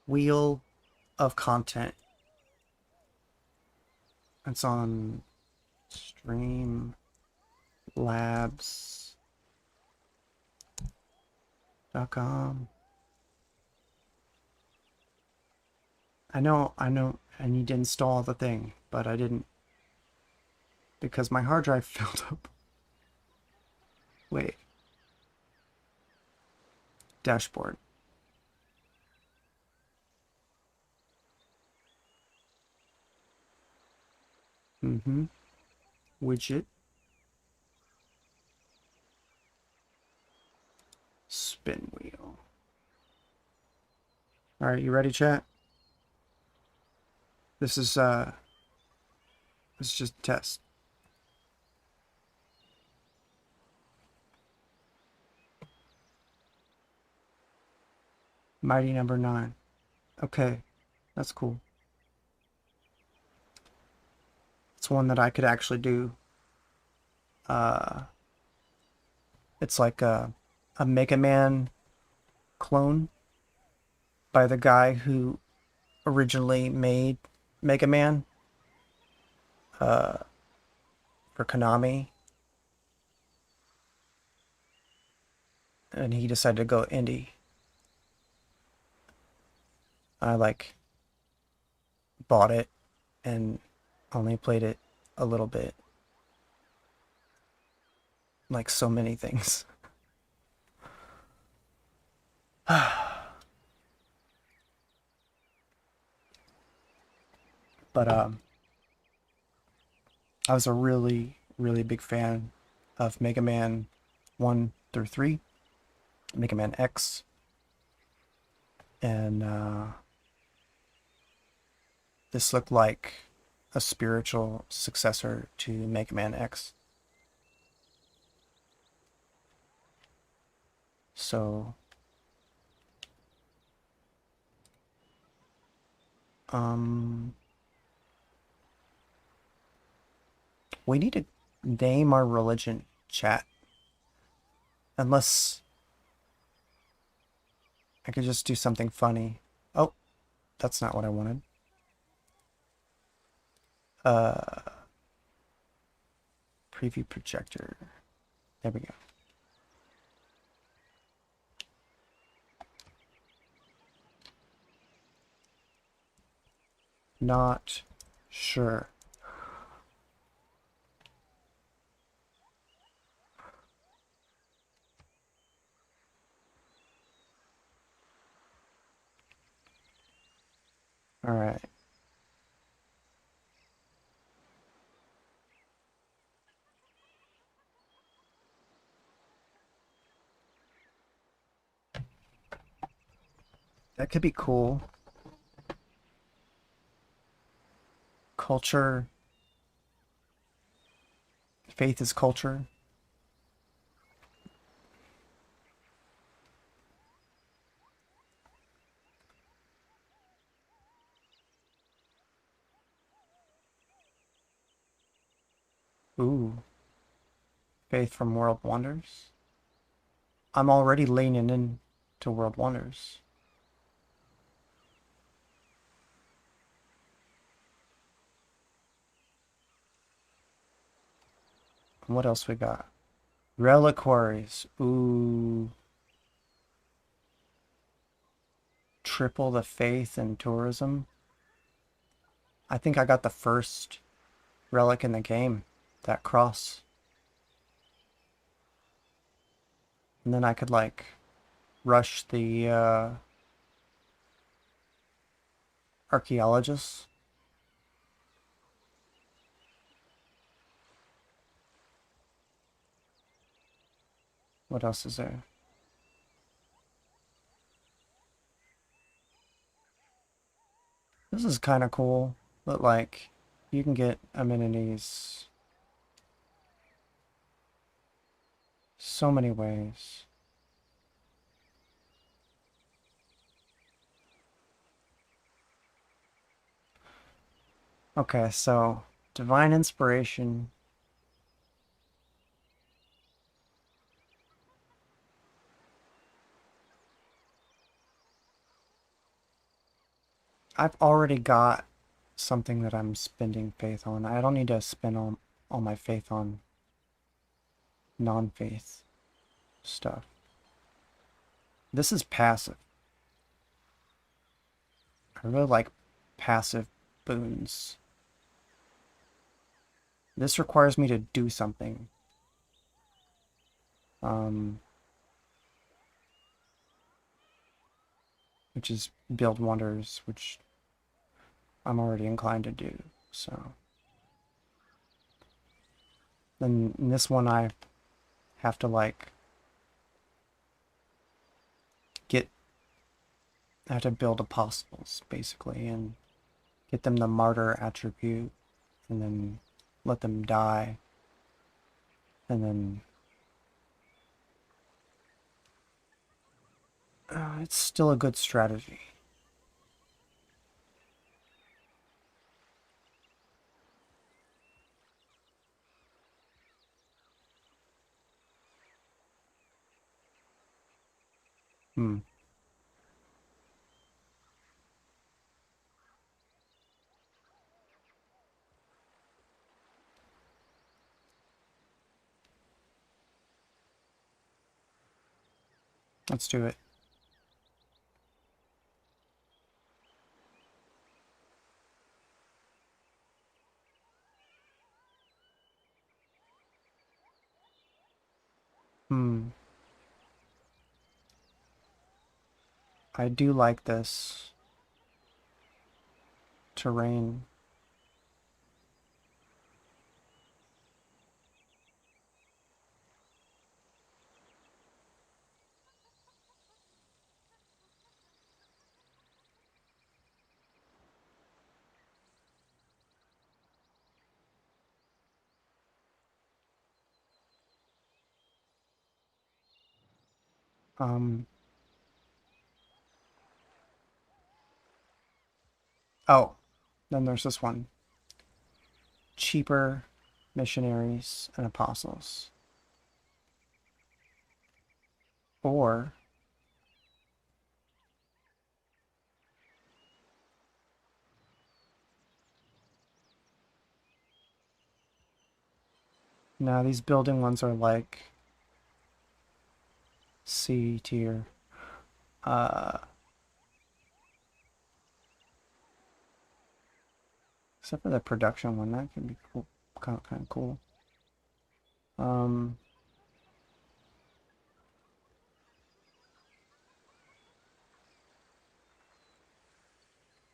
wheel of content. It's on streamlabs.com. I know I need to install the thing, but I didn't because my hard drive filled up. Wait. Dashboard. Widget. Spin wheel. Alright, you ready, chat? This is just a test. Mighty number 9. Okay, that's cool. It's one that I could actually do. It's like a Mega Man clone by the guy who originally made Mega Man for Konami. And he decided to go indie. I like bought it and only played it a little bit. Like so many things. But I was a really, really big fan of Mega Man 1 through 3, Mega Man X, and this looked like a spiritual successor to Mega Man X. So, we need to name our religion, chat. Unless I could just do something funny. Oh, that's not what I wanted. Preview projector. There we go. Not sure. All right. That could be cool. Culture. Faith is culture. Ooh. Faith from World Wonders. I'm already leaning into World Wonders. What else we got? Reliquaries. Ooh. Triple the faith in tourism. I think I got the first relic in the game. That cross. And then I could like rush the archaeologists. What else is there? This is kind of cool, but like you can get amenities so many ways. Okay, so divine inspiration. I've already got something that I'm spending faith on. I don't need to spend all my faith on non-faith stuff. This is passive. I really like passive boons. This requires me to do something. Which is build wonders, which I'm already inclined to do, so. Then in this one I have to like I have to build apostles basically and get them the martyr attribute and then let them die and then it's still a good strategy. Hmm. Let's do it. Hmm. I do like this terrain. Um, oh, then there's this one. Cheaper missionaries and apostles. Or now these building ones are like C tier. Uh, except for the production one, that can be cool, kind of cool. Um,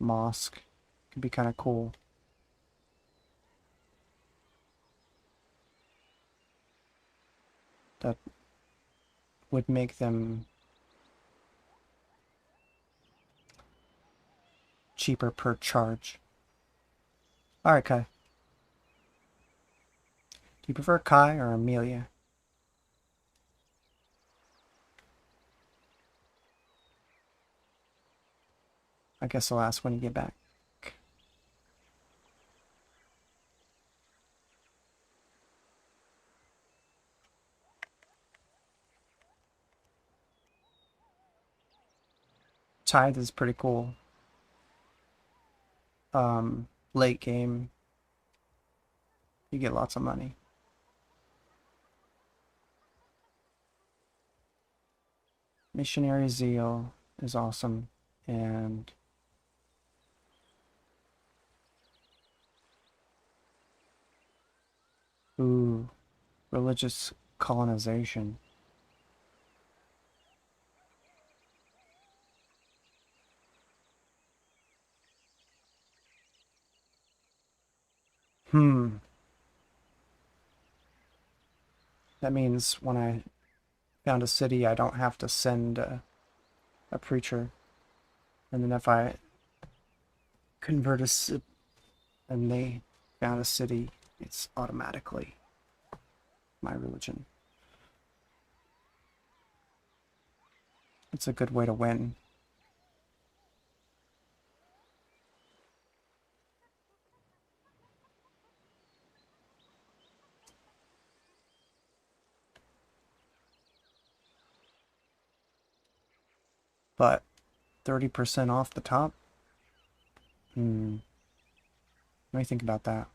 mosque could be kind of cool. That would make them cheaper per charge. Alright, Kai. Do you prefer Kai or Amelia? I guess I'll ask when you get back. Tithe is pretty cool. Late game, you get lots of money. Missionary Zeal is awesome, and ooh, religious colonization. Hmm. That means when I found a city, I don't have to send a preacher. And then if I convert and they found a city, it's automatically my religion. It's a good way to win. But 30% off the top? Hmm. Let me think about that.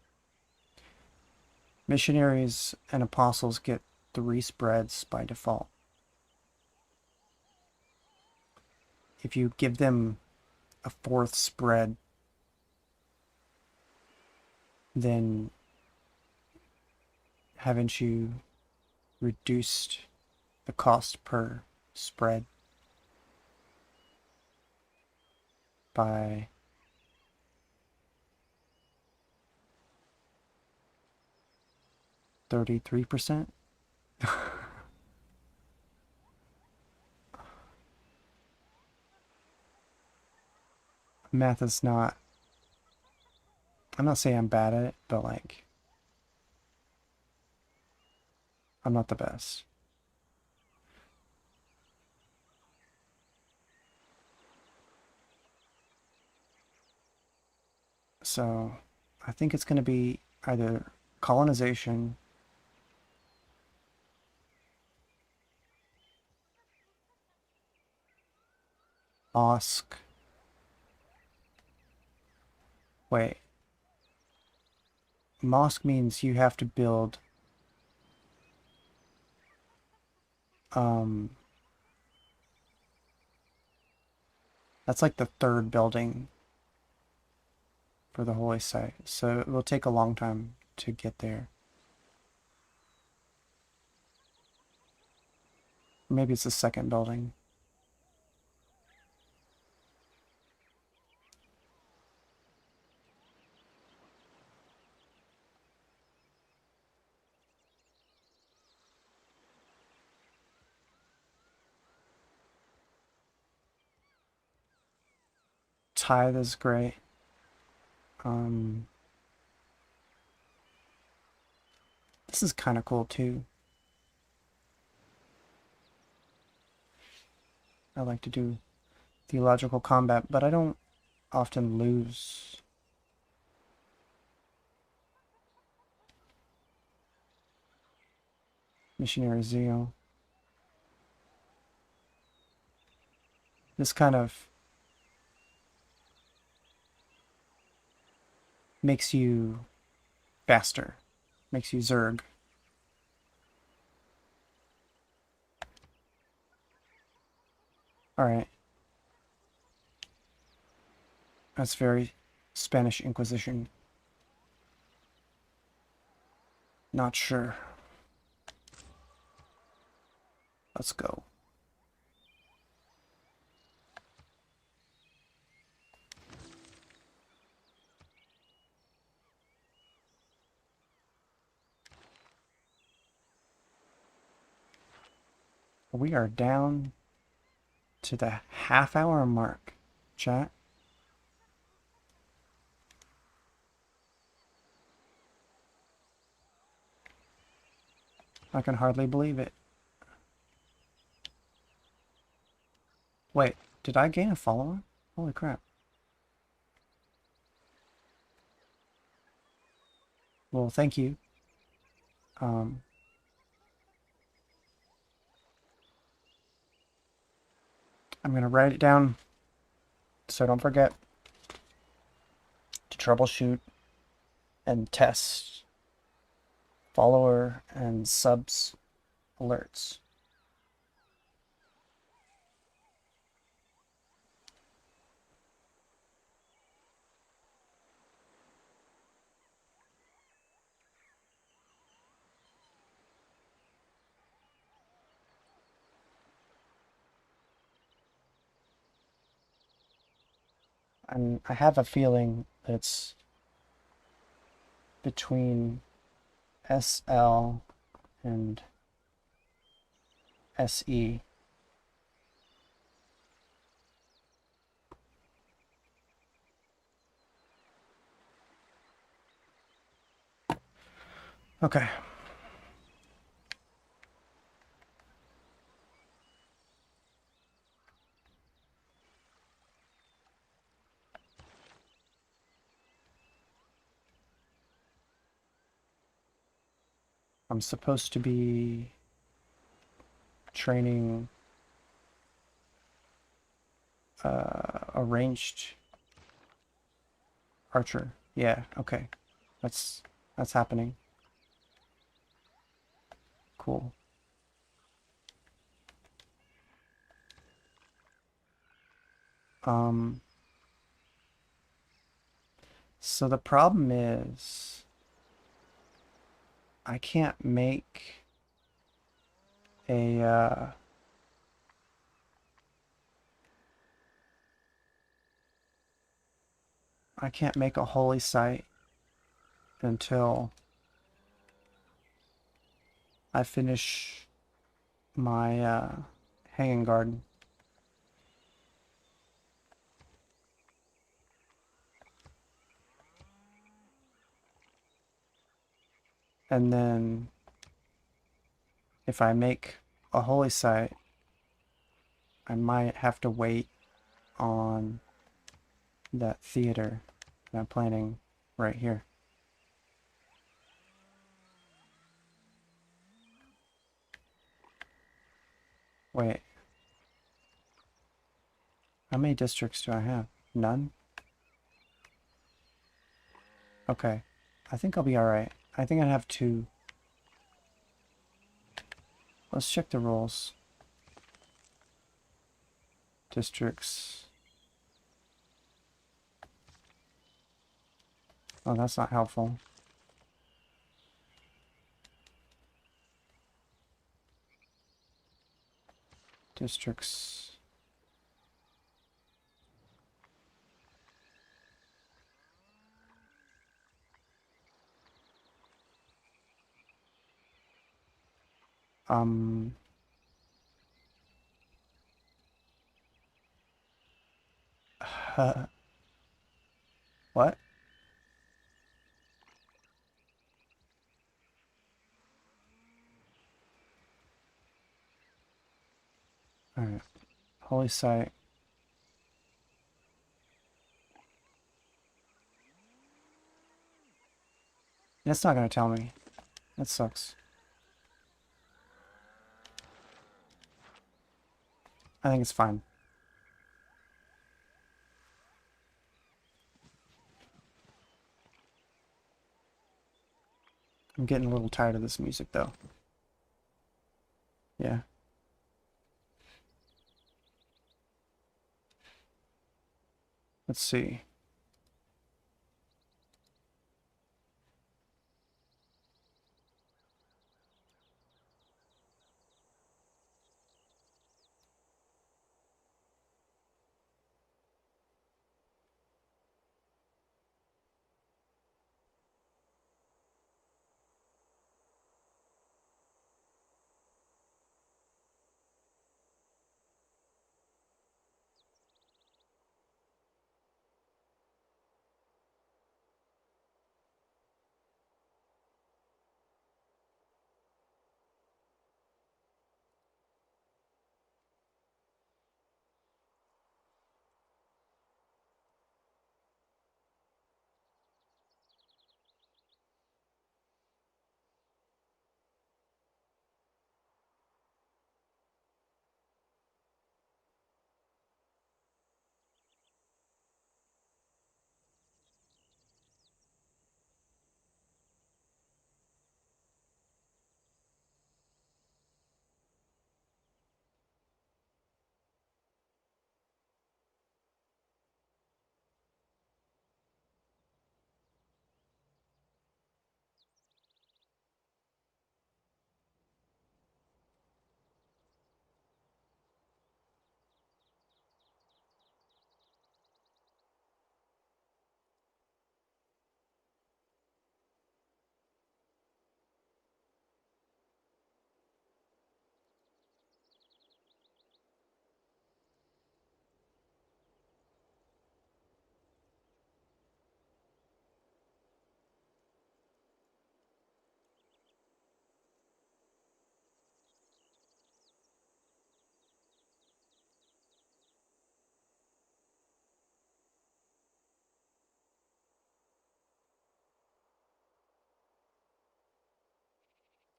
Missionaries and apostles get 3 spreads by default. If you give them a 4th spread, then haven't you reduced the cost per spread by 33%. Math is not, I'm not saying I'm bad at it, but like, I'm not the best. So I think it's going to be either colonization, mosque. Wait. Mosque means you have to build that's like the third building for the holy site. So it will take a long time to get there. Maybe it's the second building. Tithe is great. This is kind of cool too. I like to do theological combat, but I don't often lose. Missionary zeal. This kind of makes you faster, makes you Zerg. Alright. That's very Spanish Inquisition. Not sure. Let's go. We are down to the half-hour mark, chat. I can hardly believe it. Wait, did I gain a follower? Holy crap. Well, thank you. I'm going to write it down so don't forget to troubleshoot and test follower and subs alerts. And I have a feeling that it's between SL and SE. Okay. I'm supposed to be training a ranged archer. Yeah, okay. That's happening. Cool. So the problem is I can't make a I can't make a holy site until I finish my hanging garden. And then if I make a holy site, I might have to wait on that theater that I'm planning right here. Wait, how many districts do I have? None? Okay, I think I'll be alright. I think I have 2. Let's check the rules. Districts. Oh, that's not helpful. Districts. Um, what? Alright, holy site. It's not gonna tell me. That sucks. I think it's fine. I'm getting a little tired of this music though. Yeah. Let's see.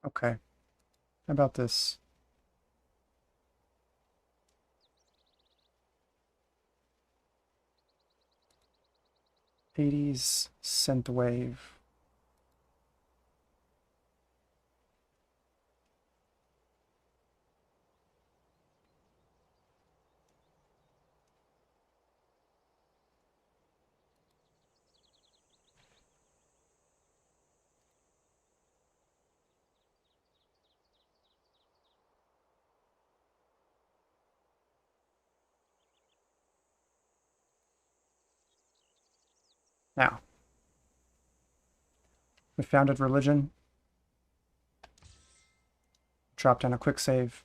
Okay. How about this? '80s synthwave. Now, we founded religion. drop down a quick save.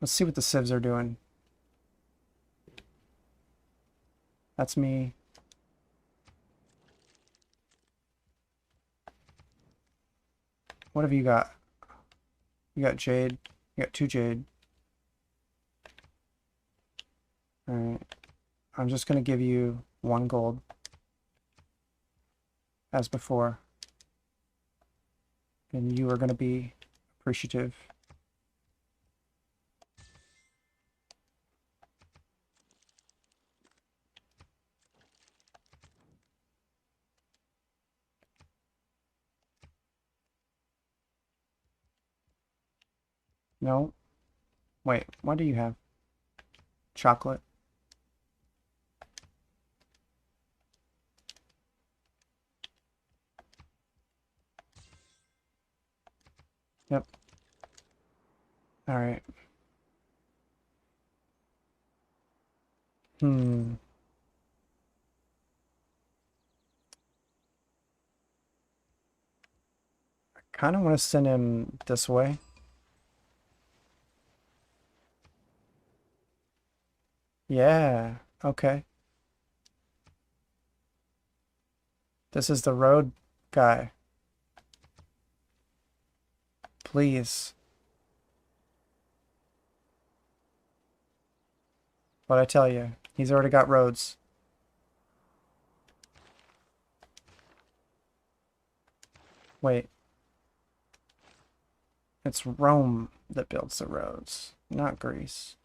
Let's see what the civs are doing. That's me. What have you got? You got jade. You got 2 jade. Alright. I'm just going to give you 1 gold. As before. And you are going to be appreciative. No. Wait, what do you have? Chocolate. Yep. Alright. I kind of want to send him this way. Yeah, okay. This is the road guy. Please. What'd I tell you? He's already got roads. Wait. It's Rome that builds the roads, not Greece.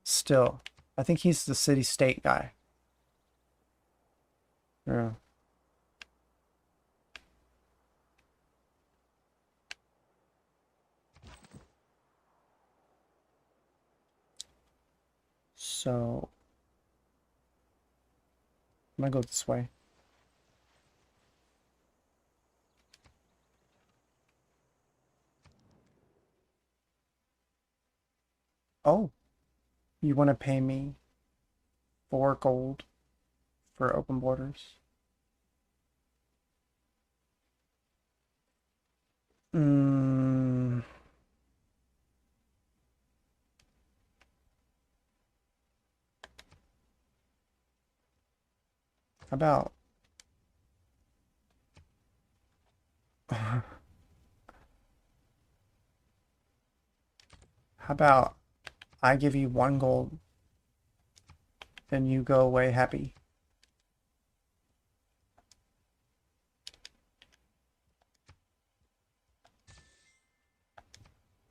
Still, I think he's the city-state guy. Yeah. So, I'm gonna go this way. Oh, you want to pay me 4 gold for open borders? Mm, how about how about I give you 1 gold and you go away happy?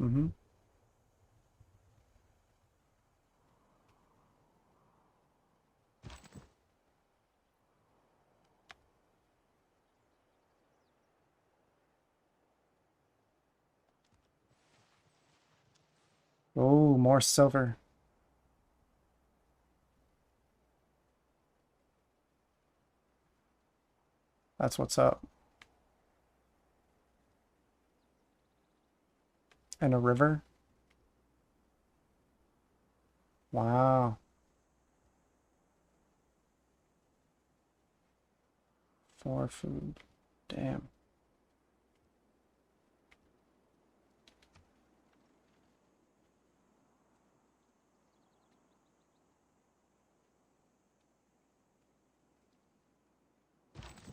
Mm-hmm. Oh, more silver. That's what's up. And a river? Wow. 4 food. Damn.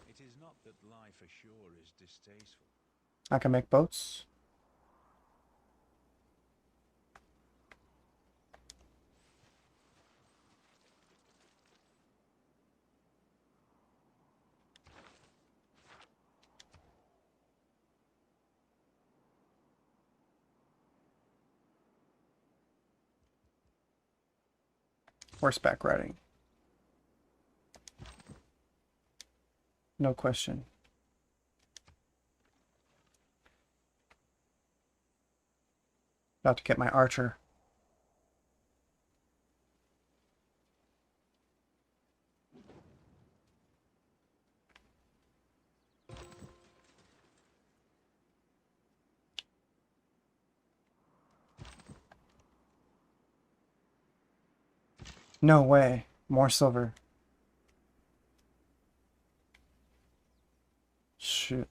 It is not that life ashore is distasteful. I can make boats. Horseback riding. No question. About to get my archer. No way. More silver. Shoot.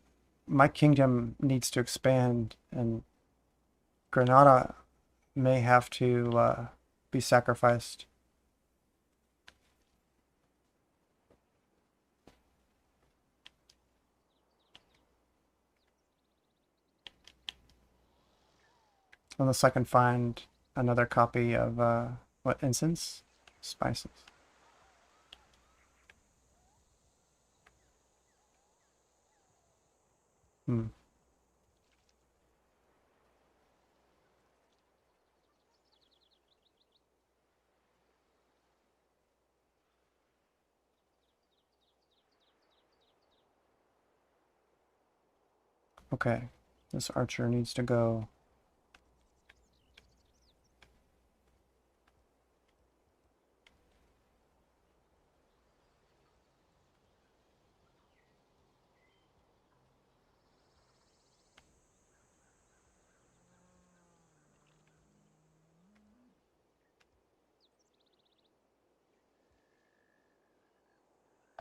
My kingdom needs to expand, and Granada may have to be sacrificed. Unless I can find another copy of, what, incense? Spices. Hmm. Okay. This archer needs to go.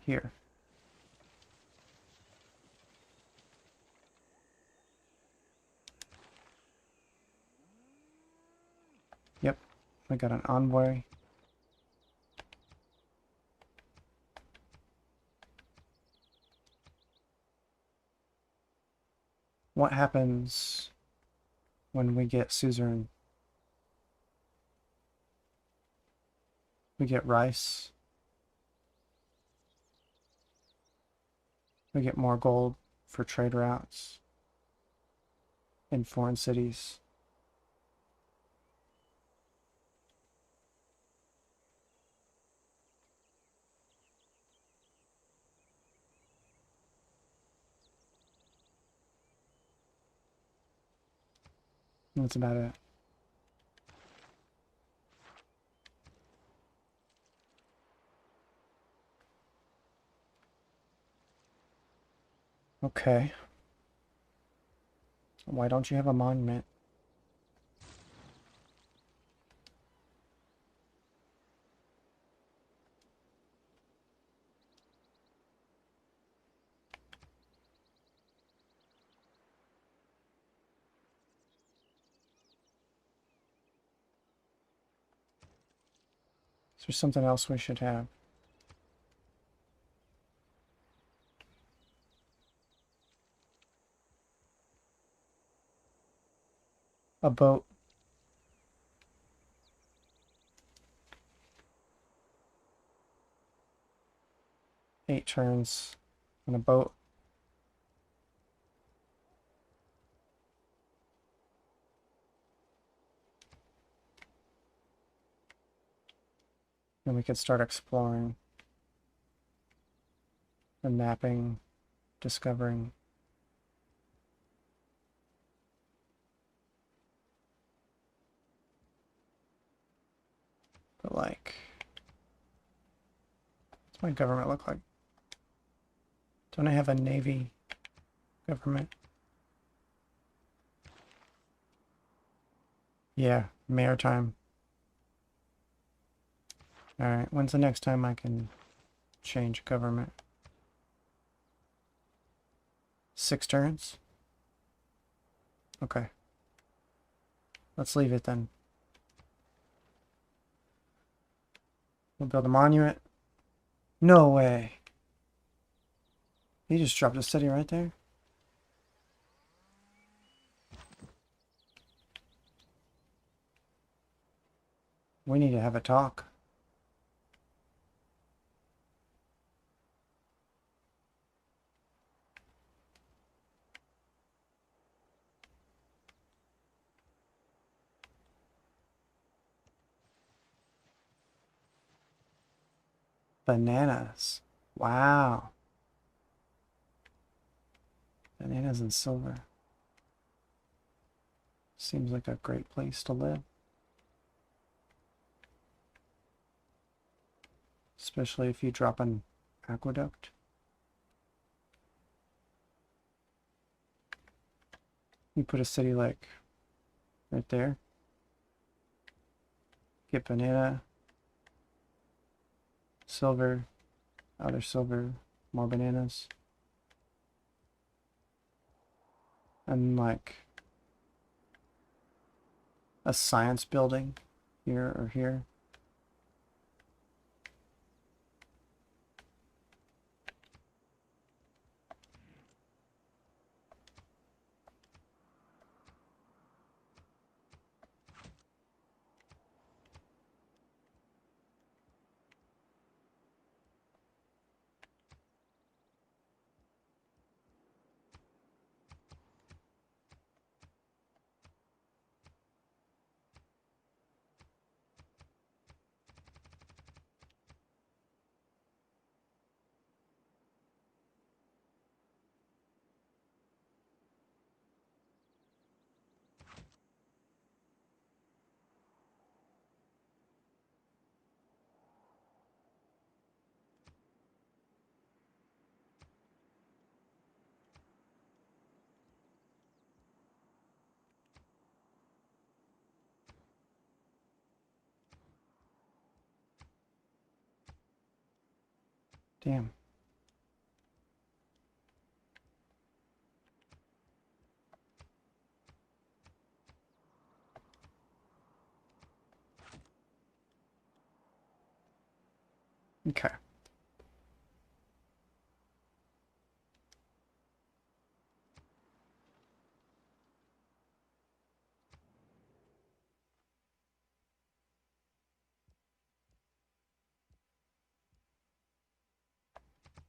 Here. Yep. I got an envoy. What happens when we get suzerain? We get rice. We get more gold for trade routes in foreign cities. That's about it. Okay. Why don't you have a monument? Is there something else we should have? A boat. Eight turns on a boat. Then we could start exploring and mapping, discovering. But like, what's my government look like? Don't I have a navy government? Yeah, maritime. Alright, when's the next time I can change government? 6 turns? Okay. Let's leave it then. We'll build a monument. No way. He just dropped a city right there. We need to have a talk. Bananas. Wow. Bananas and silver. Seems like a great place to live. Especially if you drop an aqueduct. You put a city like right there. Get banana. Silver. Other silver. More bananas. And like a science building here or here. Damn. Okay.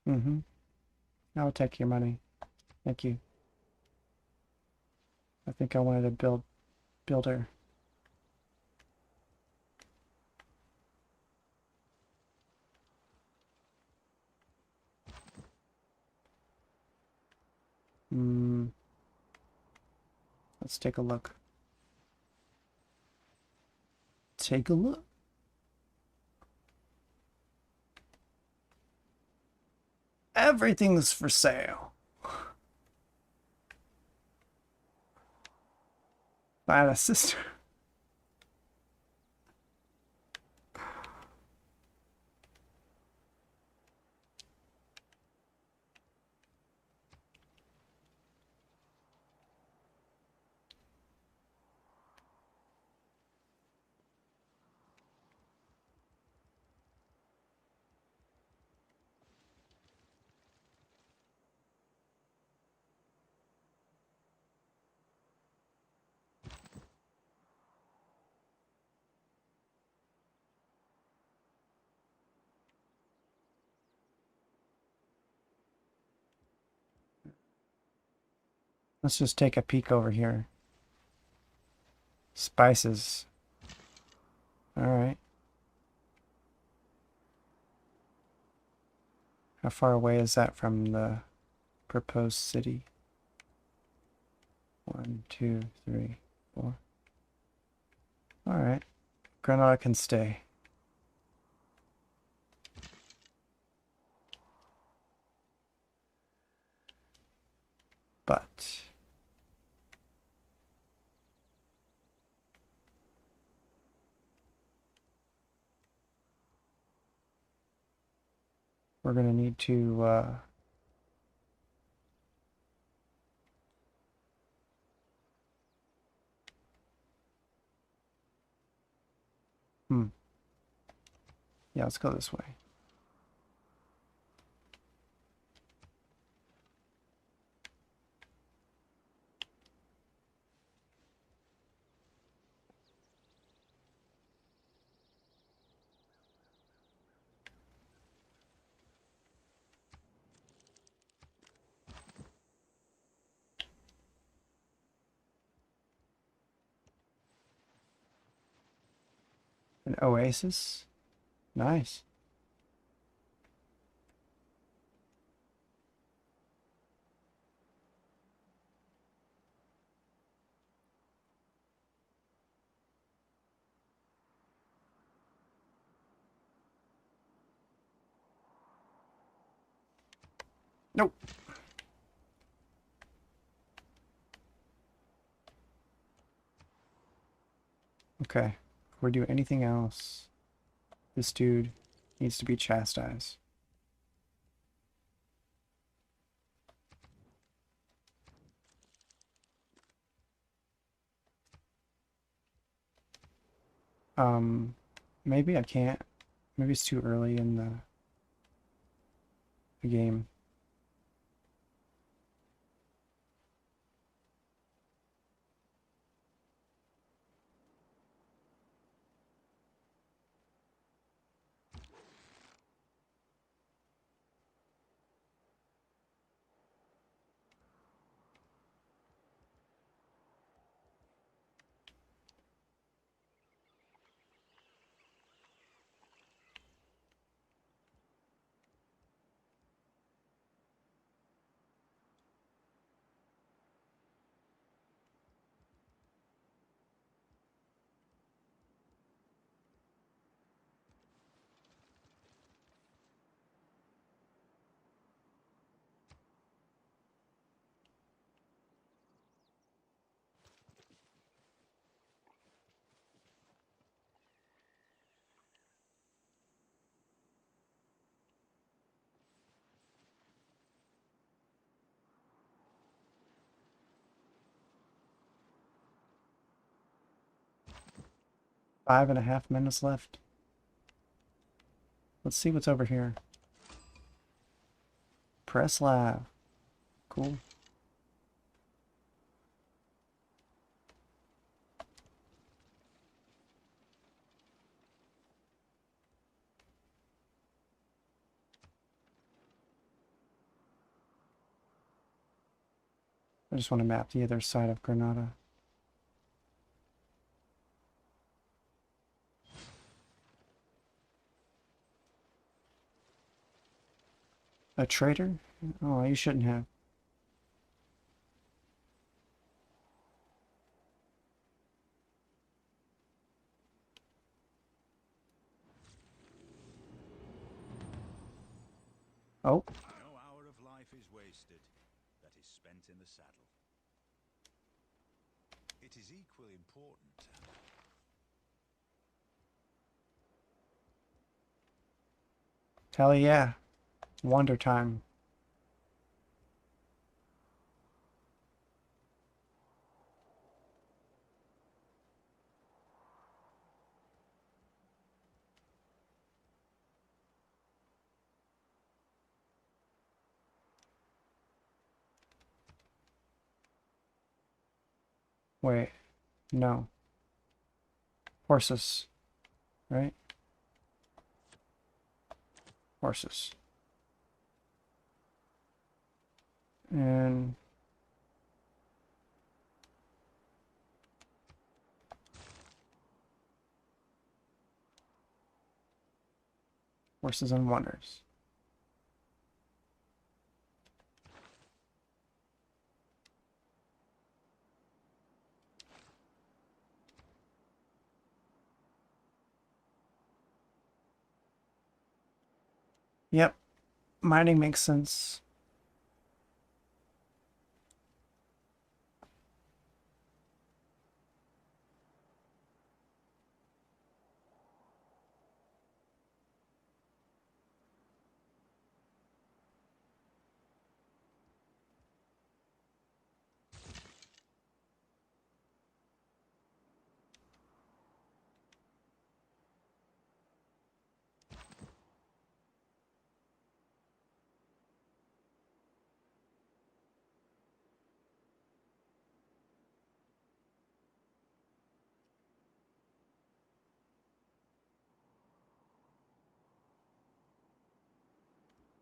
Mm-hmm. I'll take your money. Thank you. I think I wanted to builder. Hmm. Let's take a look. Take a look. Everything's for sale. Buy a sister. Let's just take a peek over here. Spices. Alright. How far away is that from the proposed city? 1, 2, 3, 4. Alright. Granada can stay. But we're gonna need to yeah, let's go this way. An oasis? Nice. Nope. Okay. Before we do anything else, this dude Needs to be chastised. Maybe I can't. Maybe it's too early in the game. Five and a half minutes left. Let's see what's over here. Press lab. Cool. I just want to map the other side of Granada. A traitor? Oh, you shouldn't have. Oh, No hour of life is wasted that is spent in the saddle. It is equally important. hell yeah. Wonder time. Wait, no. Horses, right? Horses. And horses and wonders. Yep, mining makes sense.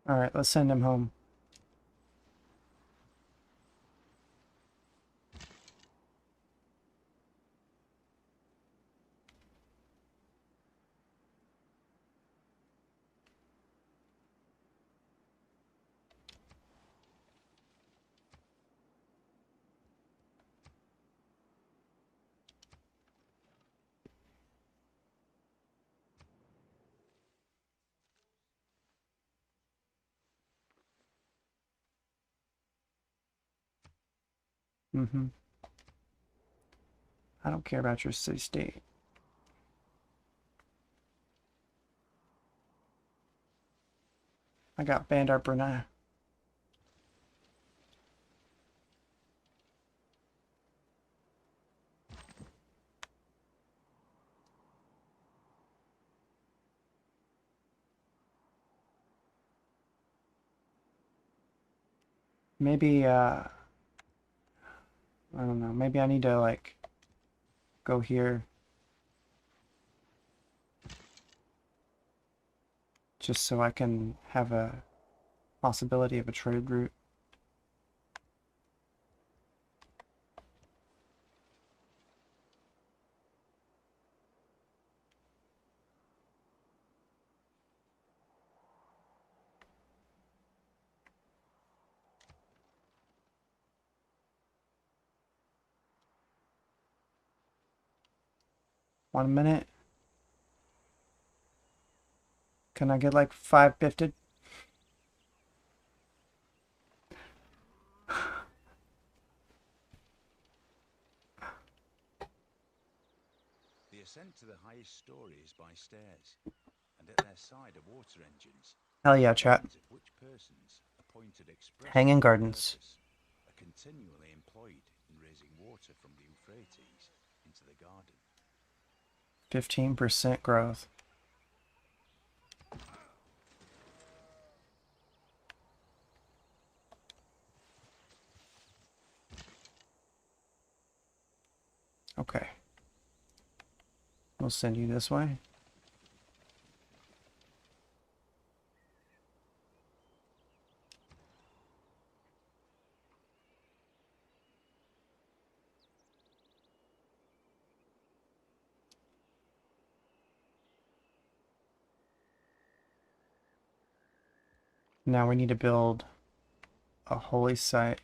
Alright, let's send him home. Mm-hmm. I don't care about your city state. I got Bandar Brunei. Maybe, I don't know, maybe I need to, like, go here. Just so I can have a possibility of a trade route. One minute. Can I get like 5 bifted? The ascent to the highest story is by stairs, and at their side are water engines. Hell yeah, chat. Of which persons appointed expressly Hanging for the Gardens. purpose are continually employed in raising water from the Euphrates into the garden. 15% growth. Okay. We'll send you this way. Now we need to build a holy site.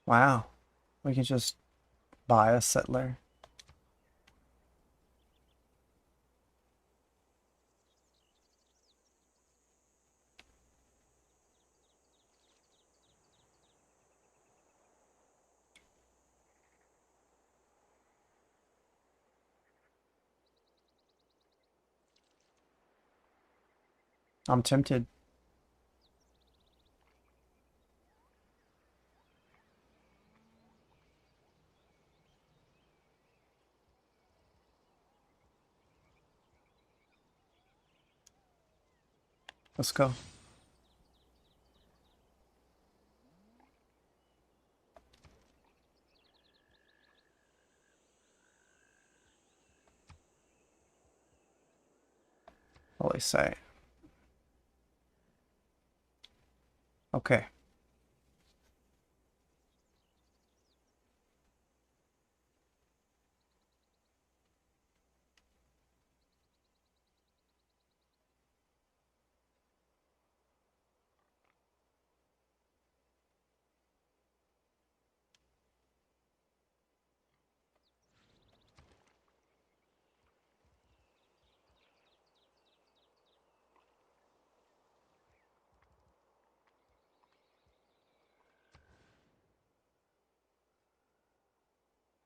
Wow. We can just buy a settler. I'm tempted. Let's go. Holy site. Okay.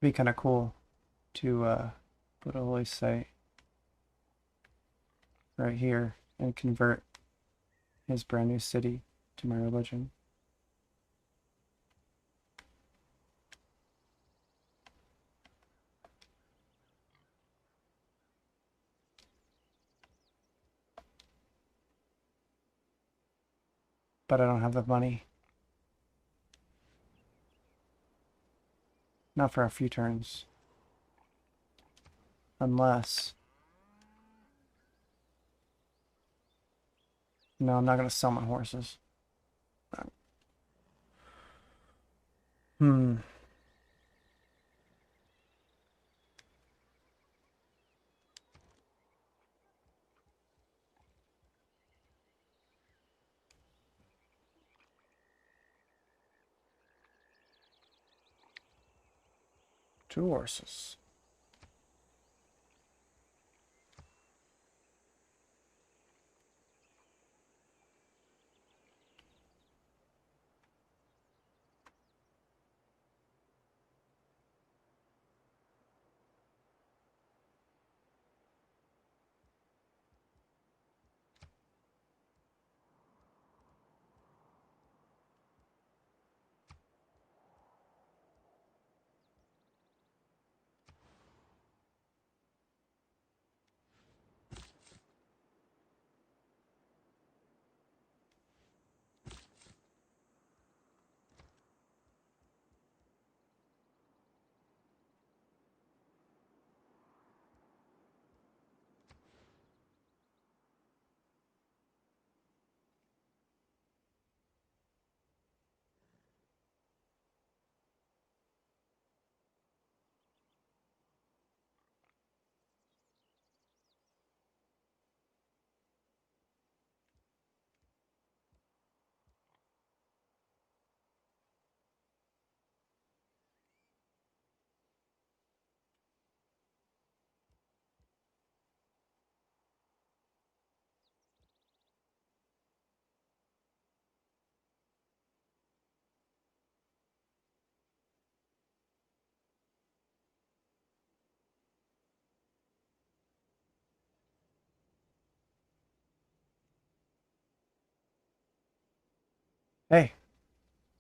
Be kind of cool to put a holy site right here and convert his brand new city to my religion. But I don't have the money. Not for a few turns. Unless... No, I'm not going to sell my horses. Hmm. Two horses.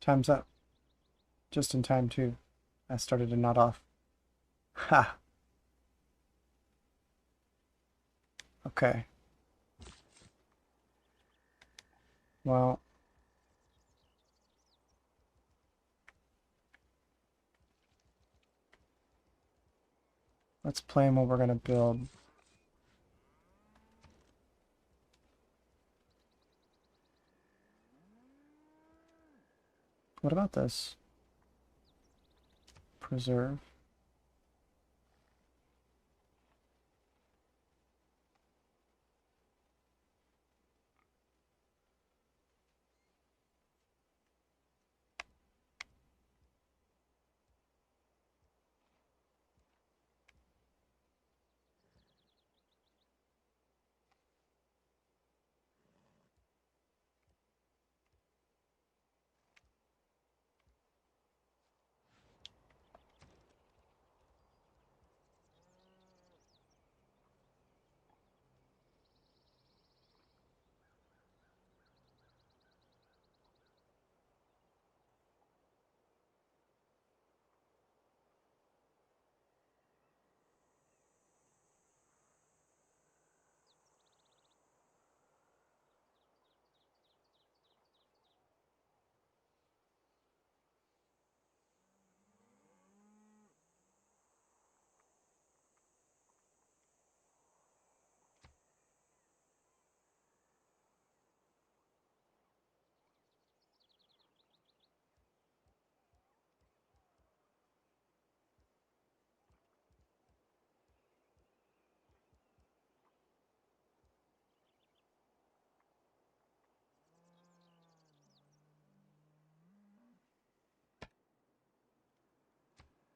Time's up. Just in time, too. I started to nod off. Ha! Okay. Well. Let's plan what we're going to build. What about this? Preserve.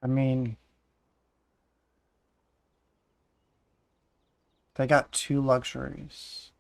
I mean, they got 2 luxuries.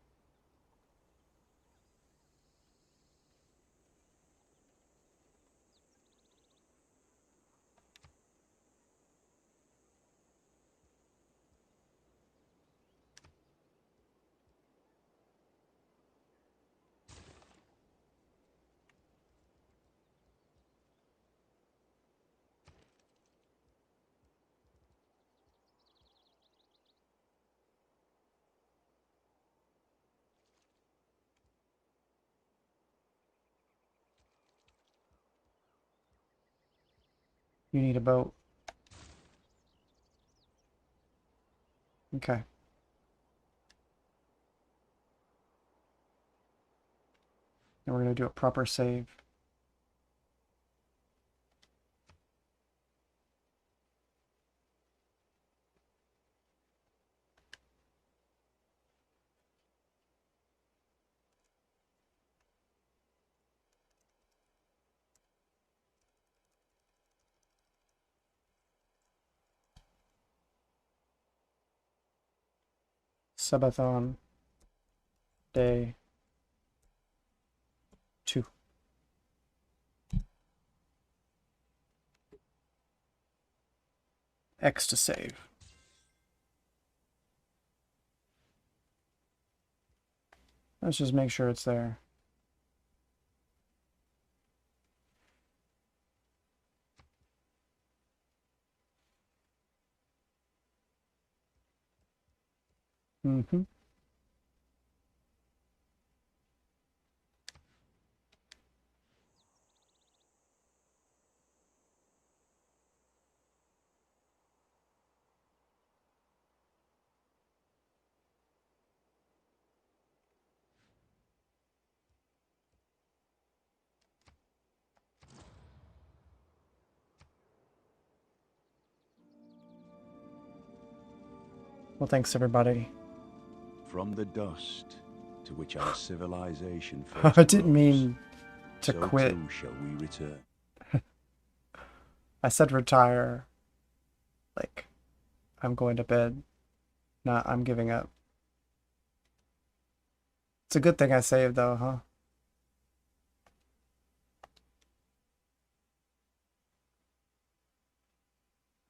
You need a boat. Okay. And we're going to do a proper save. Subathon. Day 2. X to save. Let's just make sure it's there. Mm-hmm. Well, thanks, everybody. From the dust to which our civilization I first didn't rose, mean to so quit. too shall we return. I said retire. Like, I'm going to bed. Not, I'm giving up. It's a good thing I saved, though, huh?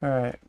Alright.